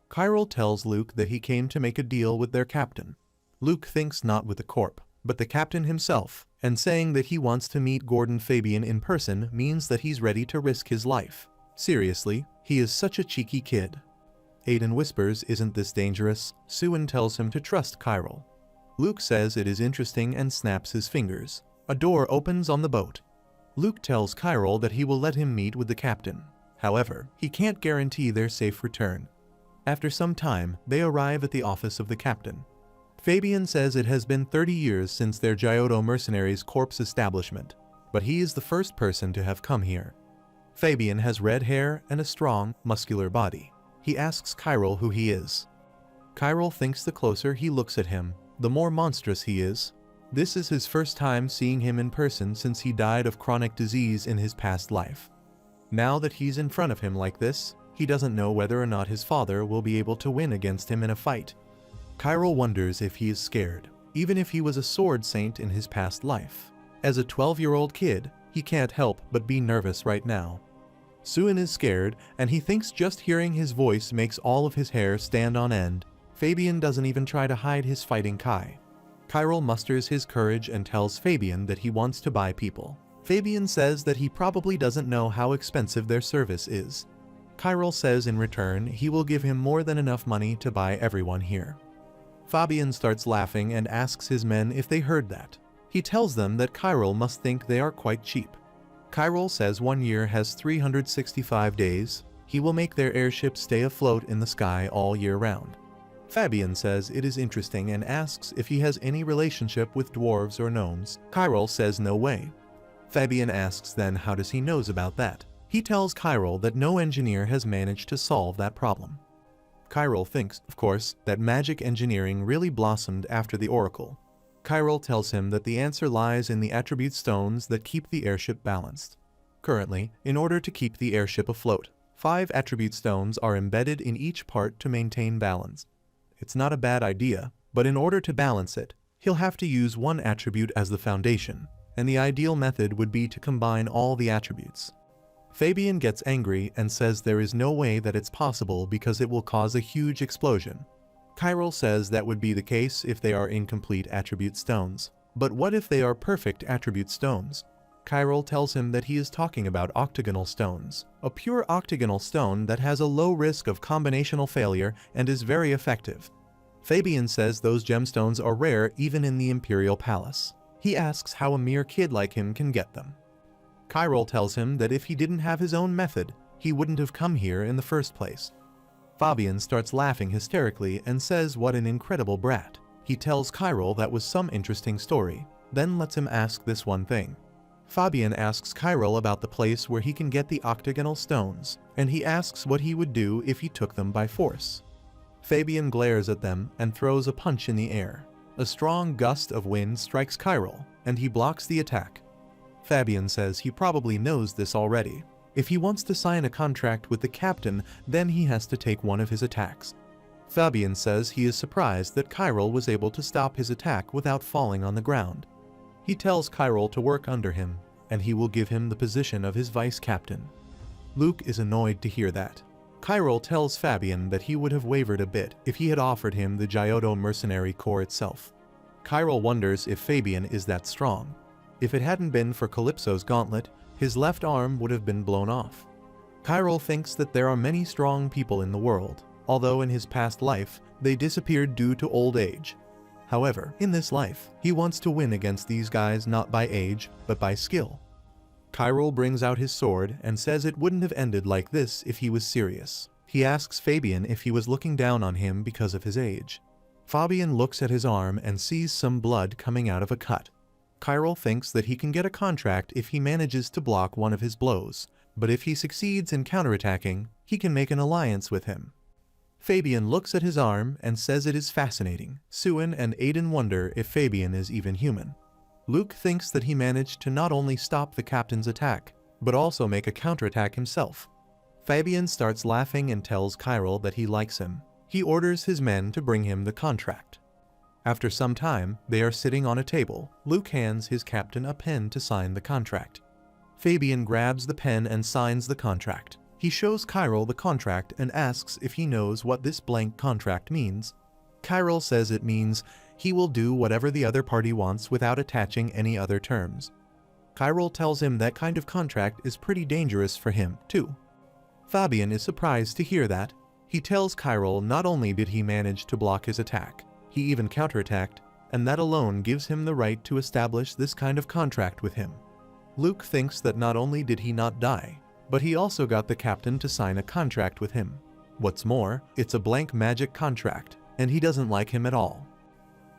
S1: Kyril tells Luke that he came to make a deal with their captain. Luke thinks not with the Corp, but the captain himself, and saying that he wants to meet Gordon Fabian in person means that he's ready to risk his life. Seriously, he is such a cheeky kid. Aiden whispers, "Isn't this dangerous?" Suin tells him to trust Kyril. Luke says it is interesting and snaps his fingers. A door opens on the boat. Luke tells Kyril that he will let him meet with the captain. However, he can't guarantee their safe return. After some time, they arrive at the office of the captain. Fabian says it has been 30 years since their Gyotto Mercenaries Corps establishment, but he is the first person to have come here. Fabian has red hair and a strong, muscular body. He asks Kyril who he is. Kyril thinks the closer he looks at him, the more monstrous he is. This is his first time seeing him in person since he died of chronic disease in his past life. Now that he's in front of him like this, he doesn't know whether or not his father will be able to win against him in a fight. Kyril wonders if he is scared, even if he was a sword saint in his past life. As a 12-year-old kid, he can't help but be nervous right now. Suin is scared, and he thinks just hearing his voice makes all of his hair stand on end. Fabian doesn't even try to hide his fighting Kai. Kyril musters his courage and tells Fabian that he wants to buy people. Fabian says that he probably doesn't know how expensive their service is. Kyril says in return he will give him more than enough money to buy everyone here. Fabian starts laughing and asks his men if they heard that. He tells them that Kyril must think they are quite cheap. Kyril says 1 year has 365 days. He will make their airship stay afloat in the sky all year round. Fabian says it is interesting and asks if he has any relationship with dwarves or gnomes. Kyril says no way. Fabian asks then how does he knows about that. He tells Kyril that no engineer has managed to solve that problem. Kyril thinks, of course, that magic engineering really blossomed after the Oracle. Kyril tells him that the answer lies in the attribute stones that keep the airship balanced. Currently, in order to keep the airship afloat, 5 attribute stones are embedded in each part to maintain balance. It's not a bad idea, but in order to balance it, he'll have to use one attribute as the foundation, and the ideal method would be to combine all the attributes. Fabian gets angry and says there is no way that it's possible because it will cause a huge explosion. Chiral says that would be the case if they are incomplete attribute stones. But what if they are perfect attribute stones? Chiral tells him that he is talking about octagonal stones, a pure octagonal stone that has a low risk of combinational failure and is very effective. Fabian says those gemstones are rare even in the Imperial Palace. He asks how a mere kid like him can get them. Chiral tells him that if he didn't have his own method, he wouldn't have come here in the first place. Fabian starts laughing hysterically and says what an incredible brat. He tells Chiral that was some interesting story, then lets him ask this one thing. Fabian asks Chiral about the place where he can get the octagonal stones, and he asks what he would do if he took them by force. Fabian glares at them and throws a punch in the air. A strong gust of wind strikes Chiral, and he blocks the attack. Fabian says he probably knows this already. If he wants to sign a contract with the captain, then he has to take one of his attacks. Fabian says he is surprised that Chiral was able to stop his attack without falling on the ground. He tells Chiral to work under him, and he will give him the position of his vice captain. Luke is annoyed to hear that. Chiral tells Fabian that he would have wavered a bit if he had offered him the Gyaudo mercenary corps itself. Chiral wonders if Fabian is that strong. If it hadn't been for Calypso's gauntlet, his left arm would have been blown off. Chiral thinks that there are many strong people in the world, although in his past life, they disappeared due to old age. However, in this life, he wants to win against these guys not by age, but by skill. Chiral brings out his sword and says it wouldn't have ended like this if he was serious. He asks Fabian if he was looking down on him because of his age. Fabian looks at his arm and sees some blood coming out of a cut. Chiral thinks that he can get a contract if he manages to block one of his blows, but if he succeeds in counterattacking, he can make an alliance with him. Fabian looks at his arm and says it is fascinating. Suin and Aiden wonder if Fabian is even human. Luke thinks that he managed to not only stop the captain's attack, but also make a counterattack himself. Fabian starts laughing and tells Chiral that he likes him. He orders his men to bring him the contract. After some time, they are sitting on a table. Luke hands his captain a pen to sign the contract. Fabian grabs the pen and signs the contract. He shows Chiral the contract and asks if he knows what this blank contract means. Chiral says it means he will do whatever the other party wants without attaching any other terms. Chiral tells him that kind of contract is pretty dangerous for him, too. Fabian is surprised to hear that. He tells Chiral not only did he manage to block his attack, he even counterattacked, and that alone gives him the right to establish this kind of contract with him. Luke thinks that not only did he not die, but he also got the captain to sign a contract with him. What's more, it's a blank magic contract, and he doesn't like him at all.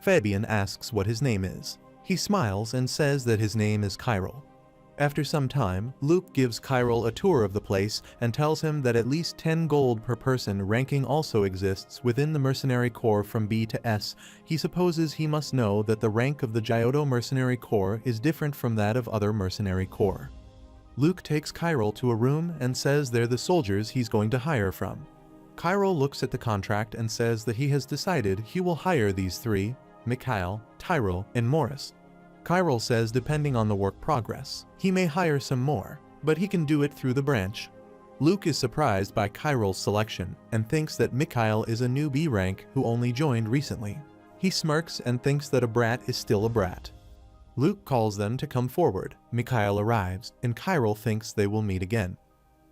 S1: Fabian asks what his name is. He smiles and says that his name is Chiral. After some time, Luke gives Chiral a tour of the place and tells him that at least 10 gold per person ranking also exists within the mercenary corps from B to S. He supposes he must know that the rank of the Gyaudo mercenary corps is different from that of other mercenary corps. Luke takes Chiral to a room and says they're the soldiers he's going to hire from. Chiral looks at the contract and says that he has decided he will hire these three, Mikhail, Tyrell, and Morris. Chiral says depending on the work progress, he may hire some more, but he can do it through the branch. Luke is surprised by Chiral's selection and thinks that Mikhail is a new B rank who only joined recently. He smirks and thinks that a brat is still a brat. Luke calls them to come forward. Mikhail arrives, and Chiral thinks they will meet again.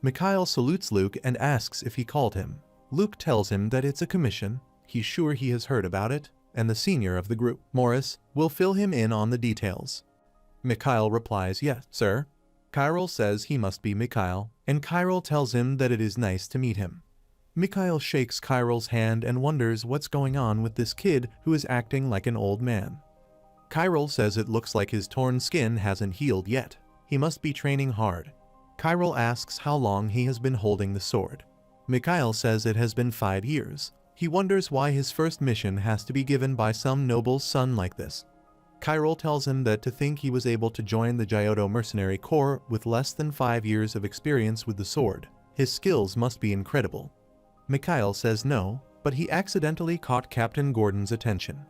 S1: Mikhail salutes Luke and asks if he called him. Luke tells him that it's a commission. He's sure he has heard about it, and the senior of the group, Morris, will fill him in on the details. Mikhail replies, "Yes, sir." Chiral says he must be Mikhail, and Chiral tells him that it is nice to meet him. Mikhail shakes Chiral's hand and wonders what's going on with this kid who is acting like an old man. Chiral says it looks like his torn skin hasn't healed yet. He must be training hard. Chiral asks how long he has been holding the sword. Mikhail says it has been 5 years. He wonders why his first mission has to be given by some noble's son like this. Chiral tells him that to think he was able to join the Gyaudo mercenary corps with less than 5 years of experience with the sword, his skills must be incredible. Mikhail says no, but he accidentally caught Captain Gordon's attention.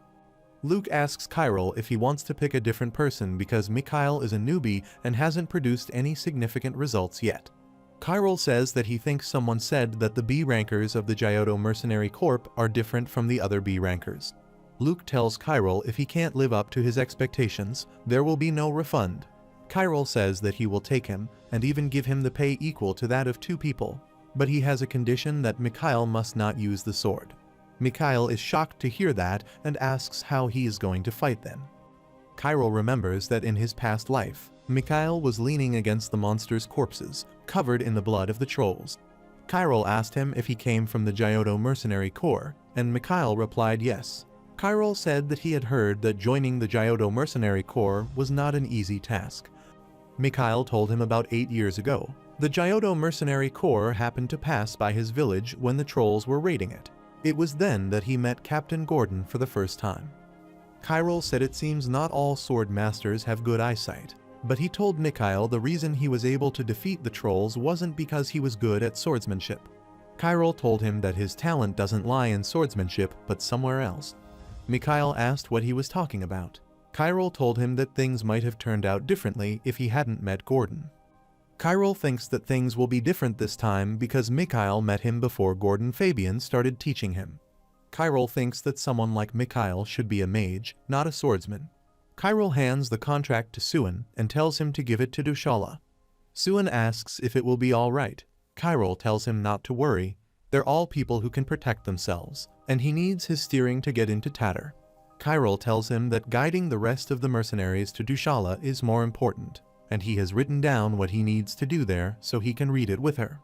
S1: Luke asks Chiral if he wants to pick a different person because Mikhail is a newbie and hasn't produced any significant results yet. Chiral says that he thinks someone said that the B rankers of the Giotto Mercenary Corps are different from the other B rankers. Luke tells Chiral if he can't live up to his expectations, there will be no refund. Chiral says that he will take him, and even give him the pay equal to that of 2 people, but he has a condition that Mikhail must not use the sword. Mikhail is shocked to hear that and asks how he is going to fight them. Chiral remembers that in his past life, Mikhail was leaning against the monsters' corpses, covered in the blood of the trolls. Chiral asked him if he came from the Giotto Mercenary Corps, and Mikhail replied yes. Chiral said that he had heard that joining the Giotto Mercenary Corps was not an easy task. Mikhail told him about 8 years ago. The Giotto Mercenary Corps happened to pass by his village when the trolls were raiding it. It was then that he met Captain Gordon for the first time. Chiral said it seems not all sword masters have good eyesight, but he told Mikhail the reason he was able to defeat the trolls wasn't because he was good at swordsmanship. Chiral told him that his talent doesn't lie in swordsmanship but somewhere else. Mikhail asked what he was talking about. Chiral told him that things might have turned out differently if he hadn't met Gordon. Chiral thinks that things will be different this time because Mikhail met him before Gordon Fabian started teaching him. Chiral thinks that someone like Mikhail should be a mage, not a swordsman. Chiral hands the contract to Suin and tells him to give it to Dushala. Suin asks if it will be all right. Chiral tells him not to worry. They're all people who can protect themselves, and he needs his steering to get into Tatar. Chiral tells him that guiding the rest of the mercenaries to Dushala is more important, and he has written down what he needs to do there so he can read it with her.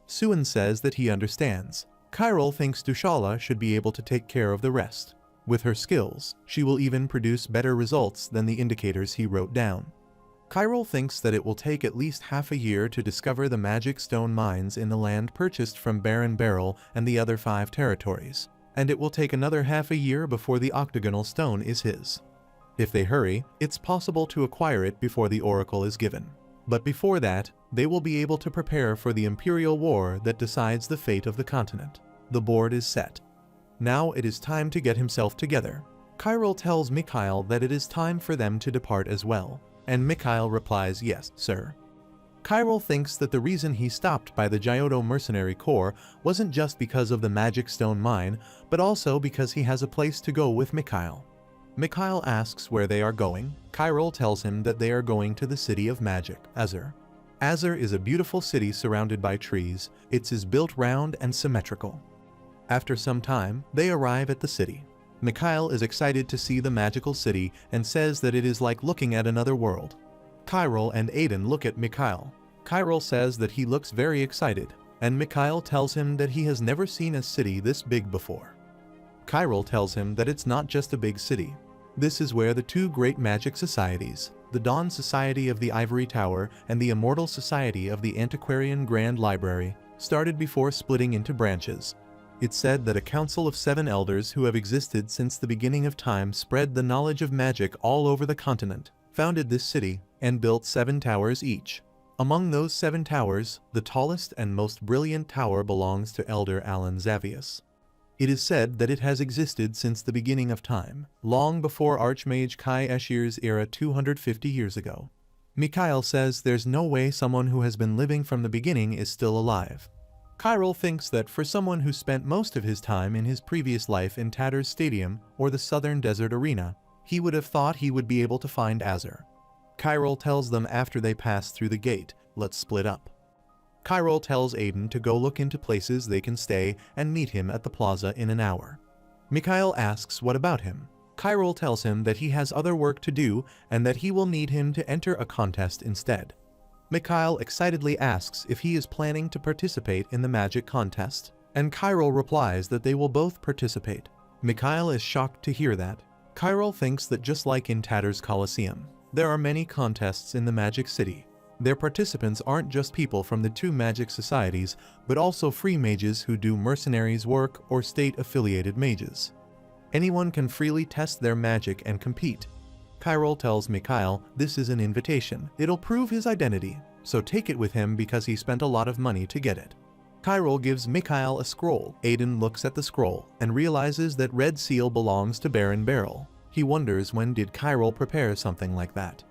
S1: Suin says that he understands. Chiral thinks Dushala should be able to take care of the rest. With her skills, she will even produce better results than the indicators he wrote down. Chiral thinks that it will take at least half a year to discover the magic stone mines in the land purchased from Baron Beryl and the other 5 territories, and it will take another half a year before the octagonal stone is his. If they hurry, it's possible to acquire it before the oracle is given. But before that, they will be able to prepare for the imperial war that decides the fate of the continent. The board is set. Now it is time to get himself together. Chiral tells Mikhail that it is time for them to depart as well, and Mikhail replies yes, sir. Chiral thinks that the reason he stopped by the Giotto Mercenary Corps wasn't just because of the magic stone mine, but also because he has a place to go with Mikhail. Mikhail asks where they are going. Chiral tells him that they are going to the city of magic, Azur. Azur is a beautiful city surrounded by trees. It is built round and symmetrical. After some time, they arrive at the city. Mikhail is excited to see the magical city and says that it is like looking at another world. Chiral and Aiden look at Mikhail. Chiral says that he looks very excited, and Mikhail tells him that he has never seen a city this big before. Chiral tells him that it's not just a big city. This is where the 2 great magic societies, the Dawn Society of the Ivory Tower and the Immortal Society of the Antiquarian Grand Library, started before splitting into branches. It's said that a council of 7 elders who have existed since the beginning of time spread the knowledge of magic all over the continent, founded this city, and built 7 towers each. Among those 7 towers, the tallest and most brilliant tower belongs to Elder Alan Xavius. It is said that it has existed since the beginning of time, long before Archmage Kai Eshir's era 250 years ago. Mikhail says there's no way someone who has been living from the beginning is still alive. Chiral thinks that for someone who spent most of his time in his previous life in Tatar's Stadium or the Southern Desert Arena, he would have thought he would be able to find Azur. Chiral tells them after they pass through the gate, let's split up. Chiral tells Aiden to go look into places they can stay and meet him at the plaza in an hour. Mikhail asks what about him. Chiral tells him that he has other work to do and that he will need him to enter a contest instead. Mikhail excitedly asks if he is planning to participate in the magic contest, and Chiral replies that they will both participate. Mikhail is shocked to hear that. Chiral thinks that just like in Tatar's Colosseum, there are many contests in the Magic City. Their participants aren't just people from the 2 magic societies, but also free mages who do mercenaries' work or state-affiliated mages. Anyone can freely test their magic and compete. Chiral tells Mikhail this is an invitation. It'll prove his identity, so take it with him because he spent a lot of money to get it. Chiral gives Mikhail a scroll. Aiden looks at the scroll and realizes that Red Seal belongs to Baron Beryl. He wonders when did Chiral prepare something like that.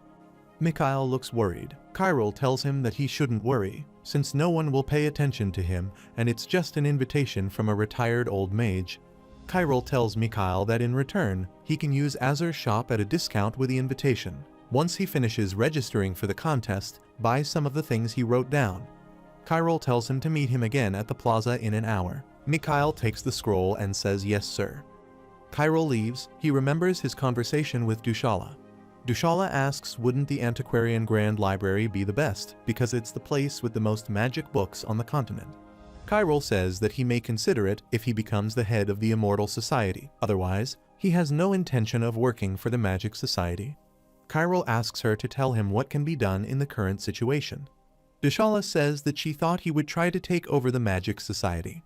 S1: Mikhail looks worried. Kyril tells him that he shouldn't worry, since no one will pay attention to him and it's just an invitation from a retired old mage. Kyril tells Mikhail that in return, he can use Azur's shop at a discount with the invitation. Once he finishes registering for the contest, buy some of the things he wrote down. Kyril tells him to meet him again at the plaza in an hour. Mikhail takes the scroll and says yes sir. Kyril leaves. He remembers his conversation with Dushala. Dushala asks wouldn't the Antiquarian Grand Library be the best, because it's the place with the most magic books on the continent. Kyril says that he may consider it if he becomes the head of the Immortal Society, otherwise, he has no intention of working for the Magic Society. Kyril asks her to tell him what can be done in the current situation. Dushala says that she thought he would try to take over the Magic Society.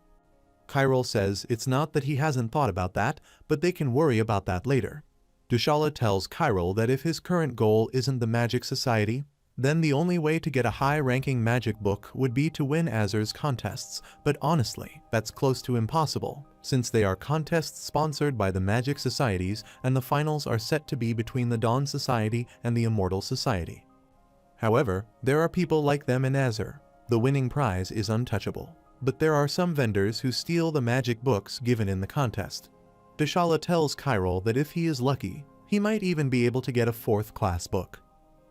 S1: Kyril says it's not that he hasn't thought about that, but they can worry about that later. Dushala tells Kyril that if his current goal isn't the Magic Society, then the only way to get a high-ranking magic book would be to win Azur's contests, but honestly, that's close to impossible, since they are contests sponsored by the Magic Societies and the finals are set to be between the Dawn Society and the Immortal Society. However, there are people like them in Azur. The winning prize is untouchable, but there are some vendors who steal the magic books given in the contest. Dushala tells Kyril that if he is lucky, he might even be able to get a 4th-class book.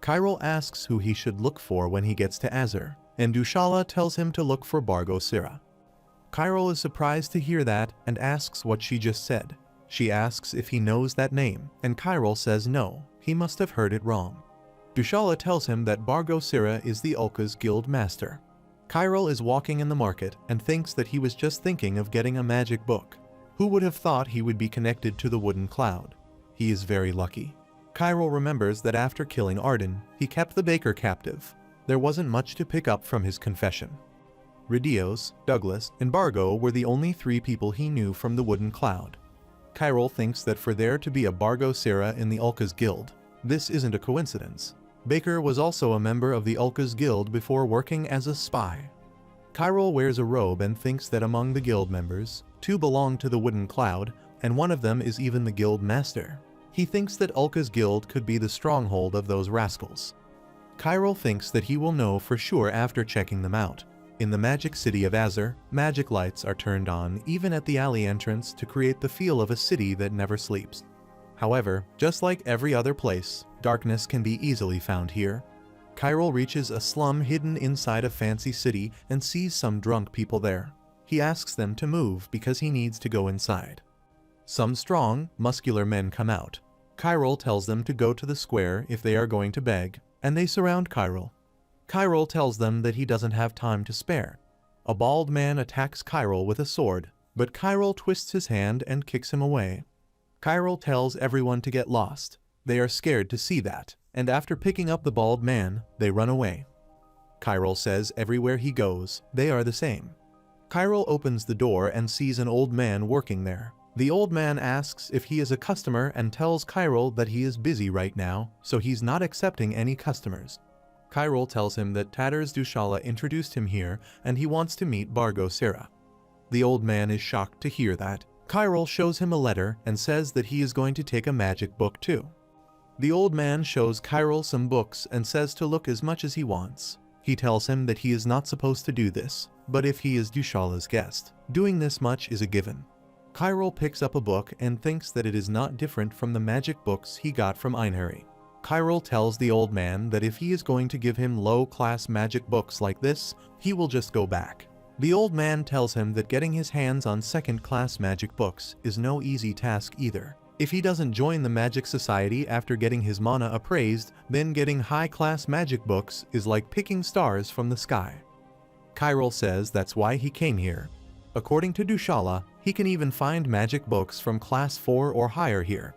S1: Kyril asks who he should look for when he gets to Azur, and Dushala tells him to look for Bargo Sira. Kyril is surprised to hear that and asks what she just said. She asks if he knows that name, and Kyril says no, he must have heard it wrong. Dushala tells him that Bargo Sira is the Ulka's guild master. Kyril is walking in the market and thinks that he was just thinking of getting a magic book. Who would have thought he would be connected to the wooden cloud? He is very lucky. Kyril remembers that after killing Arden, he kept the baker captive. There wasn't much to pick up from his confession. Ridios, Douglas, and Bargo were the only 3 people he knew from the wooden cloud. Kyril thinks that for there to be a Bargo Sira in the Ulka's guild, this isn't a coincidence. Baker was also a member of the Ulka's guild before working as a spy. Kyril wears a robe and thinks that among the guild members, 2 belong to the wooden cloud, and one of them is even the guild master. He thinks that Ulka's guild could be the stronghold of those rascals. Kyril thinks that he will know for sure after checking them out. In the magic city of Azur, magic lights are turned on even at the alley entrance to create the feel of a city that never sleeps. However, just like every other place, darkness can be easily found here. Kyril reaches a slum hidden inside a fancy city and sees some drunk people there. He asks them to move because he needs to go inside. Some strong, muscular men come out. Kyril tells them to go to the square if they are going to beg, and they surround Kyril. Kyril tells them that he doesn't have time to spare. A bald man attacks Kyril with a sword, but Kyril twists his hand and kicks him away. Kyril tells everyone to get lost. They are scared to see that, and after picking up the bald man, they run away. Kyril says everywhere he goes, they are the same. Kyril opens the door and sees an old man working there. The old man asks if he is a customer and tells Kyril that he is busy right now, so he's not accepting any customers. Kyril tells him that Tatters Dushala introduced him here and he wants to meet Bargo Sira. The old man is shocked to hear that. Kyril shows him a letter and says that he is going to take a magic book too. The old man shows Kyril some books and says to look as much as he wants. He tells him that he is not supposed to do this, but if he is Dushala's guest, doing this much is a given. Kyril picks up a book and thinks that it is not different from the magic books he got from Einherji. Kyril tells the old man that if he is going to give him low-class magic books like this, he will just go back. The old man tells him that getting his hands on second-class magic books is no easy task either. If he doesn't join the Magic Society after getting his mana appraised, then getting high-class magic books is like picking stars from the sky. Kyril says that's why he came here. According to Dushala, he can even find magic books from class 4 or higher here.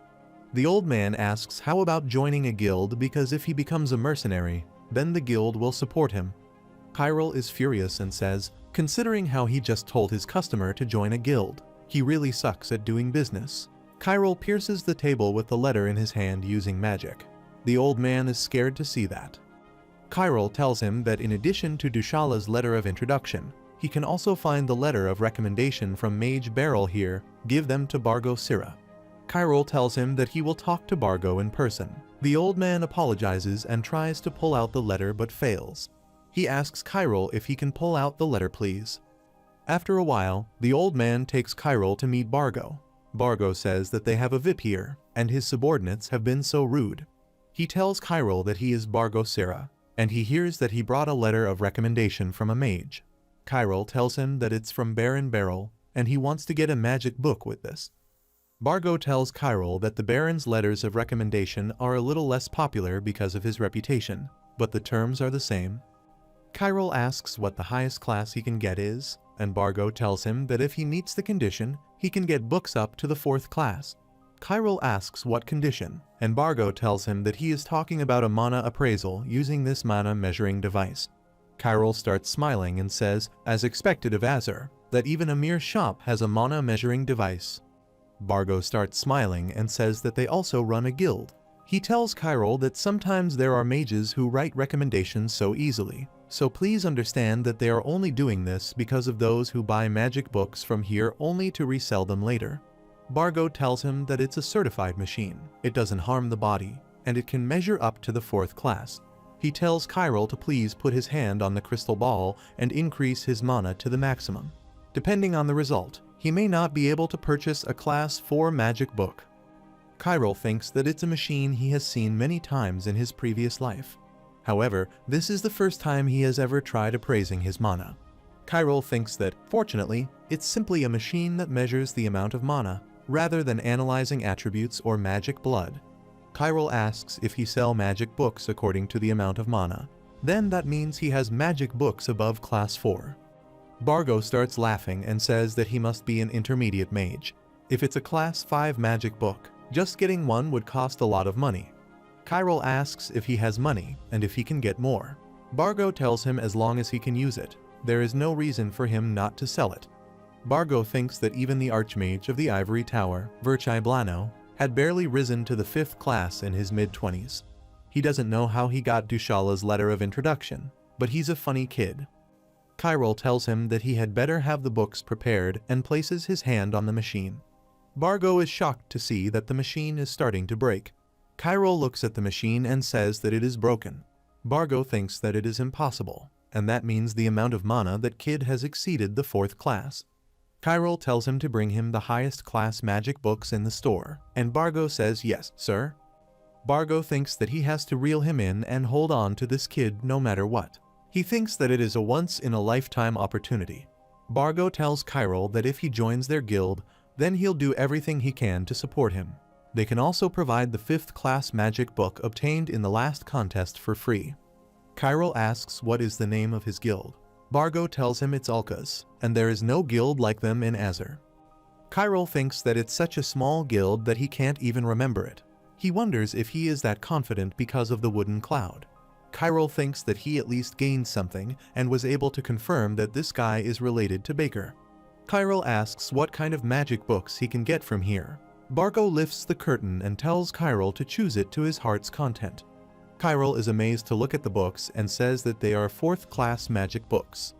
S1: The old man asks how about joining a guild because if he becomes a mercenary, then the guild will support him. Kyril is furious and says, considering how he just told his customer to join a guild, he really sucks at doing business. Kyril pierces the table with the letter in his hand using magic. The old man is scared to see that. Kyril tells him that in addition to Dushala's letter of introduction, he can also find the letter of recommendation from Mage Beryl here, give them to Bargo Sira. Kyril tells him that he will talk to Bargo in person. The old man apologizes and tries to pull out the letter but fails. He asks Chiral if he can pull out the letter please. After a while, the old man takes Chiral to meet Bargo. Bargo says that they have a VIP here, and his subordinates have been so rude. He tells Chiral that he is Bargo Sera, and he hears that he brought a letter of recommendation from a mage. Chiral tells him that it's from Baron Beryl, and he wants to get a magic book with this. Bargo tells Chiral that the Baron's letters of recommendation are a little less popular because of his reputation, but the terms are the same. Chiral asks what the highest class he can get is, and Bargo tells him that if he meets the condition, he can get books up to the 4th class. Chiral asks what condition, and Bargo tells him that he is talking about a mana appraisal using this mana measuring device. Chiral starts smiling and says, as expected of Azur, that even a mere shop has a mana measuring device. Bargo starts smiling and says that they also run a guild. He tells Chiral that sometimes there are mages who write recommendations so easily, so please understand that they are only doing this because of those who buy magic books from here only to resell them later. Bargo tells him that it's a certified machine, it doesn't harm the body, and it can measure up to the 4th class. He tells Chiral to please put his hand on the crystal ball and increase his mana to the maximum. Depending on the result, he may not be able to purchase a class 4 magic book. Chiral thinks that it's a machine he has seen many times in his previous life. However, this is the first time he has ever tried appraising his mana. Chiral thinks that, fortunately, it's simply a machine that measures the amount of mana, rather than analyzing attributes or magic blood. Chiral asks if he sells magic books according to the amount of mana. Then that means he has magic books above class 4. Bargo starts laughing and says that he must be an intermediate mage. If it's a class 5 magic book, just getting one would cost a lot of money. Chiral asks if he has money and if he can get more. Bargo tells him as long as he can use it, there is no reason for him not to sell it. Bargo thinks that even the Archmage of the Ivory Tower, Virchai Blano, had barely risen to the 5th class in his mid-20s. He doesn't know how he got Dushala's letter of introduction, but he's a funny kid. Chiral tells him that he had better have the books prepared and places his hand on the machine. Bargo is shocked to see that the machine is starting to break. Chiral looks at the machine and says that it is broken. Bargo thinks that it is impossible, and that means the amount of mana that kid has exceeded the 4th class. Chiral tells him to bring him the highest class magic books in the store, and Bargo says yes, sir. Bargo thinks that he has to reel him in and hold on to this kid no matter what. He thinks that it is a once-in-a-lifetime opportunity. Bargo tells Chiral that if he joins their guild, then he'll do everything he can to support him. They can also provide the 5th class magic book obtained in the last contest for free. Chiral asks what is the name of his guild. Bargo tells him it's Ulkas, and there is no guild like them in Azur. Chiral thinks that it's such a small guild that he can't even remember it. He wonders if he is that confident because of the wooden cloud. Chiral thinks that he at least gained something and was able to confirm that this guy is related to Baker. Chiral asks what kind of magic books he can get from here. Bargo lifts the curtain and tells Chiral to choose it to his heart's content. Chiral is amazed to look at the books and says that they are 4th class magic books.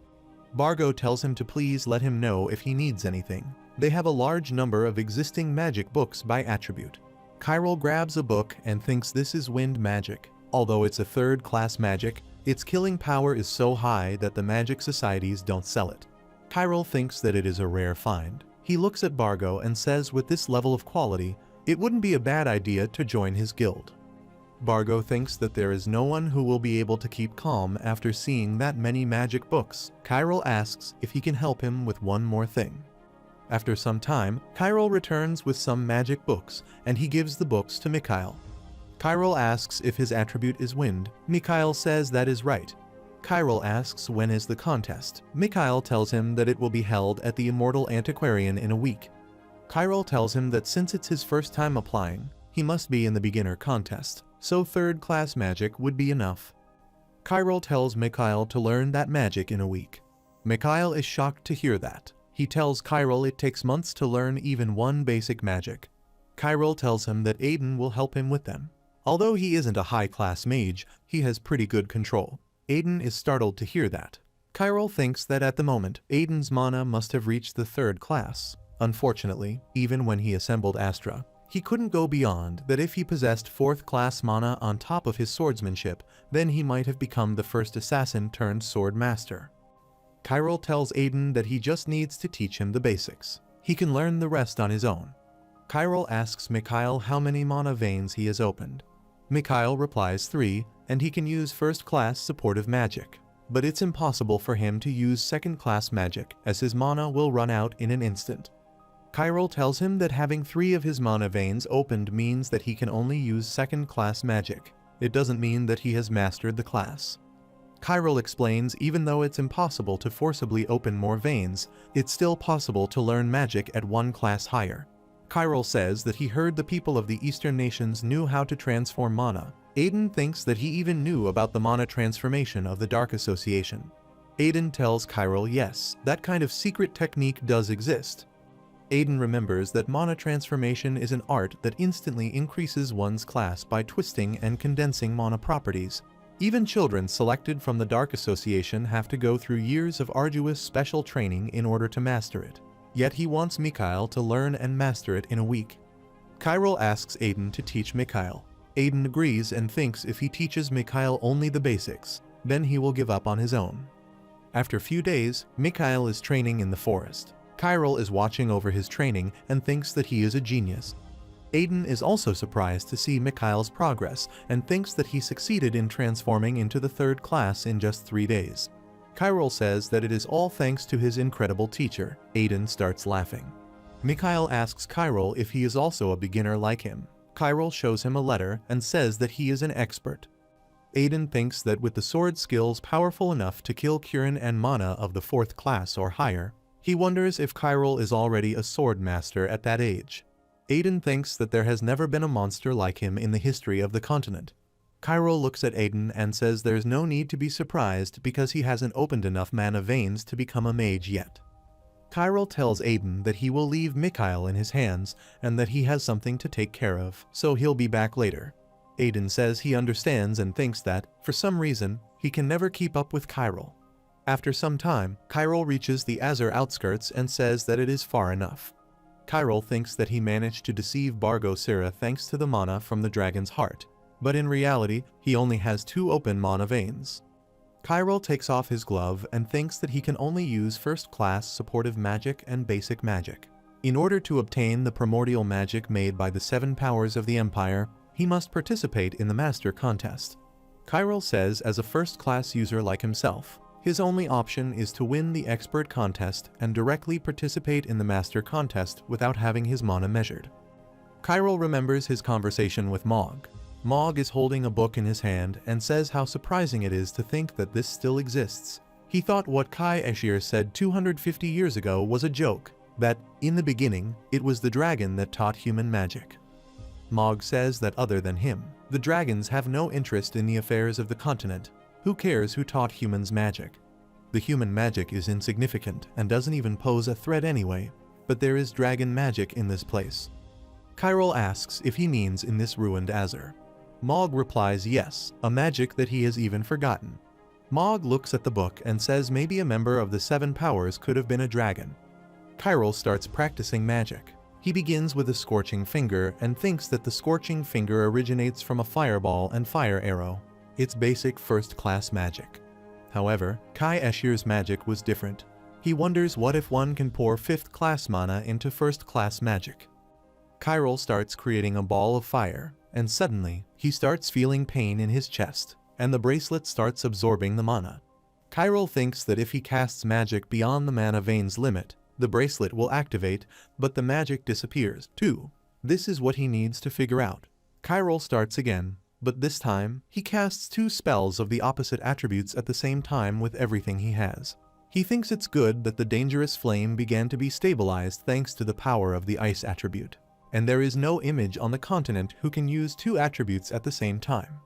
S1: Bargo tells him to please let him know if he needs anything. They have a large number of existing magic books by attribute. Chiral grabs a book and thinks this is wind magic. Although it's a 3rd class magic, its killing power is so high that the magic societies don't sell it. Chiral thinks that it is a rare find. He looks at Bargo and says with this level of quality, it wouldn't be a bad idea to join his guild. Bargo thinks that there is no one who will be able to keep calm after seeing that many magic books. Chiral asks if he can help him with one more thing. After some time, Chiral returns with some magic books, and he gives the books to Mikhail. Chiral asks if his attribute is wind. Mikhail says that is right. Chiral asks when is the contest. Mikhail tells him that it will be held at the Immortal Antiquarian in a week. Chiral tells him that since it's his first time applying, he must be in the beginner contest, so 3rd class magic would be enough. Chiral tells Mikhail to learn that magic in a week. Mikhail is shocked to hear that. He tells Chiral it takes months to learn even one basic magic. Chiral tells him that Aiden will help him with them. Although he isn't a high-class mage, he has pretty good control. Aiden is startled to hear that. Chiral thinks that at the moment, Aiden's mana must have reached the 3rd class. Unfortunately, even when he assembled Astra, He couldn't go beyond that. If he possessed 4th class mana on top of his swordsmanship, then he might have become the first assassin turned sword master. Chiral tells Aiden that he just needs to teach him the basics. He can learn the rest on his own. Chiral asks Mikhail how many mana veins he has opened. Mikhail replies 3, and he can use 1st class supportive magic. But it's impossible for him to use 2nd class magic, as his mana will run out in an instant. Chiral tells him that having 3 of his mana veins opened means that he can only use 2nd class magic. It doesn't mean that he has mastered the class. Chiral explains even though it's impossible to forcibly open more veins, it's still possible to learn magic at 1 class higher. Chiral says that he heard the people of the Eastern nations knew how to transform mana. Aiden thinks that he even knew about the mana transformation of the Dark Association. Aiden tells Chiral yes, that kind of secret technique does exist. Aiden remembers that mana transformation is an art that instantly increases one's class by twisting and condensing mana properties. Even children selected from the Dark Association have to go through years of arduous special training in order to master it. Yet he wants Mikhail to learn and master it in a week. Chiral asks Aiden to teach Mikhail. Aiden agrees and thinks if he teaches Mikhail only the basics, then he will give up on his own. After a few days, Mikhail is training in the forest. Chiral is watching over his training and thinks that he is a genius. Aiden is also surprised to see Mikhail's progress and thinks that he succeeded in transforming into the 3rd class in just 3 days. Chiral says that it is all thanks to his incredible teacher. Aiden starts laughing. Mikhail asks Chiral if he is also a beginner like him. Chiral shows him a letter and says that he is an expert. Aiden thinks that with the sword skills powerful enough to kill Kirin and mana of the 4th class or higher, he wonders if Chiral is already a sword master at that age. Aiden thinks that there has never been a monster like him in the history of the continent. Chiral looks at Aiden and says there's no need to be surprised because he hasn't opened enough mana veins to become a mage yet. Chiral tells Aiden that he will leave Mikhail in his hands and that he has something to take care of, so he'll be back later. Aiden says he understands and thinks that, for some reason, he can never keep up with Chiral. After some time, Chiral reaches the Azur outskirts and says that it is far enough. Chiral thinks that he managed to deceive Bargo Sira thanks to the mana from the dragon's heart, but in reality, he only has 2 open mana veins. Chiral takes off his glove and thinks that he can only use 1st class supportive magic and basic magic. In order to obtain the primordial magic made by the 7 powers of the Empire, he must participate in the Master Contest. Chiral says as a 1st class user like himself, his only option is to win the Expert Contest and directly participate in the Master Contest without having his mana measured. Chiral remembers his conversation with Mog. Mog is holding a book in his hand and says how surprising it is to think that this still exists. He thought what Kai Eshir said 250 years ago was a joke, that, in the beginning, it was the dragon that taught human magic. Mog says that other than him, the dragons have no interest in the affairs of the continent. Who cares who taught humans magic? The human magic is insignificant and doesn't even pose a threat anyway, but there is dragon magic in this place. Chiral asks if he means in this ruined Azur. Mog replies yes, a magic that he has even forgotten. Mog looks at the book and says maybe a member of the 7 powers could have been a dragon. Chiral starts practicing magic. He begins with a scorching finger and thinks that the scorching finger originates from a fireball and fire arrow. It's basic 1st class magic. However, Kai Eshir's magic was different. He wonders what if one can pour 5th class mana into 1st class magic. Chiral starts creating a ball of fire, and suddenly, he starts feeling pain in his chest, and the bracelet starts absorbing the mana. Chiral thinks that if he casts magic beyond the mana veins limit, the bracelet will activate, but the magic disappears, too. This is what he needs to figure out. Chiral starts again, but this time, he casts 2 spells of the opposite attributes at the same time with everything he has. He thinks it's good that the dangerous flame began to be stabilized thanks to the power of the ice attribute, and there is no image on the continent who can use 2 attributes at the same time.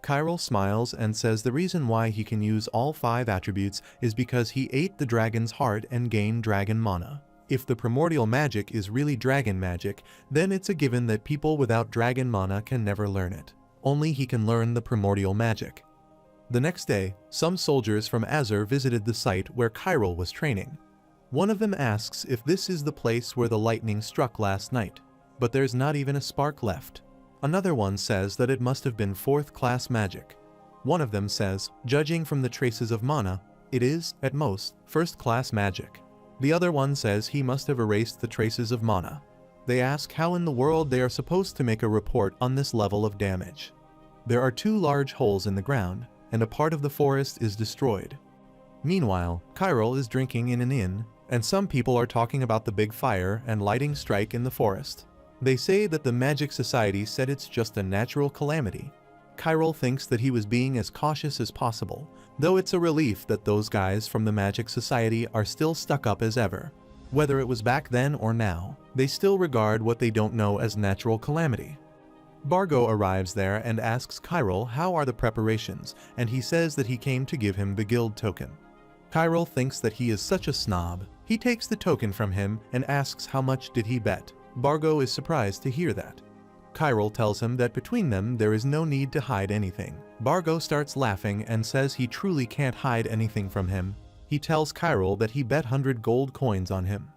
S1: Chiral smiles and says the reason why he can use all 5 attributes is because he ate the dragon's heart and gained dragon mana. If the primordial magic is really dragon magic, then it's a given that people without dragon mana can never learn it. Only he can learn the primordial magic. The next day, some soldiers from Azur visited the site where Chiral was training. One of them asks if this is the place where the lightning struck last night. but there's not even a spark left. Another one says that it must have been 4th class magic. One of them says, judging from the traces of mana, it is, at most, 1st class magic. The other one says he must have erased the traces of mana. They ask how in the world they are supposed to make a report on this level of damage. There are 2 large holes in the ground, and a part of the forest is destroyed. Meanwhile, Chiral is drinking in an inn, and some people are talking about the big fire and lightning strike in the forest. They say that the Magic Society said it's just a natural calamity. Chiral thinks that he was being as cautious as possible, though it's a relief that those guys from the Magic Society are still stuck up as ever. Whether it was back then or now, they still regard what they don't know as natural calamity. Bargo arrives there and asks Chiral how are the preparations, and he says that he came to give him the guild token. Chiral thinks that he is such a snob. He takes the token from him and asks how much did he bet. Bargo is surprised to hear that. Chiral tells him that between them there is no need to hide anything. Bargo starts laughing and says he truly can't hide anything from him. He tells Chiral that he bet 100 gold coins on him.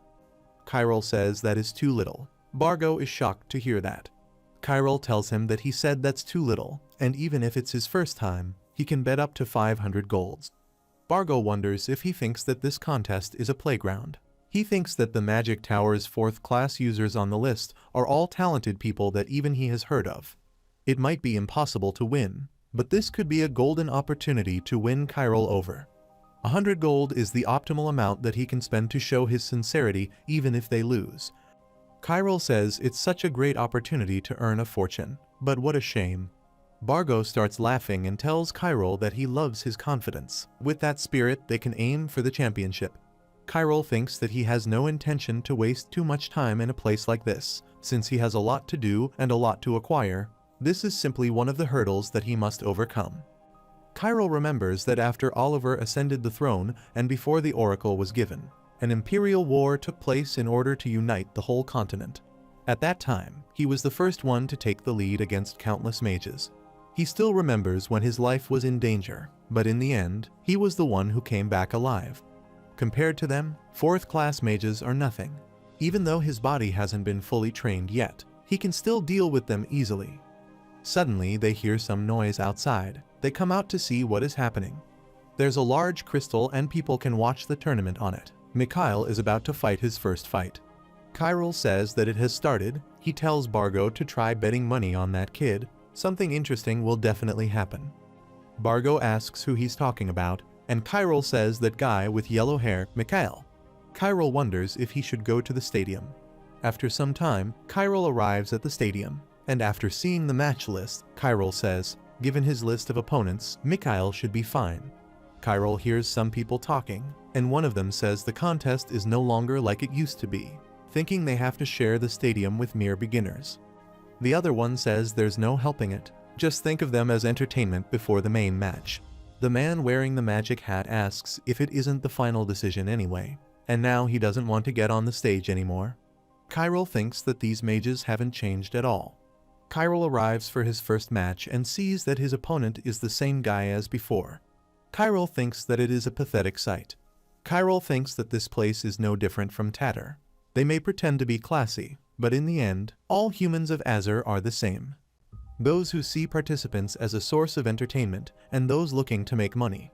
S1: Chiral says that is too little. Bargo is shocked to hear that. Chiral tells him that he said that's too little, and even if it's his first time, he can bet up to 500 golds. Bargo wonders if he thinks that this contest is a playground. He thinks that the Magic Tower's 4th class users on the list are all talented people that even he has heard of. It might be impossible to win, but this could be a golden opportunity to win Chiral over. 100 gold is the optimal amount that he can spend to show his sincerity even if they lose. Chiral says it's such a great opportunity to earn a fortune, but what a shame. Bargo starts laughing and tells Chiral that he loves his confidence. With that spirit, they can aim for the championship. Chiral thinks that he has no intention to waste too much time in a place like this, since he has a lot to do and a lot to acquire. This is simply one of the hurdles that he must overcome. Chiral remembers that after Oliver ascended the throne and before the oracle was given, an imperial war took place in order to unite the whole continent. At that time, he was the first one to take the lead against countless mages. He still remembers when his life was in danger, but in the end, he was the one who came back alive. Compared to them, 4th class mages are nothing. Even though his body hasn't been fully trained yet, he can still deal with them easily. Suddenly, they hear some noise outside. They come out to see what is happening. There's a large crystal and people can watch the tournament on it. Mikhail is about to fight his first fight. Chiral says that it has started. He tells Bargo to try betting money on that kid. Something interesting will definitely happen. Bargo asks who he's talking about, and Chiral says that guy with yellow hair, Mikhail. Chiral wonders if he should go to the stadium. After some time, Chiral arrives at the stadium, and after seeing the match list, Chiral says, given his list of opponents, Mikhail should be fine. Chiral hears some people talking, and one of them says the contest is no longer like it used to be, thinking they have to share the stadium with mere beginners. The other one says there's no helping it, just think of them as entertainment before the main match. The man wearing the magic hat asks if it isn't the final decision anyway, and now he doesn't want to get on the stage anymore. Chiral thinks that these mages haven't changed at all. Chiral arrives for his first match and sees that his opponent is the same guy as before. Chiral thinks that it is a pathetic sight. Chiral thinks that this place is no different from Tatter. They may pretend to be classy, but in the end, all humans of Azur are the same. Those who see participants as a source of entertainment, and those looking to make money.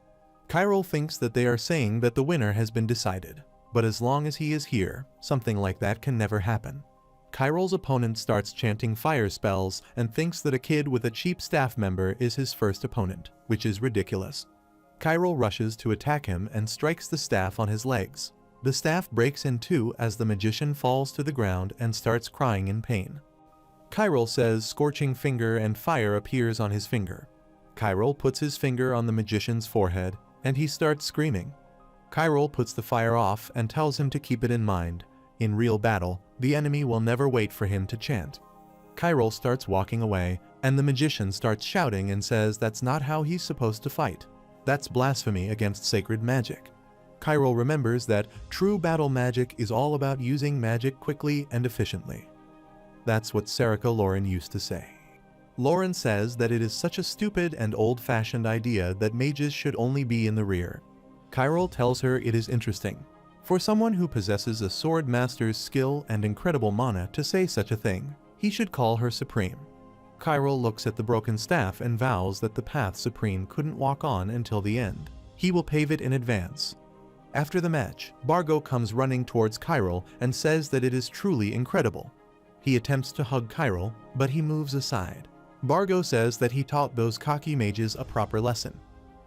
S1: Chiral thinks that they are saying that the winner has been decided, but as long as he is here, something like that can never happen. Chiral's opponent starts chanting fire spells and thinks that a kid with a cheap staff member is his first opponent, which is ridiculous. Chiral rushes to attack him and strikes the staff on his legs. The staff breaks in two as the magician falls to the ground and starts crying in pain. Chiral says scorching finger and fire appears on his finger. Chiral puts his finger on the magician's forehead and he starts screaming. Chiral puts the fire off and tells him to keep it in mind. In real battle, the enemy will never wait for him to chant. Chiral starts walking away and the magician starts shouting and says that's not how he's supposed to fight. That's blasphemy against sacred magic. Chiral remembers that true battle magic is all about using magic quickly and efficiently. That's what Sarika Lauren used to say. Lauren says that it is such a stupid and old-fashioned idea that mages should only be in the rear. Chiral tells her it is interesting. For someone who possesses a sword master's skill and incredible mana to say such a thing, he should call her supreme. Chiral looks at the broken staff and vows that the path Supreme couldn't walk on until the end. He will pave it in advance. After the match, Bargo comes running towards Chiral and says that it is truly incredible. He attempts to hug Chiral, but he moves aside. Bargo says that he taught those cocky mages a proper lesson.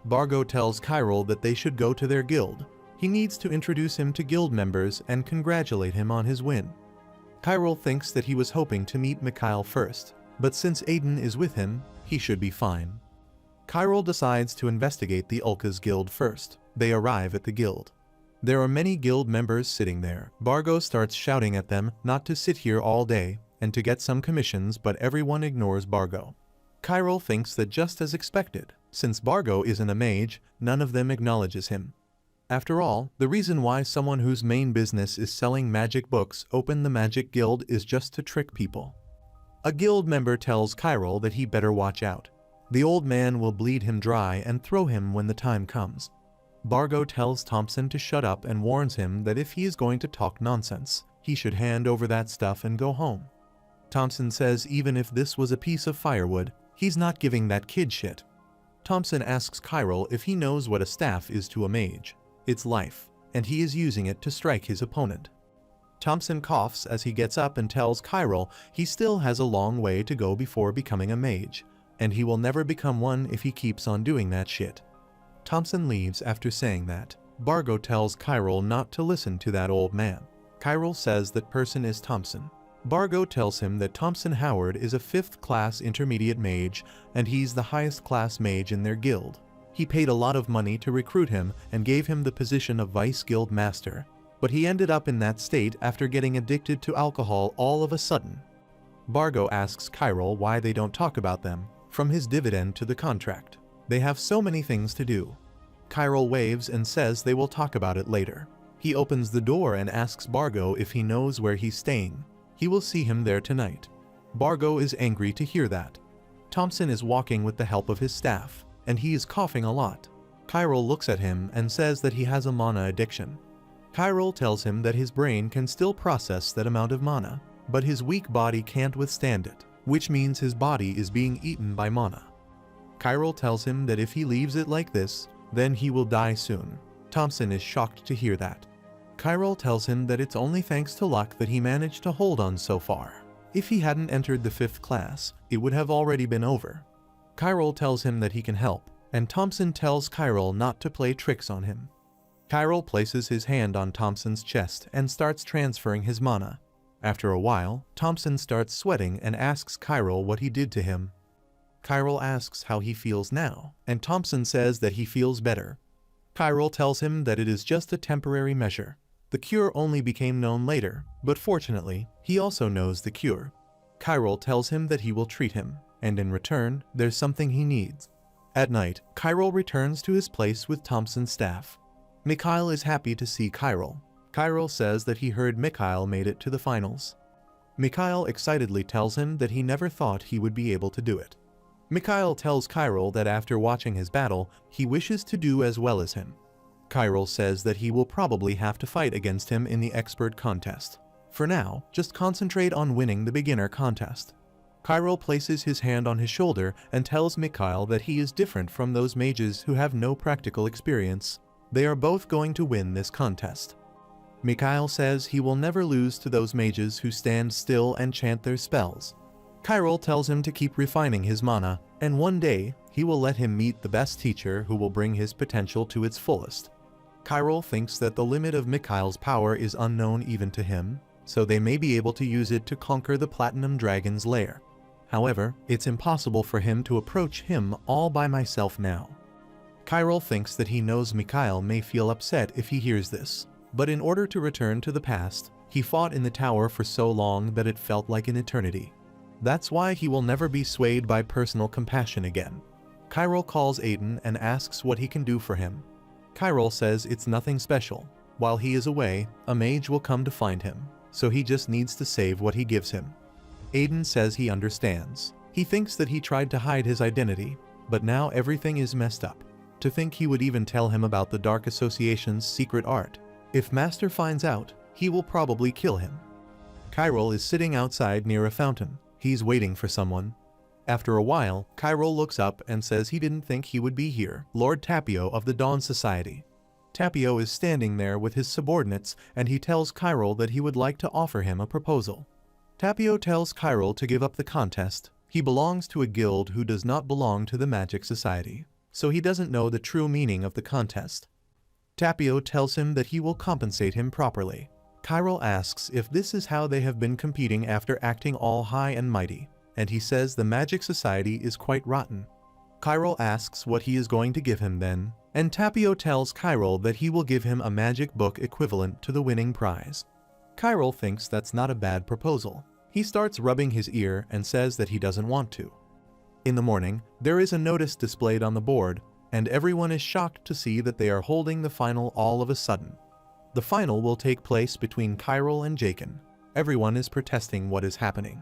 S1: Bargo tells Chiral that they should go to their guild. He needs to introduce him to guild members and congratulate him on his win. Chiral thinks that he was hoping to meet Mikhail first, but since Aiden is with him, he should be fine. Chiral decides to investigate the Ulka's guild first. They arrive at the guild. There are many guild members sitting there. Bargo starts shouting at them not to sit here all day and to get some commissions, but everyone ignores Bargo. Chiral thinks that just as expected, since Bargo isn't a mage, none of them acknowledges him. After all, the reason why someone whose main business is selling magic books opened the magic guild is just to trick people. A guild member tells Chiral that he better watch out. The old man will bleed him dry and throw him when the time comes. Bargo tells Thompson to shut up and warns him that if he is going to talk nonsense, he should hand over that stuff and go home. Thompson says even if this was a piece of firewood, he's not giving that kid shit. Thompson asks Chiral if he knows what a staff is to a mage. It's life, and he is using it to strike his opponent. Thompson coughs as he gets up and tells Chiral he still has a long way to go before becoming a mage, and he will never become one if he keeps on doing that shit. Thompson leaves after saying that. Bargo tells Chiral not to listen to that old man. Chiral says that person is Thompson. Bargo tells him that Thompson Howard is a 5th class intermediate mage and he's the highest class mage in their guild. He paid a lot of money to recruit him and gave him the position of vice guild master, but he ended up in that state after getting addicted to alcohol all of a sudden. Bargo asks Chiral why they don't talk about them, from his dividend to the contract. They have so many things to do. Chiral waves and says they will talk about it later. He opens the door and asks Bargo if he knows where he's staying. He will see him there tonight. Bargo is angry to hear that. Thompson is walking with the help of his staff, and he is coughing a lot. Chiral looks at him and says that he has a mana addiction. Chiral tells him that his brain can still process that amount of mana, but his weak body can't withstand it, which means his body is being eaten by mana. Chiral tells him that if he leaves it like this, then he will die soon. Thompson is shocked to hear that. Chiral tells him that it's only thanks to luck that he managed to hold on so far. If he hadn't entered the 5th class, it would have already been over. Chiral tells him that he can help, and Thompson tells Chiral not to play tricks on him. Chiral places his hand on Thompson's chest and starts transferring his mana. After a while, Thompson starts sweating and asks Chiral what he did to him. Chiral asks how he feels now, and Thompson says that he feels better. Chiral tells him that it is just a temporary measure. The cure only became known later, but fortunately, he also knows the cure. Chiral tells him that he will treat him, and in return, there's something he needs. At night, Chiral returns to his place with Thompson's staff. Mikhail is happy to see Chiral. Chiral says that he heard Mikhail made it to the finals. Mikhail excitedly tells him that he never thought he would be able to do it. Mikhail tells Chiral that after watching his battle, he wishes to do as well as him. Chiral says that he will probably have to fight against him in the expert contest. For now, just concentrate on winning the beginner contest. Chiral places his hand on his shoulder and tells Mikhail that he is different from those mages who have no practical experience. They are both going to win this contest. Mikhail says he will never lose to those mages who stand still and chant their spells. Chiral tells him to keep refining his mana, and one day, he will let him meet the best teacher who will bring his potential to its fullest. Chiral thinks that the limit of Mikhail's power is unknown even to him, so they may be able to use it to conquer the Platinum Dragon's lair. However, it's impossible for him to approach him all by himself now. Chiral thinks that he knows Mikhail may feel upset if he hears this, but in order to return to the past, he fought in the tower for so long that it felt like an eternity. That's why he will never be swayed by personal compassion again. Chiral calls Aiden and asks what he can do for him. Chiral says it's nothing special. While he is away, a mage will come to find him, so he just needs to save what he gives him. Aiden says he understands. He thinks that he tried to hide his identity, but now everything is messed up. To think he would even tell him about the Dark Association's secret art. If Master finds out, he will probably kill him. Chiral is sitting outside near a fountain. He's waiting for someone. After a while, Chiral looks up and says he didn't think he would be here, Lord Tapio of the Dawn Society. Tapio is standing there with his subordinates, and he tells Chiral that he would like to offer him a proposal. Tapio tells Chiral to give up the contest. He belongs to a guild who does not belong to the Magic Society, so he doesn't know the true meaning of the contest. Tapio tells him that he will compensate him properly. Chiral asks if this is how they have been competing after acting all high and mighty, and he says the Magic Society is quite rotten. Chiral asks what he is going to give him then, and Tapio tells Chiral that he will give him a magic book equivalent to the winning prize. Chiral thinks that's not a bad proposal. He starts rubbing his ear and says that he doesn't want to. In the morning, there is a notice displayed on the board, and everyone is shocked to see that they are holding the final all of a sudden. The final will take place between Chiral and Jaken. Everyone is protesting what is happening.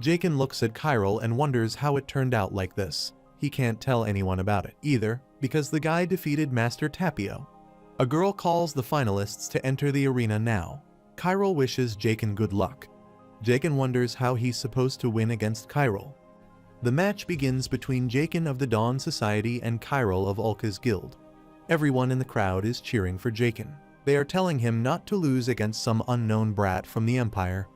S1: Jaken looks at Chiral and wonders how it turned out like this. He can't tell anyone about it either, because the guy defeated Master Tapio. A girl calls the finalists to enter the arena now. Chiral wishes Jaken good luck. Jaken wonders how he's supposed to win against Chiral. The match begins between Jaken of the Dawn Society and Chiral of Ulka's guild. Everyone in the crowd is cheering for Jaken. They are telling him not to lose against some unknown brat from the Empire.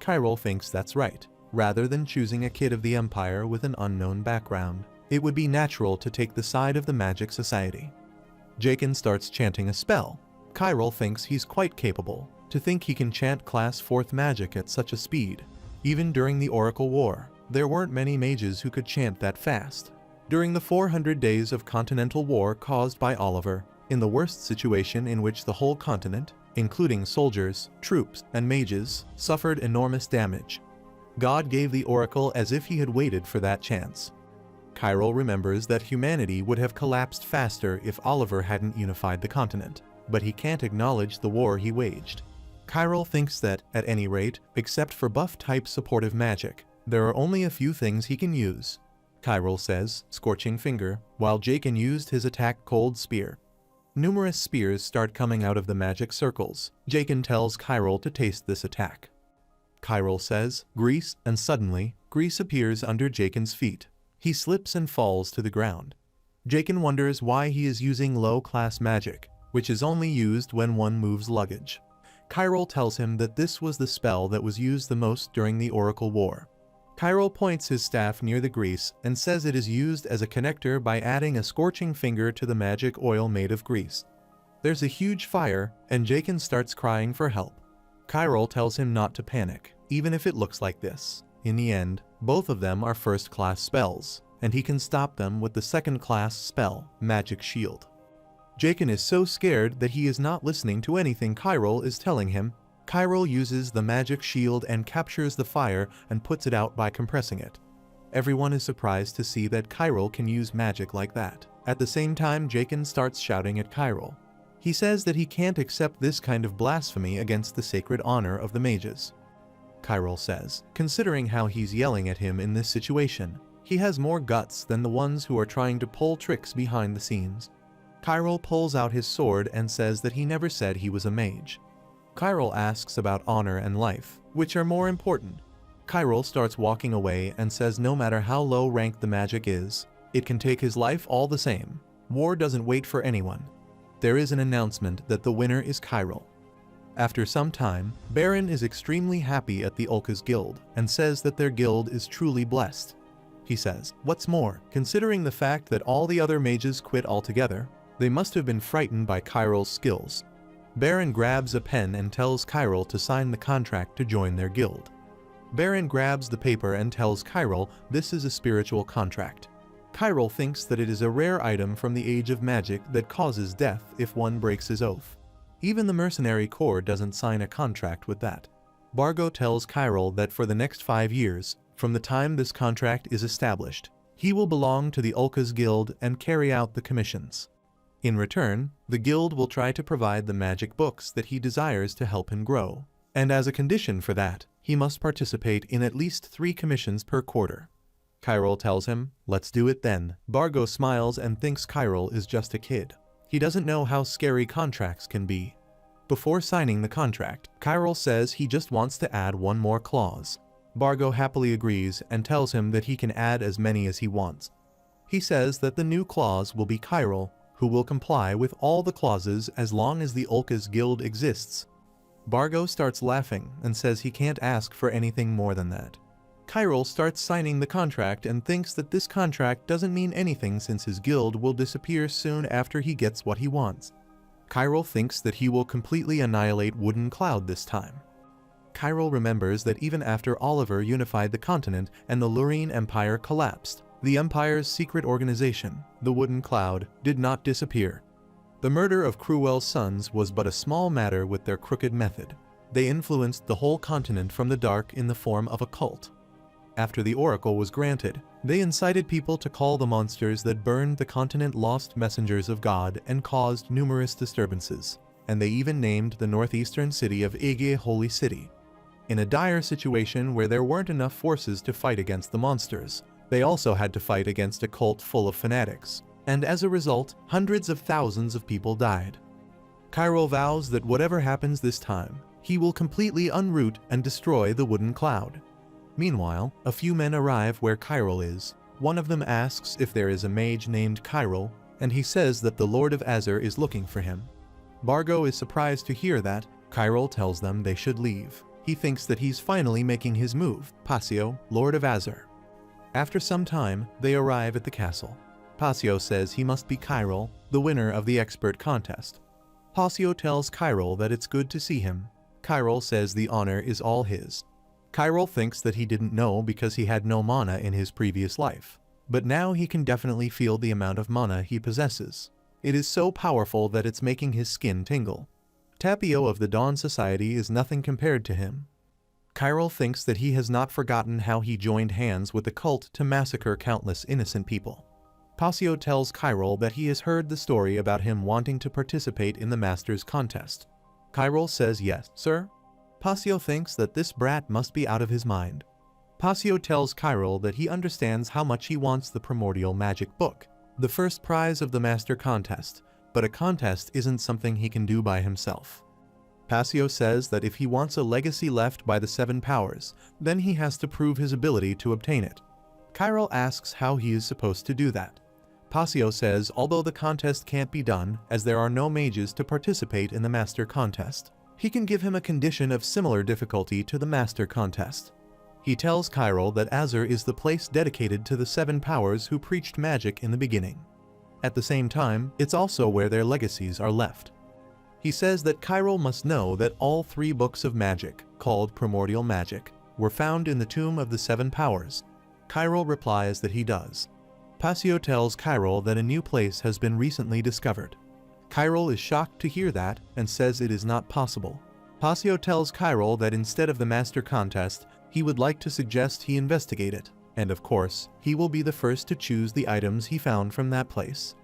S1: Chiral thinks that's right. Rather than choosing a kid of the Empire with an unknown background, it would be natural to take the side of the Magic Society. Jaken starts chanting a spell. Chiral thinks he's quite capable. To think he can chant Class 4th magic at such a speed. Even during the Oracle War, there weren't many mages who could chant that fast. During the 400 days of continental war caused by Oliver, in the worst situation in which the whole continent, including soldiers, troops, and mages, suffered enormous damage, God gave the Oracle as if he had waited for that chance. Chiral remembers that humanity would have collapsed faster if Oliver hadn't unified the continent, but he can't acknowledge the war he waged. Chiral thinks that, at any rate, except for buff-type supportive magic, there are only a few things he can use. Chiral says, Scorching Finger, while Jaken used his attack Cold Spear. Numerous spears start coming out of the magic circles. Jaken tells Chiral to taste this attack. Chiral says, Grease, and suddenly, grease appears under Jaken's feet. He slips and falls to the ground. Jaken wonders why he is using low-class magic, which is only used when one moves luggage. Chiral tells him that this was the spell that was used the most during the Oracle War. Chiral points his staff near the grease and says it is used as a connector by adding a scorching finger to the magic oil made of grease. There's a huge fire, and Jaken starts crying for help. Chiral tells him not to panic, even if it looks like this. In the end, both of them are first-class spells, and he can stop them with the second-class spell, Magic Shield. Jaken is so scared that he is not listening to anything Chiral is telling him. Chiral uses the magic shield and captures the fire and puts it out by compressing it. Everyone is surprised to see that Chiral can use magic like that. At the same time, Jaken starts shouting at Chiral. He says that he can't accept this kind of blasphemy against the sacred honor of the mages. Chiral says, considering how he's yelling at him in this situation, he has more guts than the ones who are trying to pull tricks behind the scenes. Chiral pulls out his sword and says that he never said he was a mage. Chiral asks about honor and life, which are more important. Chiral starts walking away and says no matter how low ranked the magic is, it can take his life all the same. War doesn't wait for anyone. There is an announcement that the winner is Chiral. After some time, Baron is extremely happy at the Ulka's guild and says that their guild is truly blessed. He says, what's more, considering the fact that all the other mages quit altogether, they must have been frightened by Chiral's skills. Baron grabs a pen and tells Chiral to sign the contract to join their guild. Baron grabs the paper and tells Chiral this is a spiritual contract. Chiral thinks that it is a rare item from the age of magic that causes death if one breaks his oath. Even the mercenary corps doesn't sign a contract with that. Bargo tells Chiral that for the next 5 years, from the time this contract is established, he will belong to the Ulka's guild and carry out the commissions. In return, the guild will try to provide the magic books that he desires to help him grow, and as a condition for that, he must participate in at least 3 commissions per quarter. Chiral tells him, let's do it then. Bargo smiles and thinks Chiral is just a kid. He doesn't know how scary contracts can be. Before signing the contract, Chiral says he just wants to add one more clause. Bargo happily agrees and tells him that he can add as many as he wants. He says that the new clause will be Chiral, who will comply with all the clauses as long as the Olka's guild exists. Bargo starts laughing and says he can't ask for anything more than that. Chiral starts signing the contract and thinks that this contract doesn't mean anything since his guild will disappear soon after he gets what he wants. Chiral thinks that he will completely annihilate Wooden Cloud this time. Chiral remembers that even after Oliver unified the continent and the Lurine Empire collapsed, the Empire's secret organization, the Wooden Cloud, did not disappear. The murder of Cruel's sons was but a small matter with their crooked method. They influenced the whole continent from the dark in the form of a cult. After the oracle was granted, they incited people to call the monsters that burned the continent lost messengers of God and caused numerous disturbances, and they even named the northeastern city of Ege Holy City. In a dire situation where there weren't enough forces to fight against the monsters, they also had to fight against a cult full of fanatics, and as a result, hundreds of thousands of people died. Chiral vows that whatever happens this time, he will completely unroot and destroy the Wooden Cloud. Meanwhile, a few men arrive where Chiral is. One of them asks if there is a mage named Chiral, and he says that the Lord of Azur is looking for him. Bargo is surprised to hear that. Chiral tells them they should leave. He thinks that he's finally making his move, Pasio, Lord of Azur. After some time, they arrive at the castle. Pasio says he must be Chiral, the winner of the expert contest. Pasio tells Chiral that it's good to see him. Chiral says the honor is all his. Chiral thinks that he didn't know because he had no mana in his previous life, but now he can definitely feel the amount of mana he possesses. It is so powerful that it's making his skin tingle. Tapio of the Dawn Society is nothing compared to him. Chiral thinks that he has not forgotten how he joined hands with the cult to massacre countless innocent people. Pasio tells Chiral that he has heard the story about him wanting to participate in the Masters contest. Chiral says yes, sir. Pasio thinks that this brat must be out of his mind. Pasio tells Chiral that he understands how much he wants the Primordial Magic Book, the first prize of the Master Contest, but a contest isn't something he can do by himself. Pasio says that if he wants a legacy left by the Seven Powers, then he has to prove his ability to obtain it. Chiral asks how he is supposed to do that. Pasio says although the contest can't be done as there are no mages to participate in the Master Contest, he can give him a condition of similar difficulty to the Master Contest. He tells Chiral that Azur is the place dedicated to the Seven Powers who preached magic in the beginning. At the same time, it's also where their legacies are left. He says that Chiral must know that all 3 books of magic, called Primordial Magic, were found in the Tomb of the Seven Powers. Chiral replies that he does. Pasio tells Chiral that a new place has been recently discovered. Chiral is shocked to hear that and says it is not possible. Pasio tells Chiral that instead of the Master Contest, he would like to suggest he investigate it, and of course, he will be the first to choose the items he found from that place.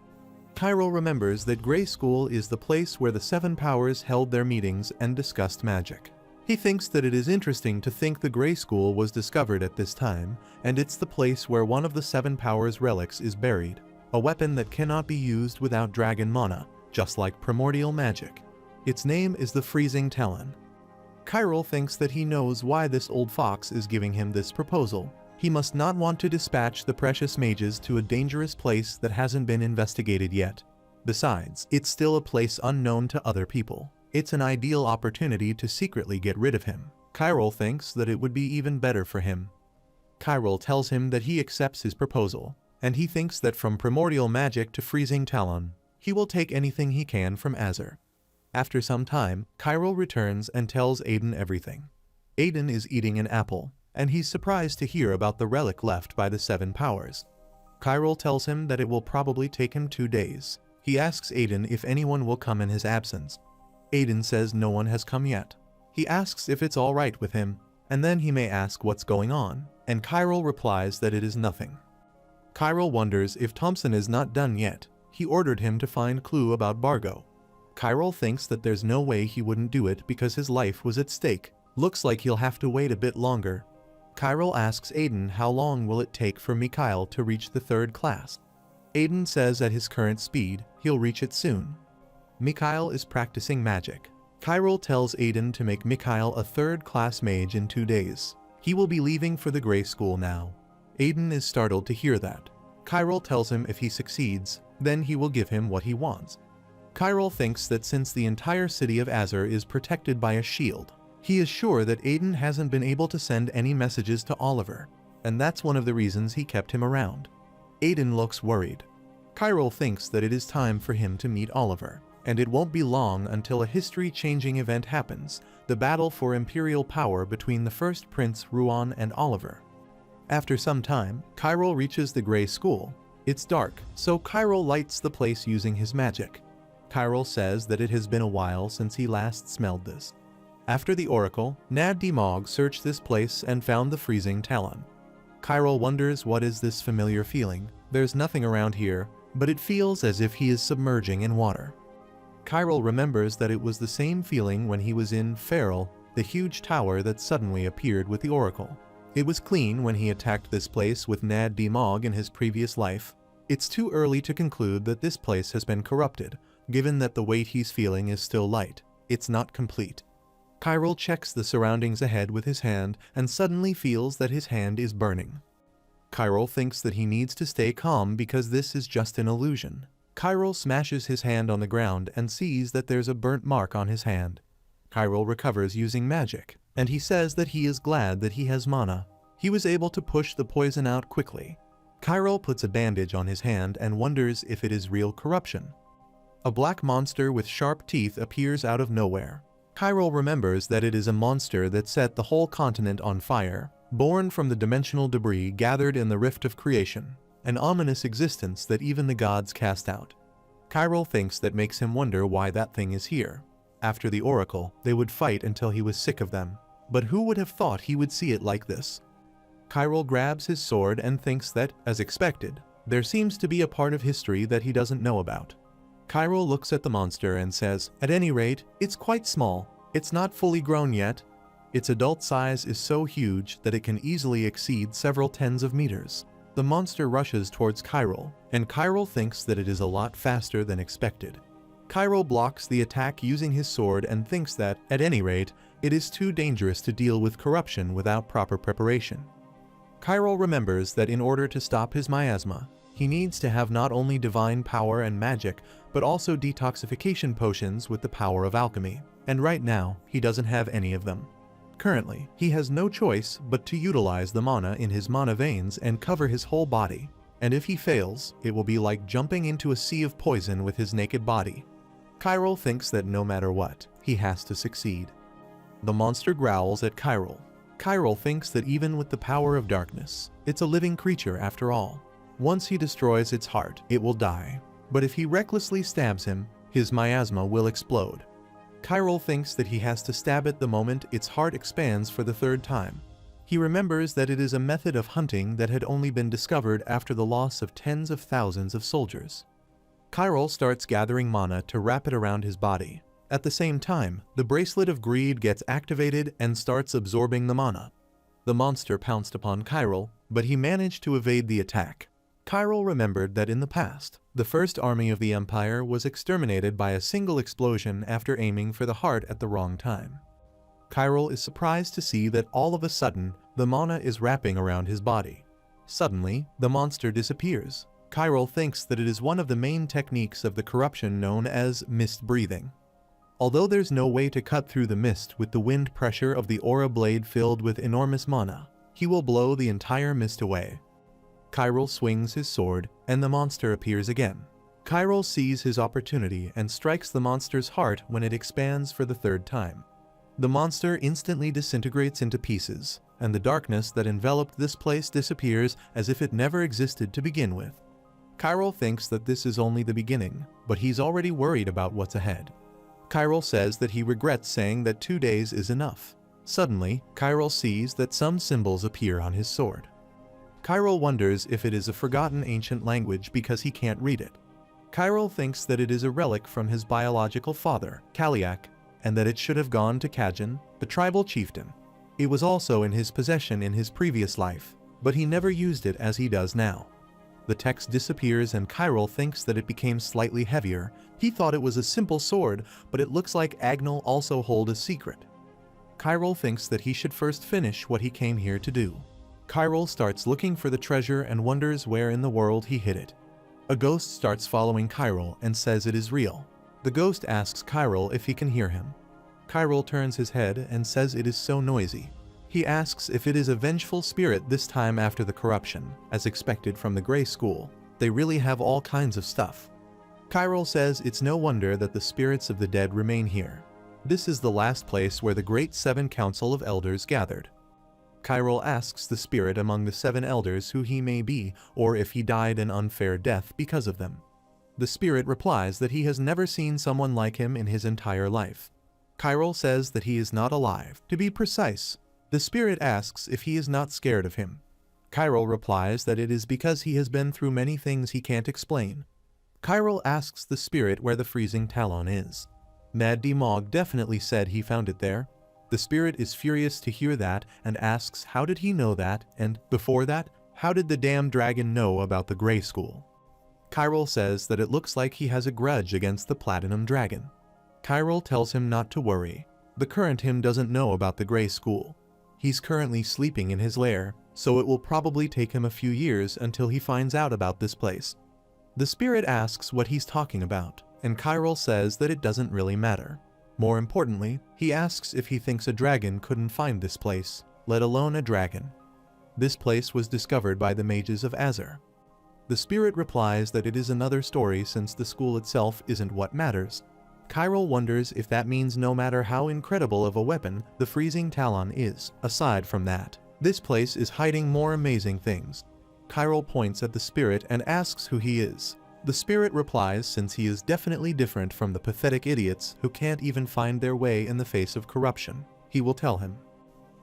S1: Chiral remembers that Grey School is the place where the Seven Powers held their meetings and discussed magic. He thinks that it is interesting to think the Grey School was discovered at this time, and it's the place where one of the Seven Powers relics is buried, a weapon that cannot be used without dragon mana, just like primordial magic. Its name is the Freezing Talon. Chiral thinks that he knows why this old fox is giving him this proposal. He must not want to dispatch the precious mages to a dangerous place that hasn't been investigated yet. Besides, it's still a place unknown to other people. It's an ideal opportunity to secretly get rid of him. Chiral thinks that it would be even better for him. Chiral tells him that he accepts his proposal, and he thinks that from primordial magic to Freezing Talon, he will take anything he can from Azur. After some time, Chiral returns and tells Aiden everything. Aiden is eating an apple, and he's surprised to hear about the relic left by the Seven Powers. Chiral tells him that it will probably take him 2 days. He asks Aiden if anyone will come in his absence. Aiden says no one has come yet. He asks if it's all right with him, and then he may ask what's going on, and Chiral replies that it is nothing. Chiral wonders if Thompson is not done yet. He ordered him to find clue about Bargo. Chiral thinks that there's no way he wouldn't do it because his life was at stake. Looks like he'll have to wait a bit longer. Chiral asks Aiden how long will it take for Mikhail to reach the 3rd class. Aiden says at his current speed, he'll reach it soon. Mikhail is practicing magic. Kyril tells Aiden to make Mikhail a third-class mage in 2 days. He will be leaving for the Grey School now. Aiden is startled to hear that. Kyril tells him if he succeeds, then he will give him what he wants. Kyril thinks that since the entire city of Azur is protected by a shield, he is sure that Aiden hasn't been able to send any messages to Oliver, and that's one of the reasons he kept him around. Aiden looks worried. Kyril thinks that it is time for him to meet Oliver, and it won't be long until a history-changing event happens, the battle for imperial power between the first Prince Ruan and Oliver. After some time, Kyril reaches the Grey School. It's dark, so Kyril lights the place using his magic. Kyril says that it has been a while since he last smelled this. After the oracle, Nad Dimog searched this place and found the freezing talon. Kyril wonders what is this familiar feeling. There's nothing around here, but it feels as if he is submerging in water. Kyril remembers that it was the same feeling when he was in Feral, the huge tower that suddenly appeared with the oracle. It was clean when he attacked this place with Nad Dimog in his previous life. It's too early to conclude that this place has been corrupted, given that the weight he's feeling is still light. It's not complete. Kyril checks the surroundings ahead with his hand and suddenly feels that his hand is burning. Kyril thinks that he needs to stay calm because this is just an illusion. Kyril smashes his hand on the ground and sees that there's a burnt mark on his hand. Kyril recovers using magic, and he says that he is glad that he has mana. He was able to push the poison out quickly. Kyril puts a bandage on his hand and wonders if it is real corruption. A black monster with sharp teeth appears out of nowhere. Kyril remembers that it is a monster that set the whole continent on fire, born from the dimensional debris gathered in the Rift of Creation, an ominous existence that even the gods cast out. Kyril thinks that makes him wonder why that thing is here. After the oracle, they would fight until he was sick of them, but who would have thought he would see it like this? Kyril grabs his sword and thinks that, as expected, there seems to be a part of history that he doesn't know about. Kyril looks at the monster and says, "At any rate, it's quite small. It's not fully grown yet. Its adult size is so huge that it can easily exceed several tens of meters." The monster rushes towards Kyril, and Kyril thinks that it is a lot faster than expected. Kyril blocks the attack using his sword and thinks that, at any rate, it is too dangerous to deal with corruption without proper preparation. Kyril remembers that in order to stop his miasma, he needs to have not only divine power and magic, but also detoxification potions with the power of alchemy, and right now, he doesn't have any of them. Currently, he has no choice but to utilize the mana in his mana veins and cover his whole body, and if he fails, it will be like jumping into a sea of poison with his naked body. Kyril thinks that no matter what, he has to succeed. The monster growls at Kyril. Kyril thinks that even with the power of darkness, it's a living creature after all. Once he destroys its heart, it will die. But if he recklessly stabs him, his miasma will explode. Kyril thinks that he has to stab it the moment its heart expands for the third time. He remembers that it is a method of hunting that had only been discovered after the loss of tens of thousands of soldiers. Kyril starts gathering mana to wrap it around his body. At the same time, the Bracelet of Greed gets activated and starts absorbing the mana. The monster pounced upon Kyril, but he managed to evade the attack. Kyril remembered that in the past, the first army of the Empire was exterminated by a single explosion after aiming for the heart at the wrong time. Kyril is surprised to see that all of a sudden, the mana is wrapping around his body. Suddenly, the monster disappears. Kyril thinks that it is one of the main techniques of the corruption known as mist breathing. Although there's no way to cut through the mist with the wind pressure of the aura blade filled with enormous mana, he will blow the entire mist away. Kyril swings his sword, and the monster appears again. Kyril sees his opportunity and strikes the monster's heart when it expands for the third time. The monster instantly disintegrates into pieces, and the darkness that enveloped this place disappears as if it never existed to begin with. Kyril thinks that this is only the beginning, but he's already worried about what's ahead. Kyril says that he regrets saying that 2 days is enough. Suddenly, Kyril sees that some symbols appear on his sword. Kyril wonders if it is a forgotten ancient language because he can't read it. Kyril thinks that it is a relic from his biological father, Kaliak, and that it should have gone to Kajan, the tribal chieftain. It was also in his possession in his previous life, but he never used it as he does now. The text disappears and Chiral thinks that it became slightly heavier. He thought it was a simple sword, but it looks like Agnel also hold a secret. Chiral thinks that he should first finish what he came here to do. Chiral starts looking for the treasure and wonders where in the world he hid it. A ghost starts following Chiral and says it is real. The ghost asks Chiral if he can hear him. Chiral turns his head and says it is so noisy. He asks if it is a vengeful spirit this time after the corruption, as expected from the Grey School. They really have all kinds of stuff. Chiral says it's no wonder that the spirits of the dead remain here. This is the last place where the Great Seven Council of Elders gathered. Chiral asks the spirit among the 7 elders who he may be, or if he died an unfair death because of them. The spirit replies that he has never seen someone like him in his entire life. Chiral says that he is not alive. To be precise, the spirit asks if he is not scared of him. Chiral replies that it is because he has been through many things he can't explain. Chiral asks the spirit where the freezing talon is. Mad Mog definitely said he found it there. The spirit is furious to hear that and asks how did he know that, and before that, how did the damn dragon know about the Grey School? Chiral says that it looks like he has a grudge against the Platinum Dragon. Chiral tells him not to worry. The current him doesn't know about the Grey School. He's currently sleeping in his lair, so it will probably take him a few years until he finds out about this place. The spirit asks what he's talking about, and Chiral says that it doesn't really matter. More importantly, he asks if he thinks a dragon couldn't find this place, let alone a dragon. This place was discovered by the mages of Azur. The spirit replies that it is another story since the school itself isn't what matters. Chiral wonders if that means no matter how incredible of a weapon the freezing talon is. Aside from that, this place is hiding more amazing things. Chiral points at the spirit and asks who he is. The spirit replies since he is definitely different from the pathetic idiots who can't even find their way in the face of corruption. He will tell him.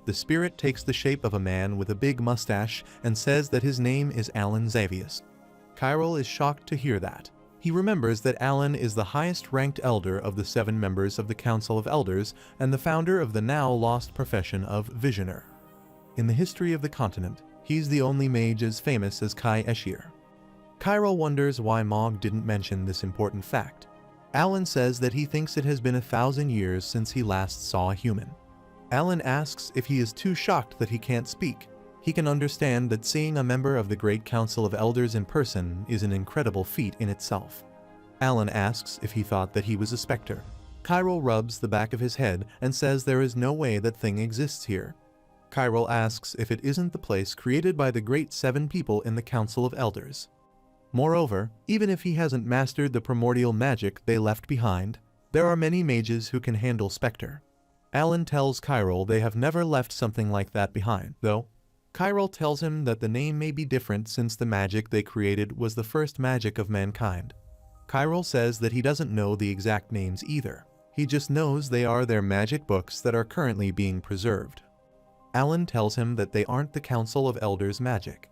S1: The spirit takes the shape of a man with a big mustache and says that his name is Alan Xavius. Chiral is shocked to hear that. He remembers that Alan is the highest-ranked elder of the 7 members of the Council of Elders and the founder of the now-lost profession of Visioner. In the history of the continent, he's the only mage as famous as Kai Eshir. Chiral wonders why Mog didn't mention this important fact. Alan says that he thinks it has been 1,000 years since he last saw a human. Alan asks if he is too shocked that he can't speak. He can understand that seeing a member of the Great Council of Elders in person is an incredible feat in itself. Alan asks if he thought that he was a specter. Chiral rubs the back of his head and says there is no way that thing exists here. Chiral asks if it isn't the place created by the Great 7 people in the Council of Elders. Moreover, even if he hasn't mastered the primordial magic they left behind, there are many mages who can handle specter. Alan tells Chiral they have never left something like that behind, though. Chiral tells him that the name may be different since the magic they created was the first magic of mankind. Chiral says that he doesn't know the exact names either. He just knows they are their magic books that are currently being preserved. Alan tells him that they aren't the Council of Elders magic.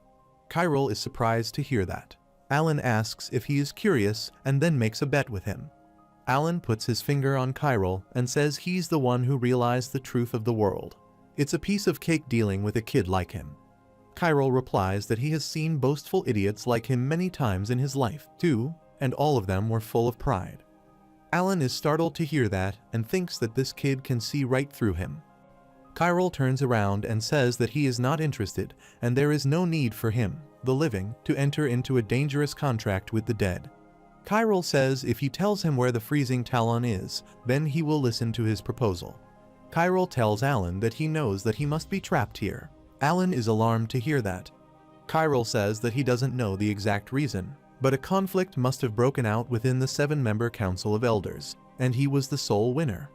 S1: Chiral is surprised to hear that. Alan asks if he is curious and then makes a bet with him. Alan puts his finger on Chiral and says he's the one who realized the truth of the world. It's a piece of cake dealing with a kid like him. Chiral replies that he has seen boastful idiots like him many times in his life, too, and all of them were full of pride. Alan is startled to hear that and thinks that this kid can see right through him. Chiral turns around and says that he is not interested and there is no need for him, the living, to enter into a dangerous contract with the dead. Chiral says if he tells him where the freezing talon is, then he will listen to his proposal. Chiral tells Alan that he knows that he must be trapped here. Alan is alarmed to hear that. Chiral says that he doesn't know the exact reason, but a conflict must have broken out within the 7-member Council of Elders, and he was the sole winner.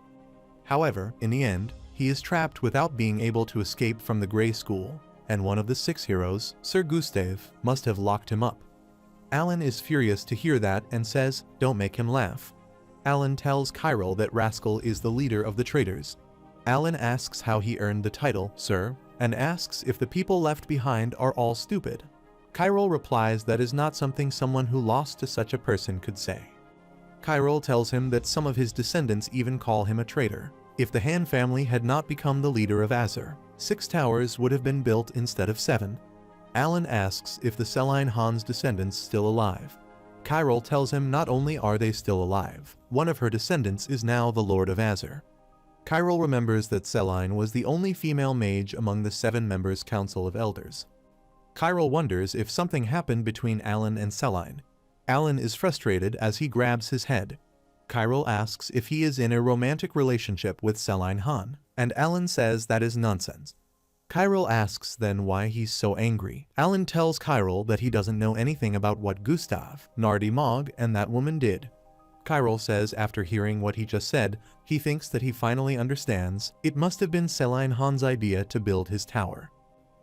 S1: However, in the end, he is trapped without being able to escape from the Grey School, and one of the 6 heroes, Sir Gustav, must have locked him up. Alan is furious to hear that and says, "Don't make him laugh." Alan tells Chiral that Rascal is the leader of the traitors. Alan asks how he earned the title, Sir, and asks if the people left behind are all stupid. Chiral replies that is not something someone who lost to such a person could say. Chiral tells him that some of his descendants even call him a traitor. If the Han family had not become the leader of Azur, 6 towers would have been built instead of 7. Alan asks if the Celine Han's descendants still alive. Chiral tells him not only are they still alive, one of her descendants is now the Lord of Azur. Chiral remembers that Celine was the only female mage among the 7 members Council of Elders. Chiral wonders if something happened between Alan and Celine. Alan is frustrated as he grabs his head. Chiral asks if he is in a romantic relationship with Celine Han, and Alan says that is nonsense. Chiral asks then why he's so angry. Alan tells Chiral that he doesn't know anything about what Gustav, Nardi Mog, and that woman did. Chiral says after hearing what he just said, he thinks that he finally understands it must have been Celine Han's idea to build his tower.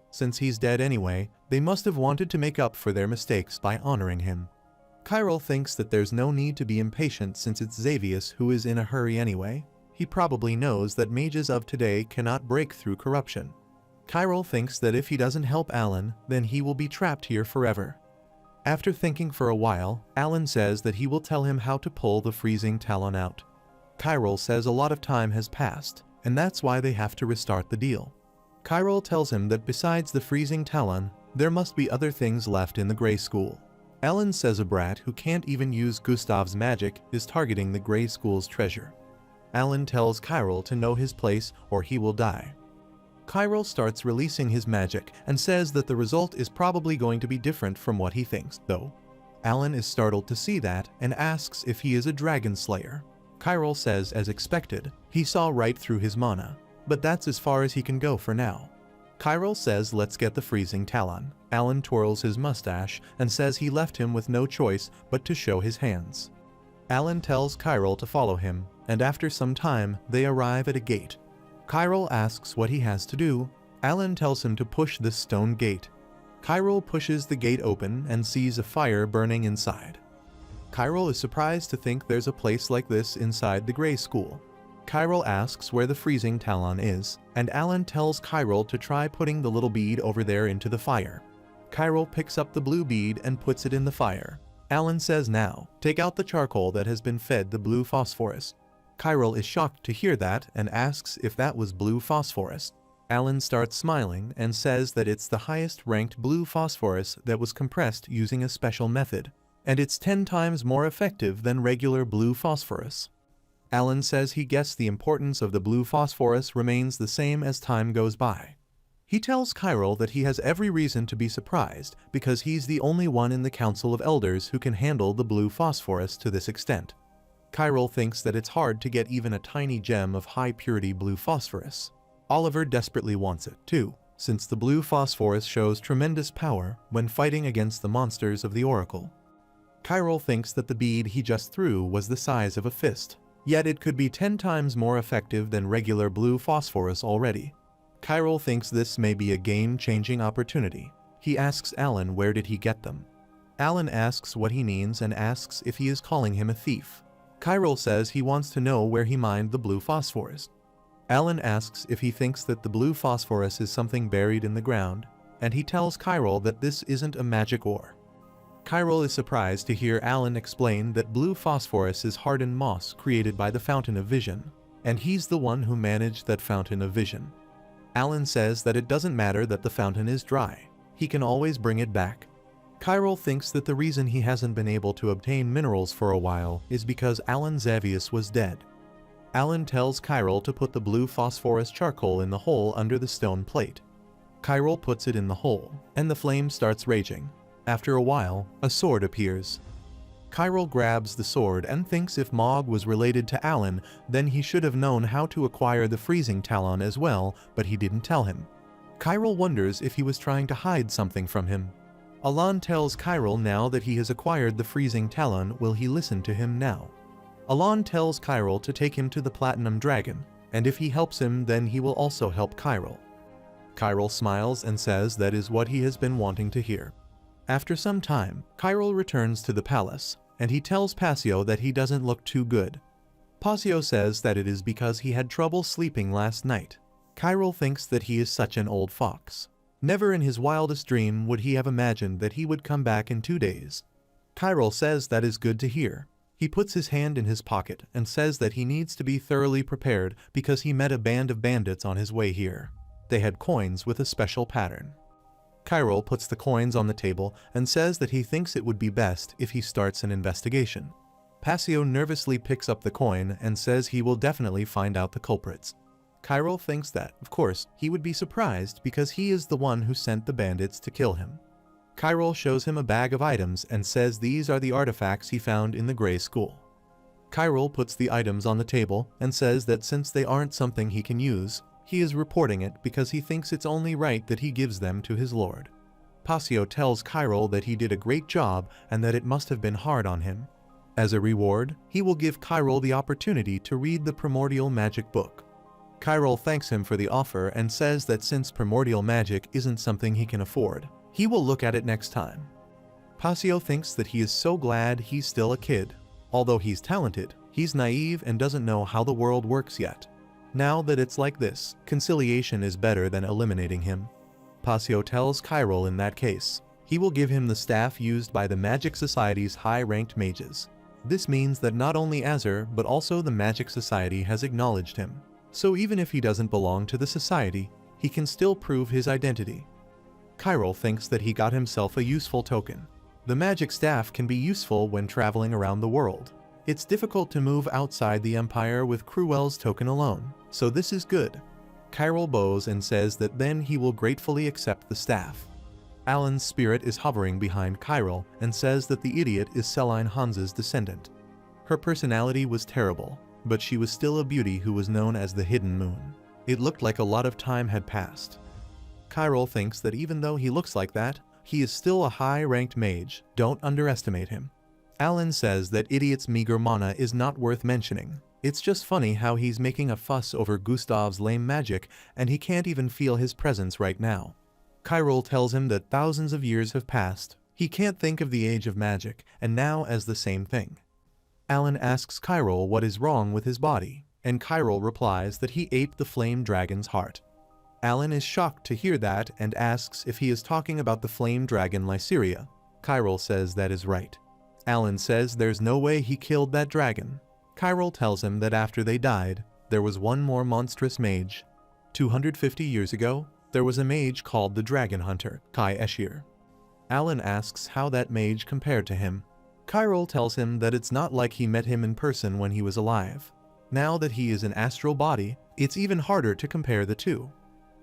S1: Since he's dead anyway, they must have wanted to make up for their mistakes by honoring him. Chiral thinks that there's no need to be impatient since it's Xavius who is in a hurry anyway. He probably knows that mages of today cannot break through corruption. Chiral thinks that if he doesn't help Alan, then he will be trapped here forever. After thinking for a while, Alan says that he will tell him how to pull the freezing talon out. Chiral says a lot of time has passed, and that's why they have to restart the deal. Chiral tells him that besides the freezing talon, there must be other things left in the Grey School. Alan says a brat who can't even use Gustav's magic is targeting the Grey School's treasure. Alan tells Chiral to know his place or he will die. Chiral starts releasing his magic and says that the result is probably going to be different from what he thinks, though. Alan is startled to see that and asks if he is a dragon slayer. Chiral says as expected, he saw right through his mana, but that's as far as he can go for now. Chiral says let's get the freezing talon. Alan twirls his mustache and says he left him with no choice but to show his hands. Alan tells Chiral to follow him, and after some time, they arrive at a gate. Chiral asks what he has to do. Alan tells him to push this stone gate. Chiral pushes the gate open and sees a fire burning inside. Chiral is surprised to think there's a place like this inside the Grey School. Chiral asks where the freezing talon is, and Alan tells Chiral to try putting the little bead over there into the fire. Chiral picks up the blue bead and puts it in the fire. Alan says now, take out the charcoal that has been fed the blue phosphorus. Chiral is shocked to hear that and asks if that was blue phosphorus. Alan starts smiling and says that it's the highest ranked blue phosphorus that was compressed using a special method, and it's 10 times more effective than regular blue phosphorus. Alan says he guessed the importance of the blue phosphorus remains the same as time goes by. He tells Chiral that he has every reason to be surprised because he's the only one in the Council of Elders who can handle the blue phosphorus to this extent. Chiral thinks that it's hard to get even a tiny gem of high-purity blue phosphorus. Oliver desperately wants it, too, since the blue phosphorus shows tremendous power when fighting against the monsters of the Oracle. Chiral thinks that the bead he just threw was the size of a fist, yet it could be 10 times more effective than regular blue phosphorus already. Chiral thinks this may be a game-changing opportunity. He asks Alan where did he get them. Alan asks what he means and asks if he is calling him a thief. Chiral says he wants to know where he mined the blue phosphorus. Alan asks if he thinks that the blue phosphorus is something buried in the ground, and he tells Chiral that this isn't a magic ore. Chiral is surprised to hear Alan explain that blue phosphorus is hardened moss created by the Fountain of Vision, and he's the one who managed that Fountain of Vision. Alan says that it doesn't matter that the fountain is dry, he can always bring it back. Chiral thinks that the reason he hasn't been able to obtain minerals for a while is because Alan Xavius was dead. Alan tells Chiral to put the blue phosphorus charcoal in the hole under the stone plate. Chiral puts it in the hole, and the flame starts raging. After a while, a sword appears. Chiral grabs the sword and thinks if Mog was related to Alan, then he should have known how to acquire the freezing talon as well, but he didn't tell him. Chiral wonders if he was trying to hide something from him. Alan tells Chiral now that he has acquired the freezing talon, will he listen to him now? Alan tells Chiral to take him to the Platinum Dragon, and if he helps him then he will also help Chiral. Chiral smiles and says that is what he has been wanting to hear. After some time, Chiral returns to the palace, and he tells Passio that he doesn't look too good. Passio says that it is because he had trouble sleeping last night. Chiral thinks that he is such an old fox. Never in his wildest dream would he have imagined that he would come back in 2 days. Chiral says that is good to hear. He puts his hand in his pocket and says that he needs to be thoroughly prepared because he met a band of bandits on his way here. They had coins with a special pattern. Kyril puts the coins on the table and says that he thinks it would be best if he starts an investigation. Passio nervously picks up the coin and says he will definitely find out the culprits. Kyril thinks that, of course, he would be surprised because he is the one who sent the bandits to kill him. Kyril shows him a bag of items and says these are the artifacts he found in the Grey School. Kyril puts the items on the table and says that since they aren't something he can use, he is reporting it because he thinks it's only right that he gives them to his lord. Passio tells Kyril that he did a great job and that it must have been hard on him. As a reward, he will give Kyril the opportunity to read the Primordial Magic book. Kyril thanks him for the offer and says that since primordial magic isn't something he can afford, he will look at it next time. Passio thinks that he is so glad he's still a kid. Although he's talented, he's naive and doesn't know how the world works yet. Now that it's like this, conciliation is better than eliminating him. Passio tells Kyril in that case, he will give him the staff used by the Magic Society's high-ranked mages. This means that not only Azur but also the Magic Society has acknowledged him. So even if he doesn't belong to the society, he can still prove his identity. Kyril thinks that he got himself a useful token. The magic staff can be useful when traveling around the world. It's difficult to move outside the Empire with Cruel's token alone, so this is good. Kyril bows and says that then he will gratefully accept the staff. Alan's spirit is hovering behind Kyril and says that the idiot is Celine Hans's descendant. Her personality was terrible, but she was still a beauty who was known as the Hidden Moon. It looked like a lot of time had passed. Kyril thinks that even though he looks like that, he is still a high-ranked mage. Don't underestimate him. Alan says that idiot's meager mana is not worth mentioning. It's just funny how he's making a fuss over Gustav's lame magic and he can't even feel his presence right now. Kyril tells him that thousands of years have passed. He can't think of the age of magic, and now as the same thing. Alan asks Kyril what is wrong with his body, and Kyril replies that he ate the flame dragon's heart. Alan is shocked to hear that and asks if he is talking about the flame dragon Lyceria. Kyril says that is right. Alan says there's no way he killed that dragon. Kyril tells him that after they died, there was one more monstrous mage. 250 years ago, there was a mage called the Dragon Hunter, Kai Eshir. Alan asks how that mage compared to him. Kyril tells him that it's not like he met him in person when he was alive. Now that he is an astral body, it's even harder to compare the two.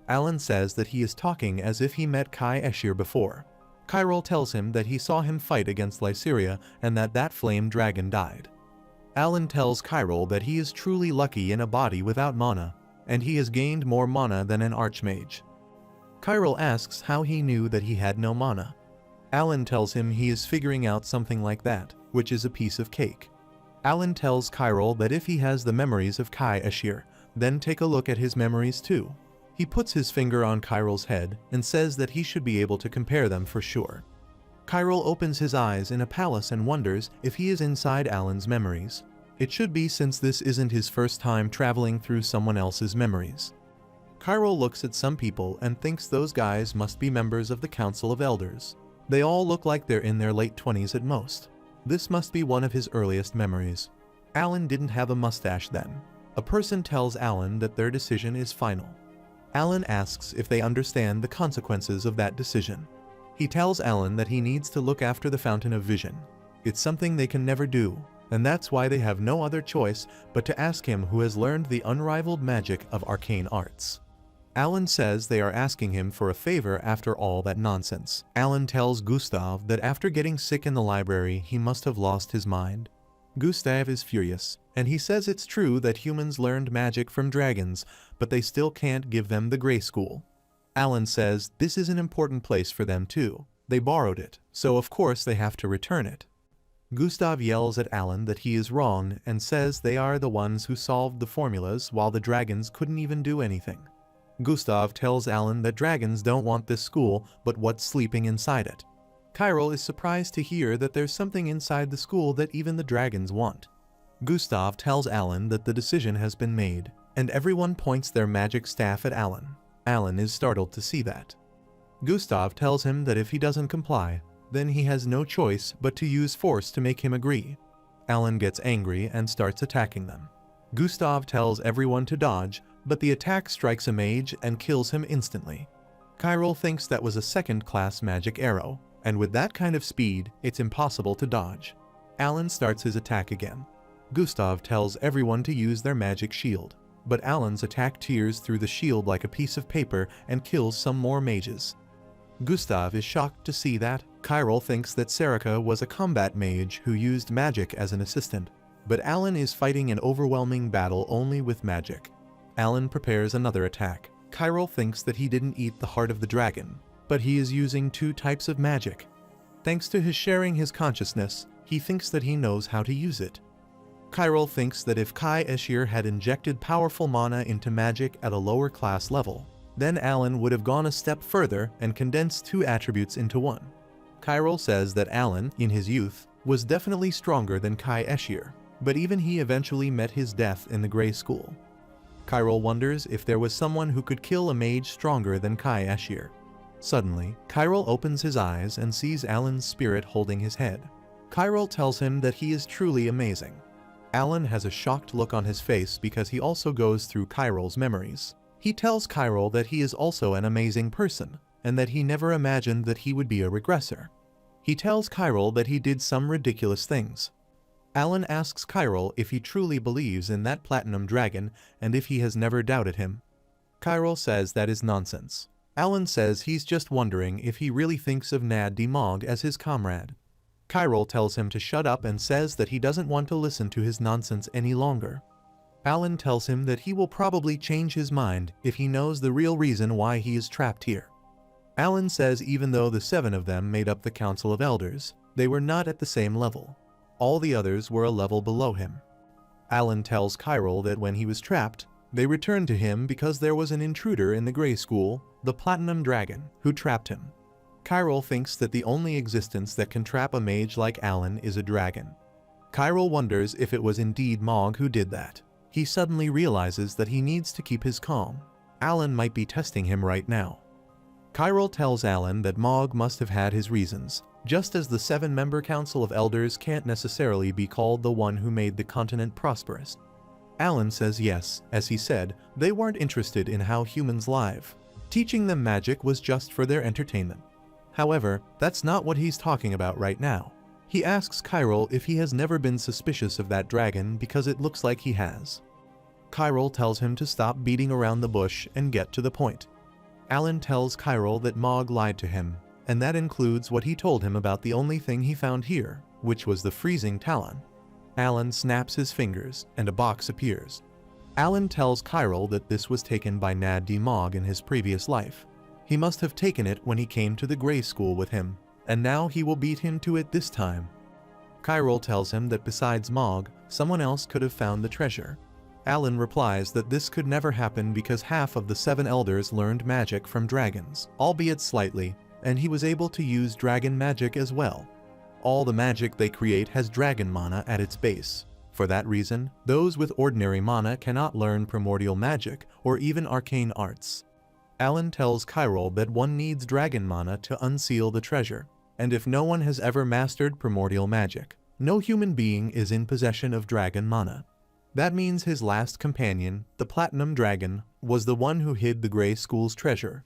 S1: Alan says that he is talking as if he met Kai Eshir before. Kyril tells him that he saw him fight against Lyceria and that flame dragon died. Alan tells Kyril that he is truly lucky in a body without mana, and he has gained more mana than an archmage. Kyril asks how he knew that he had no mana. Alan tells him he is figuring out something like that, which is a piece of cake. Alan tells Kyril that if he has the memories of Kai Eshir, then take a look at his memories too. He puts his finger on Kyril's head and says that he should be able to compare them for sure. Kyril opens his eyes in a palace and wonders if he is inside Alan's memories. It should be since this isn't his first time traveling through someone else's memories. Kyril looks at some people and thinks those guys must be members of the Council of Elders. They all look like they're in their late 20s at most. This must be one of his earliest memories. Alan didn't have a mustache then. A person tells Alan that their decision is final. Alan asks if they understand the consequences of that decision. He tells Alan that he needs to look after the Fountain of Vision. It's something they can never do, and that's why they have no other choice but to ask him who has learned the unrivaled magic of arcane arts. Alan says they are asking him for a favor after all that nonsense. Alan tells Gustav that after getting sick in the library he must have lost his mind. Gustav is furious, and he says it's true that humans learned magic from dragons, but they still can't give them the Grey School. Alan says this is an important place for them too. They borrowed it, so of course they have to return it. Gustav yells at Alan that he is wrong and says they are the ones who solved the formulas while the dragons couldn't even do anything. Gustav tells Alan that dragons don't want this school but what's sleeping inside it. Kyril is surprised to hear that there's something inside the school that even the dragons want. Gustav tells Alan that the decision has been made, and everyone points their magic staff at Alan. Alan is startled to see that. Gustav tells him that if he doesn't comply, then he has no choice but to use force to make him agree. Alan gets angry and starts attacking them. Gustav tells everyone to dodge, but the attack strikes a mage and kills him instantly. Chiral thinks that was a second-class magic arrow, and with that kind of speed, it's impossible to dodge. Alan starts his attack again. Gustav tells everyone to use their magic shield, but Alan's attack tears through the shield like a piece of paper and kills some more mages. Gustav is shocked to see that. Chiral thinks that Serica was a combat mage who used magic as an assistant, but Alan is fighting an overwhelming battle only with magic. Alan prepares another attack. Chiral thinks that he didn't eat the heart of the dragon, but he is using two types of magic. Thanks to his sharing his consciousness, he thinks that he knows how to use it. Chiral thinks that if Kai Eshir had injected powerful mana into magic at a lower class level, then Alan would have gone a step further and condensed two attributes into one. Chiral says that Alan, in his youth, was definitely stronger than Kai Eshir, but even he eventually met his death in the Grey School. Chiral wonders if there was someone who could kill a mage stronger than Kai Eshir. Suddenly, Chiral opens his eyes and sees Alan's spirit holding his head. Chiral tells him that he is truly amazing. Alan has a shocked look on his face because he also goes through Chiral's memories. He tells Chiral that he is also an amazing person, and that he never imagined that he would be a regressor. He tells Chiral that he did some ridiculous things. Alan asks Chiral if he truly believes in that platinum dragon and if he has never doubted him. Chiral says that is nonsense. Alan says he's just wondering if he really thinks of Nad Dimog as his comrade. Chiral tells him to shut up and says that he doesn't want to listen to his nonsense any longer. Alan tells him that he will probably change his mind if he knows the real reason why he is trapped here. Alan says even though the 7 of them made up the Council of Elders, they were not at the same level. All the others were a level below him. Alan tells Chiral that when he was trapped, they returned to him because there was an intruder in the Grey School, the Platinum Dragon, who trapped him. Chiral thinks that the only existence that can trap a mage like Alan is a dragon. Chiral wonders if it was indeed Mog who did that. He suddenly realizes that he needs to keep his calm. Alan might be testing him right now. Chiral tells Alan that Mog must have had his reasons, just as the 7-member Council of Elders can't necessarily be called the one who made the continent prosperous. Alan says yes, as he said, they weren't interested in how humans live. Teaching them magic was just for their entertainment. However, that's not what he's talking about right now. He asks Chiral if he has never been suspicious of that dragon because it looks like he has. Chiral tells him to stop beating around the bush and get to the point. Alan tells Chiral that Mog lied to him, and that includes what he told him about the only thing he found here, which was the freezing talon. Alan snaps his fingers, and a box appears. Alan tells Chiral that this was taken by Nad Dimog in his previous life. He must have taken it when he came to the Grey School with him, and now he will beat him to it this time. Chiral tells him that besides Mog, someone else could have found the treasure. Alan replies that this could never happen because half of the 7 elders learned magic from dragons, albeit slightly, and he was able to use dragon magic as well. All the magic they create has dragon mana at its base. For that reason, those with ordinary mana cannot learn primordial magic or even arcane arts. Alan tells Chiral that one needs dragon mana to unseal the treasure, and if no one has ever mastered primordial magic, no human being is in possession of dragon mana. That means his last companion, the Platinum Dragon, was the one who hid the Grey School's treasure.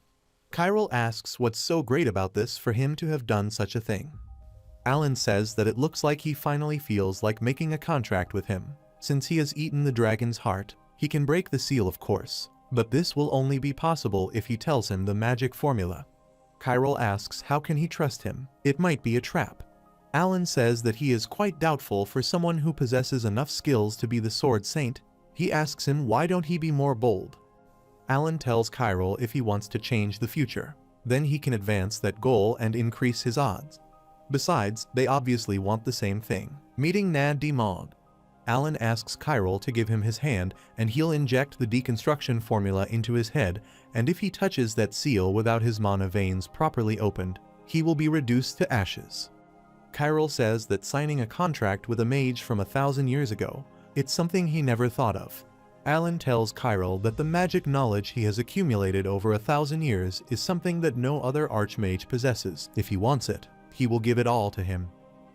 S1: Chiral asks what's so great about this for him to have done such a thing. Alan says that it looks like he finally feels like making a contract with him. Since he has eaten the dragon's heart, he can break the seal of course, but this will only be possible if he tells him the magic formula. Chiral asks how can he trust him, it might be a trap. Alan says that he is quite doubtful for someone who possesses enough skills to be the Sword Saint. He asks him why don't he be more bold. Alan tells Chiral if he wants to change the future, then he can advance that goal and increase his odds. Besides, they obviously want the same thing, meeting Nad Dimog. Alan asks Chiral to give him his hand and he'll inject the deconstruction formula into his head, and if he touches that seal without his mana veins properly opened, he will be reduced to ashes. Chiral says that signing a contract with a mage from 1,000 years ago, it's something he never thought of. Alan tells Chiral that the magic knowledge he has accumulated over 1,000 years is something that no other archmage possesses. If he wants it, he will give it all to him.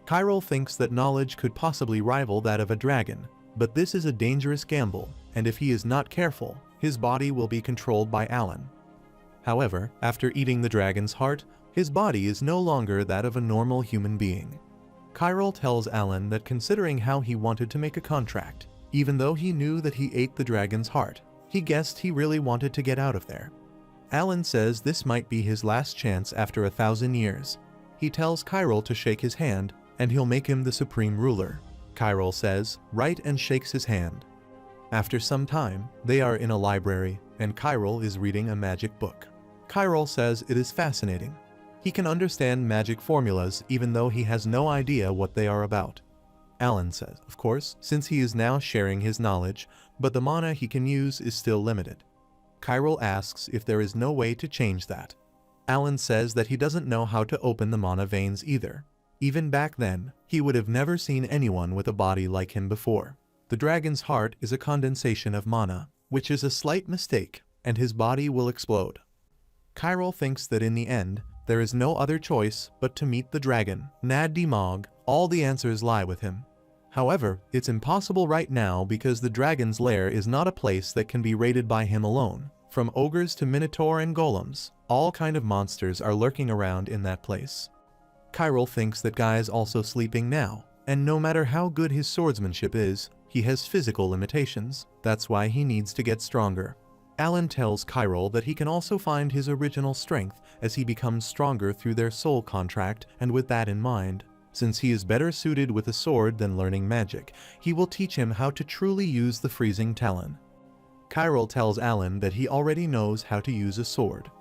S1: Chiral thinks that knowledge could possibly rival that of a dragon, but this is a dangerous gamble, and if he is not careful, his body will be controlled by Alan. However, after eating the dragon's heart, his body is no longer that of a normal human being. Chiral tells Alan that considering how he wanted to make a contract, even though he knew that he ate the dragon's heart, he guessed he really wanted to get out of there. Alan says this might be his last chance after 1,000 years. He tells Chiral to shake his hand, and he'll make him the supreme ruler. Chiral says, "Right," and shakes his hand. After some time, they are in a library, and Chiral is reading a magic book. Chiral says it is fascinating. He can understand magic formulas even though he has no idea what they are about. Alan says, of course, since he is now sharing his knowledge, but the mana he can use is still limited. Chiral asks if there is no way to change that. Alan says that he doesn't know how to open the mana veins either. Even back then, he would have never seen anyone with a body like him before. The dragon's heart is a condensation of mana, which is a slight mistake, and his body will explode. Chiral thinks that in the end, there is no other choice but to meet the dragon, Nad Dimog. All the answers lie with him. However, it's impossible right now because the dragon's lair is not a place that can be raided by him alone. From ogres to minotaur and golems, all kind of monsters are lurking around in that place. Chiral thinks that Guy is also sleeping now, and no matter how good his swordsmanship is, he has physical limitations. That's why he needs to get stronger. Alan tells Chiral that he can also find his original strength as he becomes stronger through their soul contract, and with that in mind, since he is better suited with a sword than learning magic, he will teach him how to truly use the freezing talon. Chiral tells Alan that he already knows how to use a sword.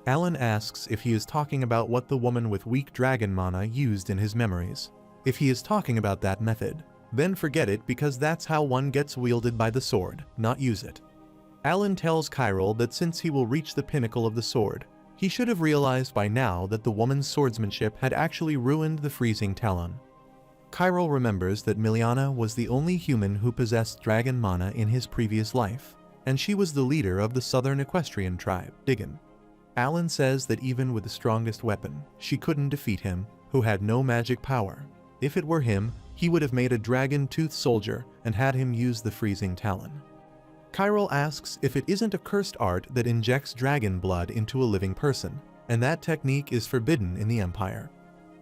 S1: Alan asks if he is talking about what the woman with weak dragon mana used in his memories. If he is talking about that method, then forget it because that's how one gets wielded by the sword, not use it. Alan tells Chiral that since he will reach the pinnacle of the sword, he should have realized by now that the woman's swordsmanship had actually ruined the freezing talon. Chiral remembers that Miliana was the only human who possessed dragon mana in his previous life, and she was the leader of the southern equestrian tribe, Digan. Alan says that even with the strongest weapon, she couldn't defeat him, who had no magic power. If it were him, he would have made a dragon-toothed soldier and had him use the freezing talon. Chiral asks if it isn't a cursed art that injects dragon blood into a living person, and that technique is forbidden in the Empire.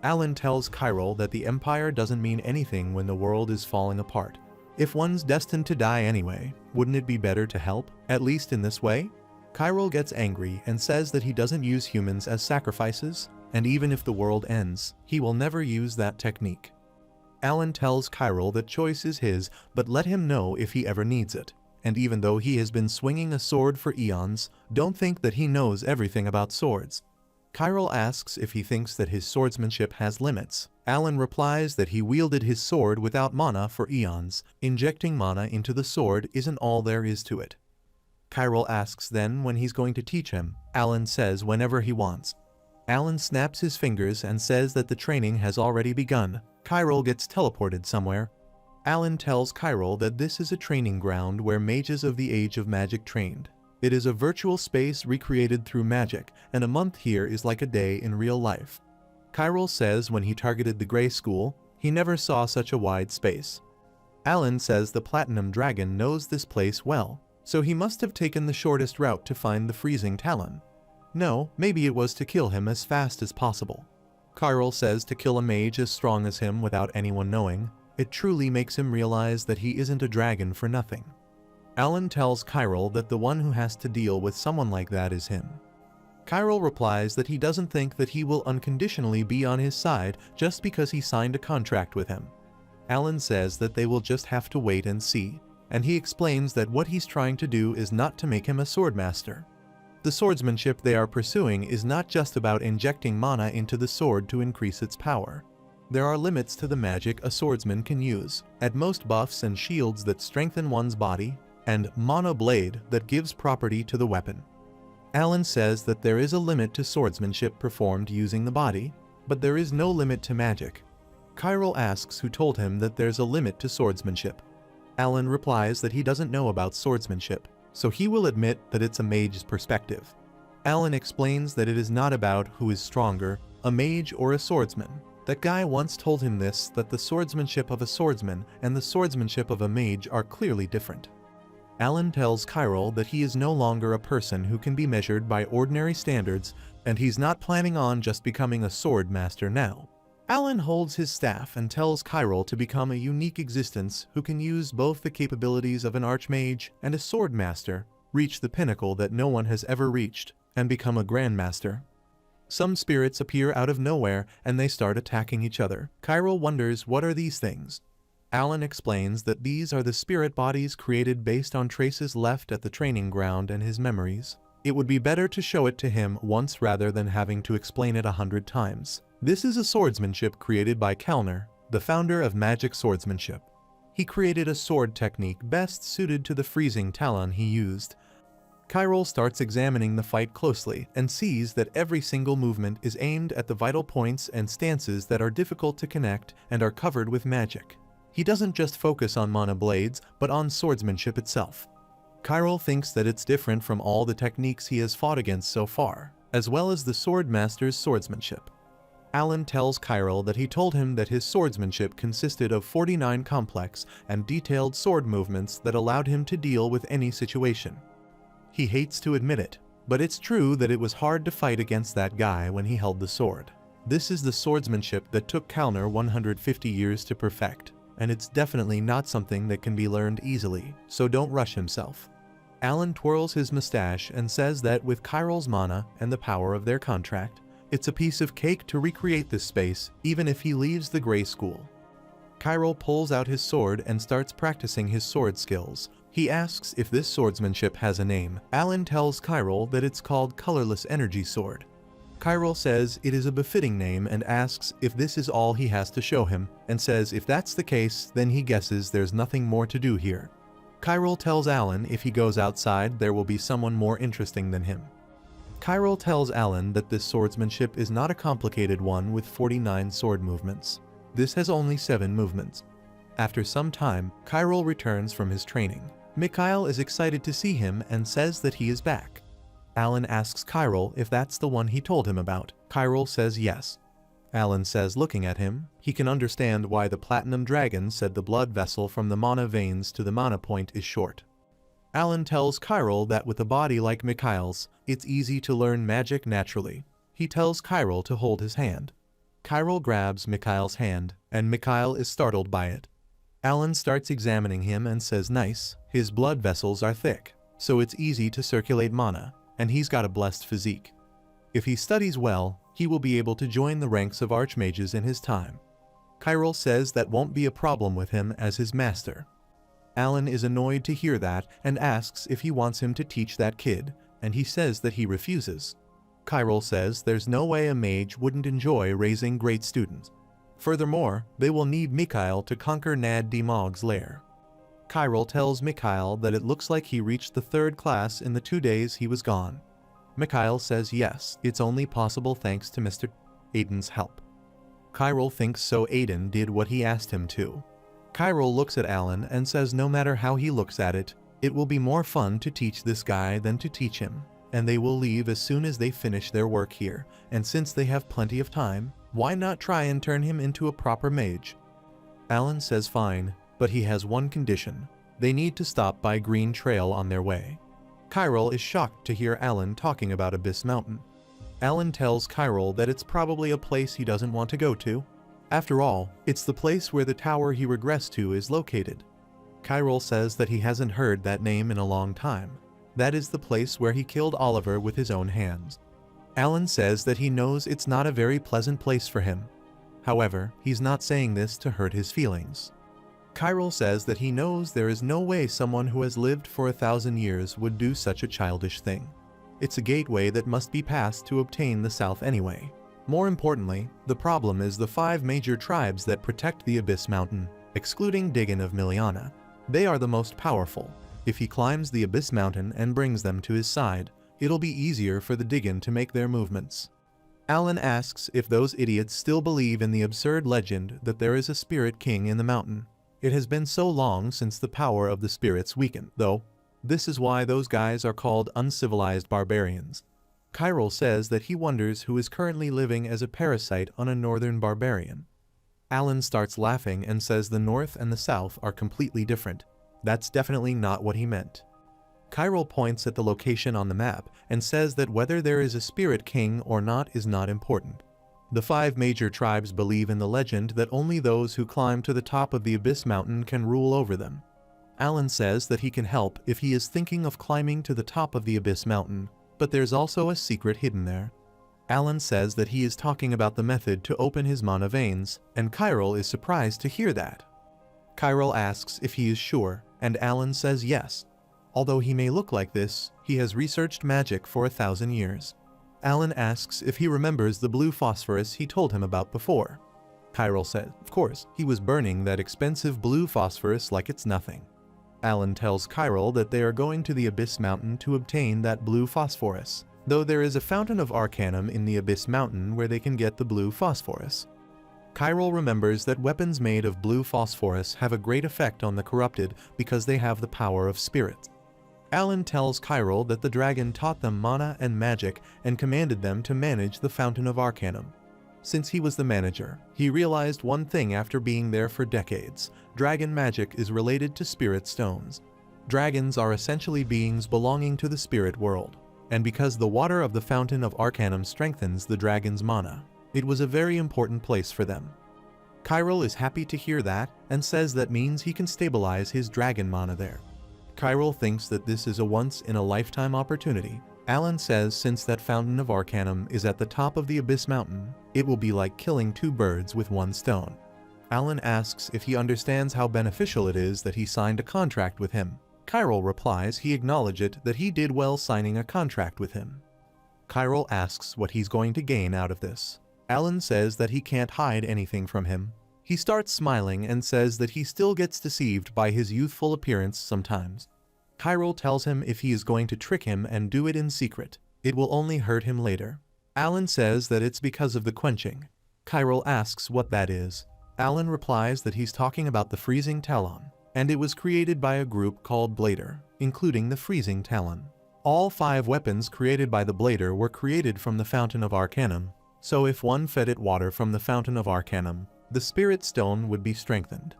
S1: Alan tells Chiral that the Empire doesn't mean anything when the world is falling apart. If one's destined to die anyway, wouldn't it be better to help, at least in this way? Chiral gets angry and says that he doesn't use humans as sacrifices, and even if the world ends, he will never use that technique. Alan tells Chiral that choice is his, but let him know if he ever needs it. And even though he has been swinging a sword for eons, don't think that he knows everything about swords. Chiral asks if he thinks that his swordsmanship has limits. Alan replies that he wielded his sword without mana for eons. Injecting mana into the sword isn't all there is to it. Chiral asks then when he's going to teach him. Alan says whenever he wants. Alan snaps his fingers and says that the training has already begun. Chiral gets teleported somewhere. Alan tells Chiral that this is a training ground where mages of the Age of Magic trained. It is a virtual space recreated through magic, and a month here is like a day in real life. Chiral says when he targeted the Grey School, he never saw such a wide space. Alan says the Platinum Dragon knows this place well, so he must have taken the shortest route to find the freezing talon. No, maybe it was to kill him as fast as possible. Chiral says to kill a mage as strong as him without anyone knowing, it truly makes him realize that he isn't a dragon for nothing. Alan tells Chiral that the one who has to deal with someone like that is him. Chiral replies that he doesn't think that he will unconditionally be on his side just because he signed a contract with him. Alan says that they will just have to wait and see, and he explains that what he's trying to do is not to make him a swordmaster. The swordsmanship they are pursuing is not just about injecting mana into the sword to increase its power. There are limits to the magic a swordsman can use, at most buffs and shields that strengthen one's body, and mana blade that gives property to the weapon. Alan says that there is a limit to swordsmanship performed using the body, but there is no limit to magic. Chiral asks who told him that there's a limit to swordsmanship. Alan replies that he doesn't know about swordsmanship, so he will admit that it's a mage's perspective. Alan explains that it is not about who is stronger, a mage or a swordsman. That guy once told him this, that the swordsmanship of a swordsman and the swordsmanship of a mage are clearly different. Alan tells Chiral that he is no longer a person who can be measured by ordinary standards, and he's not planning on just becoming a sword master now. Alan holds his staff and tells Chiral to become a unique existence who can use both the capabilities of an archmage and a sword master, reach the pinnacle that no one has ever reached, and become a grandmaster. Some spirits appear out of nowhere and they start attacking each other. Chiral wonders what are these things. Alan explains that these are the spirit bodies created based on traces left at the training ground and his memories. It would be better to show it to him once rather than having to explain it 100 times. This is a swordsmanship created by Kellner, the founder of magic swordsmanship. He created a sword technique best suited to the freezing talon he used. Chiral starts examining the fight closely and sees that every single movement is aimed at the vital points and stances that are difficult to connect and are covered with magic. He doesn't just focus on mana blades, but on swordsmanship itself. Chiral thinks that it's different from all the techniques he has fought against so far, as well as the sword master's swordsmanship. Alan tells Chiral that he told him that his swordsmanship consisted of 49 complex and detailed sword movements that allowed him to deal with any situation. He hates to admit it, but it's true that it was hard to fight against that guy when he held the sword. This is the swordsmanship that took Kellner 150 years to perfect, and it's definitely not something that can be learned easily, so don't rush himself. Alan twirls his mustache and says that with Chiral's mana and the power of their contract, it's a piece of cake to recreate this space even if he leaves the Grey School. Chiral pulls out his sword and starts practicing his sword skills. He asks if this swordsmanship has a name. Alan tells Chiral that it's called Colorless Energy Sword. Chiral says it is a befitting name and asks if this is all he has to show him, and says if that's the case, then he guesses there's nothing more to do here. Chiral tells Alan if he goes outside there will be someone more interesting than him. Chiral tells Alan that this swordsmanship is not a complicated one with 49 sword movements. This has only 7 movements. After some time, Chiral returns from his training. Mikhail is excited to see him and says that he is back. Alan asks Chiral if that's the one he told him about. Chiral says yes. Alan says looking at him, he can understand why the Platinum Dragon said the blood vessel from the mana veins to the mana point is short. Alan tells Chiral that with a body like Mikhail's, it's easy to learn magic naturally. He tells Chiral to hold his hand. Chiral grabs Mikhail's hand, and Mikhail is startled by it. Alan starts examining him and says nice, his blood vessels are thick, so it's easy to circulate mana, and he's got a blessed physique. If he studies well, he will be able to join the ranks of archmages in his time. Chiral says that won't be a problem with him as his master. Alan is annoyed to hear that and asks if he wants him to teach that kid, and he says that he refuses. Chiral says there's no way a mage wouldn't enjoy raising great students. Furthermore, they will need Mikhail to conquer Nad Dimog's lair. Chiral tells Mikhail that it looks like he reached the 3rd class in the 2 days he was gone. Mikhail says yes, it's only possible thanks to Mr. Aiden's help. Chiral thinks so Aiden did what he asked him to. Chiral looks at Alan and says no matter how he looks at it, it will be more fun to teach this guy than to teach him, and they will leave as soon as they finish their work here, and since they have plenty of time, why not try and turn him into a proper mage? Alan says fine, but he has one condition. They need to stop by Green Trail on their way. Chiral is shocked to hear Alan talking about Abyss Mountain. Alan tells Chiral that it's probably a place he doesn't want to go to. After all, it's the place where the tower he regressed to is located. Chiral says that he hasn't heard that name in a long time. That is the place where he killed Oliver with his own hands. Alan says that he knows it's not a very pleasant place for him. However, he's not saying this to hurt his feelings. Chiral says that he knows there is no way someone who has lived for 1,000 years would do such a childish thing. It's a gateway that must be passed to obtain the South anyway. More importantly, the problem is the 5 major tribes that protect the Abyss Mountain, excluding Digan of Miliana. They are the most powerful. If he climbs the Abyss Mountain and brings them to his side, it'll be easier for the Digan to make their movements. Alan asks if those idiots still believe in the absurd legend that there is a spirit king in the mountain. It has been so long since the power of the spirits weakened, though. This is why those guys are called uncivilized barbarians. Chiral says that he wonders who is currently living as a parasite on a northern barbarian. Alan starts laughing and says the north and the south are completely different. That's definitely not what he meant. Chiral points at the location on the map and says that whether there is a spirit king or not is not important. The 5 major tribes believe in the legend that only those who climb to the top of the Abyss Mountain can rule over them. Alan says that he can help if he is thinking of climbing to the top of the Abyss Mountain, but there's also a secret hidden there. Alan says that he is talking about the method to open his mana veins, and Chiral is surprised to hear that. Chiral asks if he is sure, and Alan says yes. Although he may look like this, he has researched magic for 1,000 years. Alan asks if he remembers the blue phosphorus he told him about before. Chiral says, of course, he was burning that expensive blue phosphorus like it's nothing. Alan tells Chiral that they are going to the Abyss Mountain to obtain that blue phosphorus, though there is a fountain of Arcanum in the Abyss Mountain where they can get the blue phosphorus. Chiral remembers that weapons made of blue phosphorus have a great effect on the corrupted because they have the power of spirits. Alan tells Chiral that the dragon taught them mana and magic and commanded them to manage the Fountain of Arcanum. Since he was the manager, he realized one thing after being there for decades: dragon magic is related to spirit stones. Dragons are essentially beings belonging to the spirit world, and because the water of the Fountain of Arcanum strengthens the dragon's mana, it was a very important place for them. Chiral is happy to hear that and says that means he can stabilize his dragon mana there. Chiral thinks that this is a once-in-a-lifetime opportunity. Alan says since that Fountain of Arcanum is at the top of the Abyss Mountain, it will be like killing 2 birds with 1 stone. Alan asks if he understands how beneficial it is that he signed a contract with him. Chiral replies he acknowledged that he did well signing a contract with him. Chiral asks what he's going to gain out of this. Alan says that he can't hide anything from him. He starts smiling and says that he still gets deceived by his youthful appearance sometimes. Chiral tells him if he is going to trick him and do it in secret, it will only hurt him later. Alan says that it's because of the quenching. Chiral asks what that is. Alan replies that he's talking about the Freezing Talon, and it was created by a group called Blader, including the Freezing Talon. All 5 weapons created by the Blader were created from the Fountain of Arcanum, so if one fed it water from the Fountain of Arcanum, the Spirit Stone would be strengthened.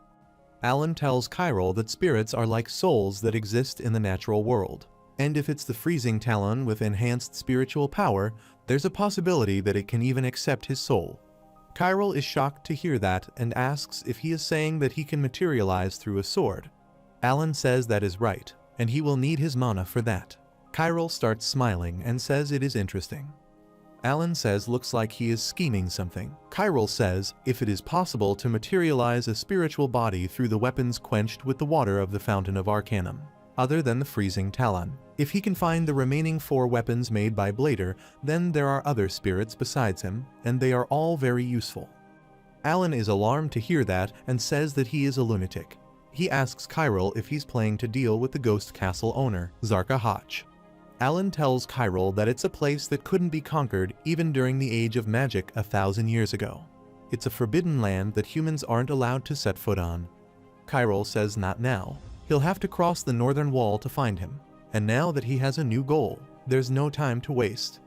S1: Alan tells Chiral that spirits are like souls that exist in the natural world, and if it's the Freezing Talon with enhanced spiritual power, there's a possibility that it can even accept his soul. Chiral is shocked to hear that and asks if he is saying that he can materialize through a sword. Alan says that is right, and he will need his mana for that. Chiral starts smiling and says it is interesting. Alan says looks like he is scheming something. Chiral says if it is possible to materialize a spiritual body through the weapons quenched with the water of the Fountain of Arcanum, other than the Freezing Talon. If he can find the remaining 4 weapons made by Blader, then there are other spirits besides him, and they are all very useful. Alan is alarmed to hear that and says that he is a lunatic. He asks Chiral if he's planning to deal with the Ghost Castle owner, Zarka Hotch. Alan tells Chiral that it's a place that couldn't be conquered even during the Age of Magic 1,000 years ago. It's a forbidden land that humans aren't allowed to set foot on. Chiral says not now. He'll have to cross the northern wall to find him, and now that he has a new goal, there's no time to waste.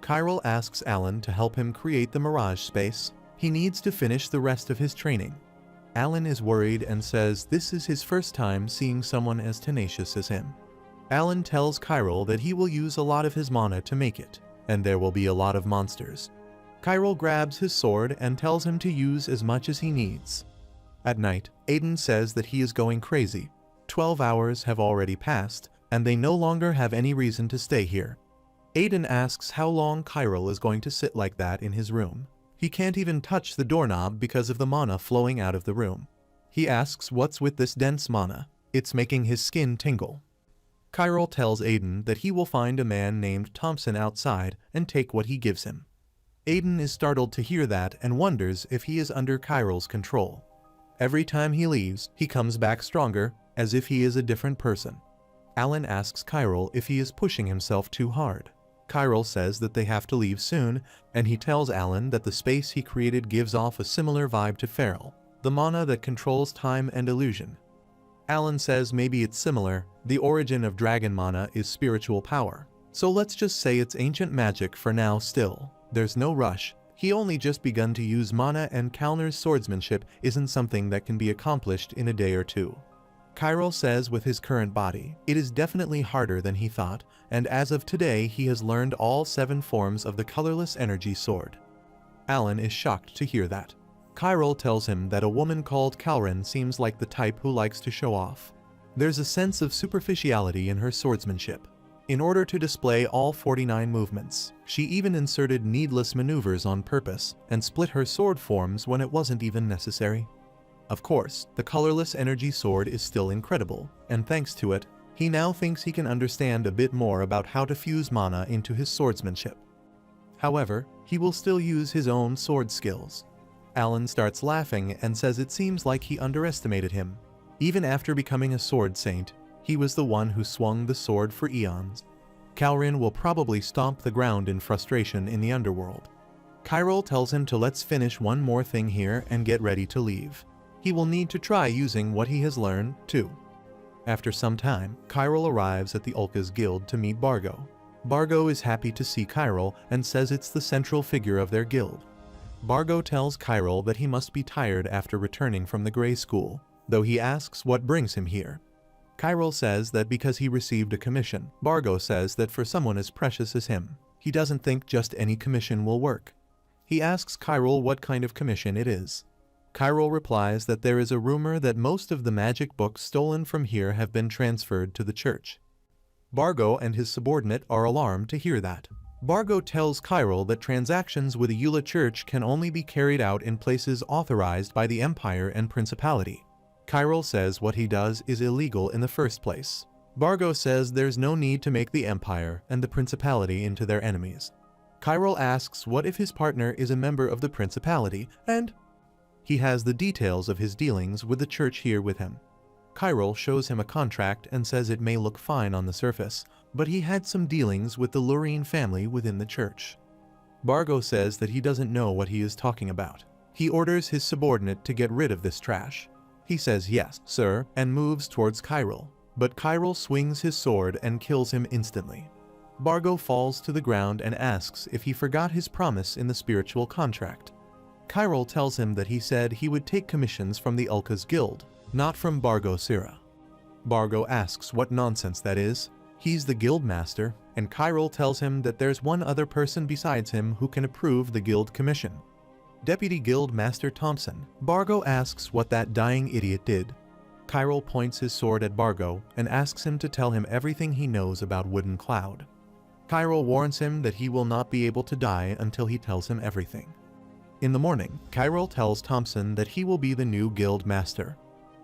S1: Chiral asks Alan to help him create the Mirage space. He needs to finish the rest of his training. Alan is worried and says this is his first time seeing someone as tenacious as him. Alan tells Chiral that he will use a lot of his mana to make it, and there will be a lot of monsters. Chiral grabs his sword and tells him to use as much as he needs. At night, Aiden says that he is going crazy. 12 hours have already passed, and they no longer have any reason to stay here. Aiden asks how long Chiral is going to sit like that in his room. He can't even touch the doorknob because of the mana flowing out of the room. He asks what's with this dense mana. It's making his skin tingle. Chiral tells Aiden that he will find a man named Thompson outside and take what he gives him. Aiden is startled to hear that and wonders if he is under Chiral's control. Every time he leaves, he comes back stronger, as if he is a different person. Alan asks Chiral if he is pushing himself too hard. Chiral says that they have to leave soon, and he tells Alan that the space he created gives off a similar vibe to Feral, the mana that controls time and illusion. Alan says maybe it's similar. The origin of dragon mana is spiritual power, so let's just say it's ancient magic for now still. There's no rush. He only just begun to use mana, and Kalner's swordsmanship isn't something that can be accomplished in a day or two. Kyril says with his current body, it is definitely harder than he thought, and as of today he has learned all 7 forms of the colorless energy sword. Alan is shocked to hear that. Kyril tells him that a woman called Kalrin seems like the type who likes to show off. There's a sense of superficiality in her swordsmanship. In order to display all 49 movements, she even inserted needless maneuvers on purpose and split her sword forms when it wasn't even necessary. Of course, the colorless energy sword is still incredible, and thanks to it, he now thinks he can understand a bit more about how to fuse mana into his swordsmanship. However, he will still use his own sword skills. Alan starts laughing and says it seems like he underestimated him. Even after becoming a sword saint, he was the one who swung the sword for eons. Kalrin will probably stomp the ground in frustration in the underworld. Kyril tells him to let's finish one more thing here and get ready to leave. He will need to try using what he has learned, too. After some time, Kyril arrives at the Ulka's guild to meet Bargo. Bargo is happy to see Kyril and says it's the central figure of their guild. Bargo tells Kyril that he must be tired after returning from the Grey School, though he asks what brings him here. Kyril says that because he received a commission. Bargo says that for someone as precious as him, he doesn't think just any commission will work. He asks Kyril what kind of commission it is. Kyril replies that there is a rumor that most of the magic books stolen from here have been transferred to the church. Bargo and his subordinate are alarmed to hear that. Bargo tells Kyril that transactions with the Eula Church can only be carried out in places authorized by the Empire and Principality. Kyril says what he does is illegal in the first place. Bargo says there's no need to make the Empire and the Principality into their enemies. Kyril asks what if his partner is a member of the Principality, and he has the details of his dealings with the church here with him. Kyril shows him a contract and says it may look fine on the surface, but he had some dealings with the Lurine family within the church. Bargo says that he doesn't know what he is talking about. He orders his subordinate to get rid of this trash. He says yes, sir, and moves towards Kyril, but Kyril swings his sword and kills him instantly. Bargo falls to the ground and asks if he forgot his promise in the spiritual contract. Kyril tells him that he said he would take commissions from the Ulka's guild, not from Bargo Sira. Bargo asks what nonsense that is. He's the guild master, and Kyril tells him that there's one other person besides him who can approve the guild commission. Deputy Guild Master Thompson. Bargo asks what that dying idiot did. Kyril points his sword at Bargo and asks him to tell him everything he knows about Wooden Cloud. Kyril warns him that he will not be able to die until he tells him everything. In the morning, Kyril tells Thompson that he will be the new guild master.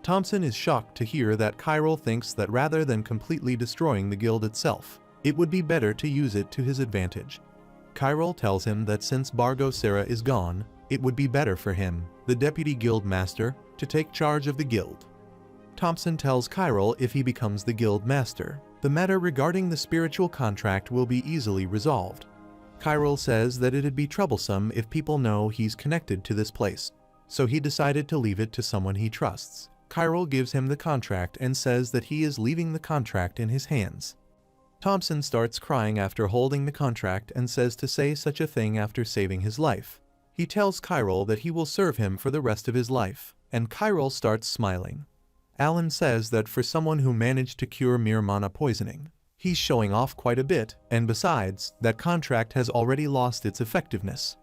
S1: Thompson is shocked to hear that Kyril thinks that rather than completely destroying the guild itself, it would be better to use it to his advantage. Kyril tells him that since Bargo Sira is gone, it would be better for him, the deputy guild master, to take charge of the guild. Thompson tells Kyril if he becomes the guild master, the matter regarding the spiritual contract will be easily resolved. Kyril says that it'd be troublesome if people know he's connected to this place, so he decided to leave it to someone he trusts. Kyril gives him the contract and says that he is leaving the contract in his hands. Thompson starts crying after holding the contract and says to say such a thing after saving his life. He tells Kyril that he will serve him for the rest of his life, and Kyril starts smiling. Alan says that for someone who managed to cure mere mana poisoning, he's showing off quite a bit, and besides, that contract has already lost its effectiveness.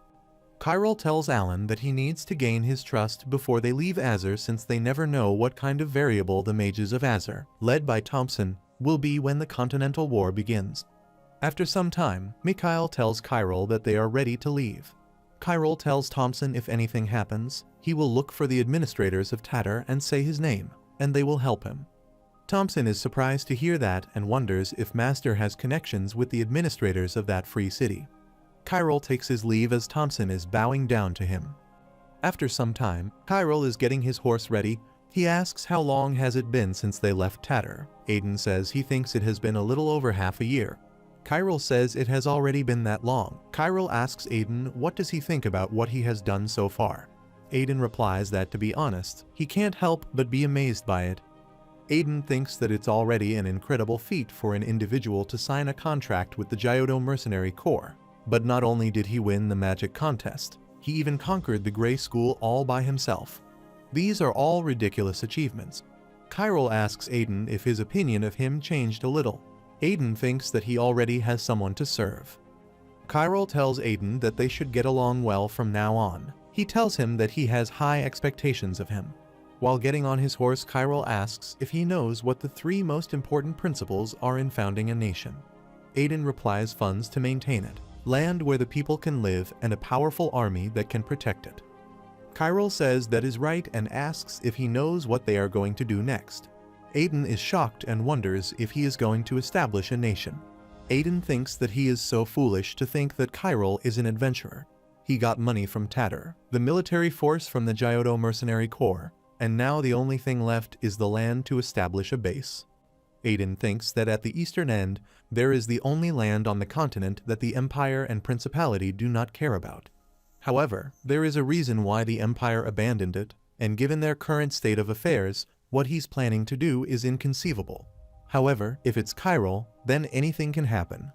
S1: Kyril tells Alan that he needs to gain his trust before they leave Azur since they never know what kind of variable the mages of Azur, led by Thompson, will be when the Continental War begins. After some time, Mikhail tells Kyril that they are ready to leave. Kyril tells Thompson if anything happens, he will look for the administrators of Tatar and say his name, and they will help him. Thompson is surprised to hear that and wonders if Master has connections with the administrators of that free city. Kyril takes his leave as Thompson is bowing down to him. After some time, Kyril is getting his horse ready. He asks how long has it been since they left Tatar. Aiden says he thinks it has been a little over half a year. Kyril says it has already been that long. Kyril asks Aiden what does he think about what he has done so far. Aiden replies that to be honest, he can't help but be amazed by it. Aiden thinks that it's already an incredible feat for an individual to sign a contract with the Gyudo Mercenary Corps. But not only did he win the magic contest, he even conquered the Grey School all by himself. These are all ridiculous achievements. Chiral asks Aiden if his opinion of him changed a little. Aiden thinks that he already has someone to serve. Chiral tells Aiden that they should get along well from now on. He tells him that he has high expectations of him. While getting on his horse, Chiral asks if he knows what the 3 most important principles are in founding a nation. Aiden replies funds to maintain it, land where the people can live, and a powerful army that can protect it. Chiral says that is right and asks if he knows what they are going to do next. Aiden is shocked and wonders if he is going to establish a nation. Aiden thinks that he is so foolish to think that Chiral is an adventurer. He got money from Tatter, the military force from the Gyotto Mercenary Corps, and now the only thing left is the land to establish a base. Aiden thinks that at the eastern end, there is the only land on the continent that the Empire and Principality do not care about. However, there is a reason why the Empire abandoned it, and given their current state of affairs, what he's planning to do is inconceivable. However, if it's Chiral, then anything can happen.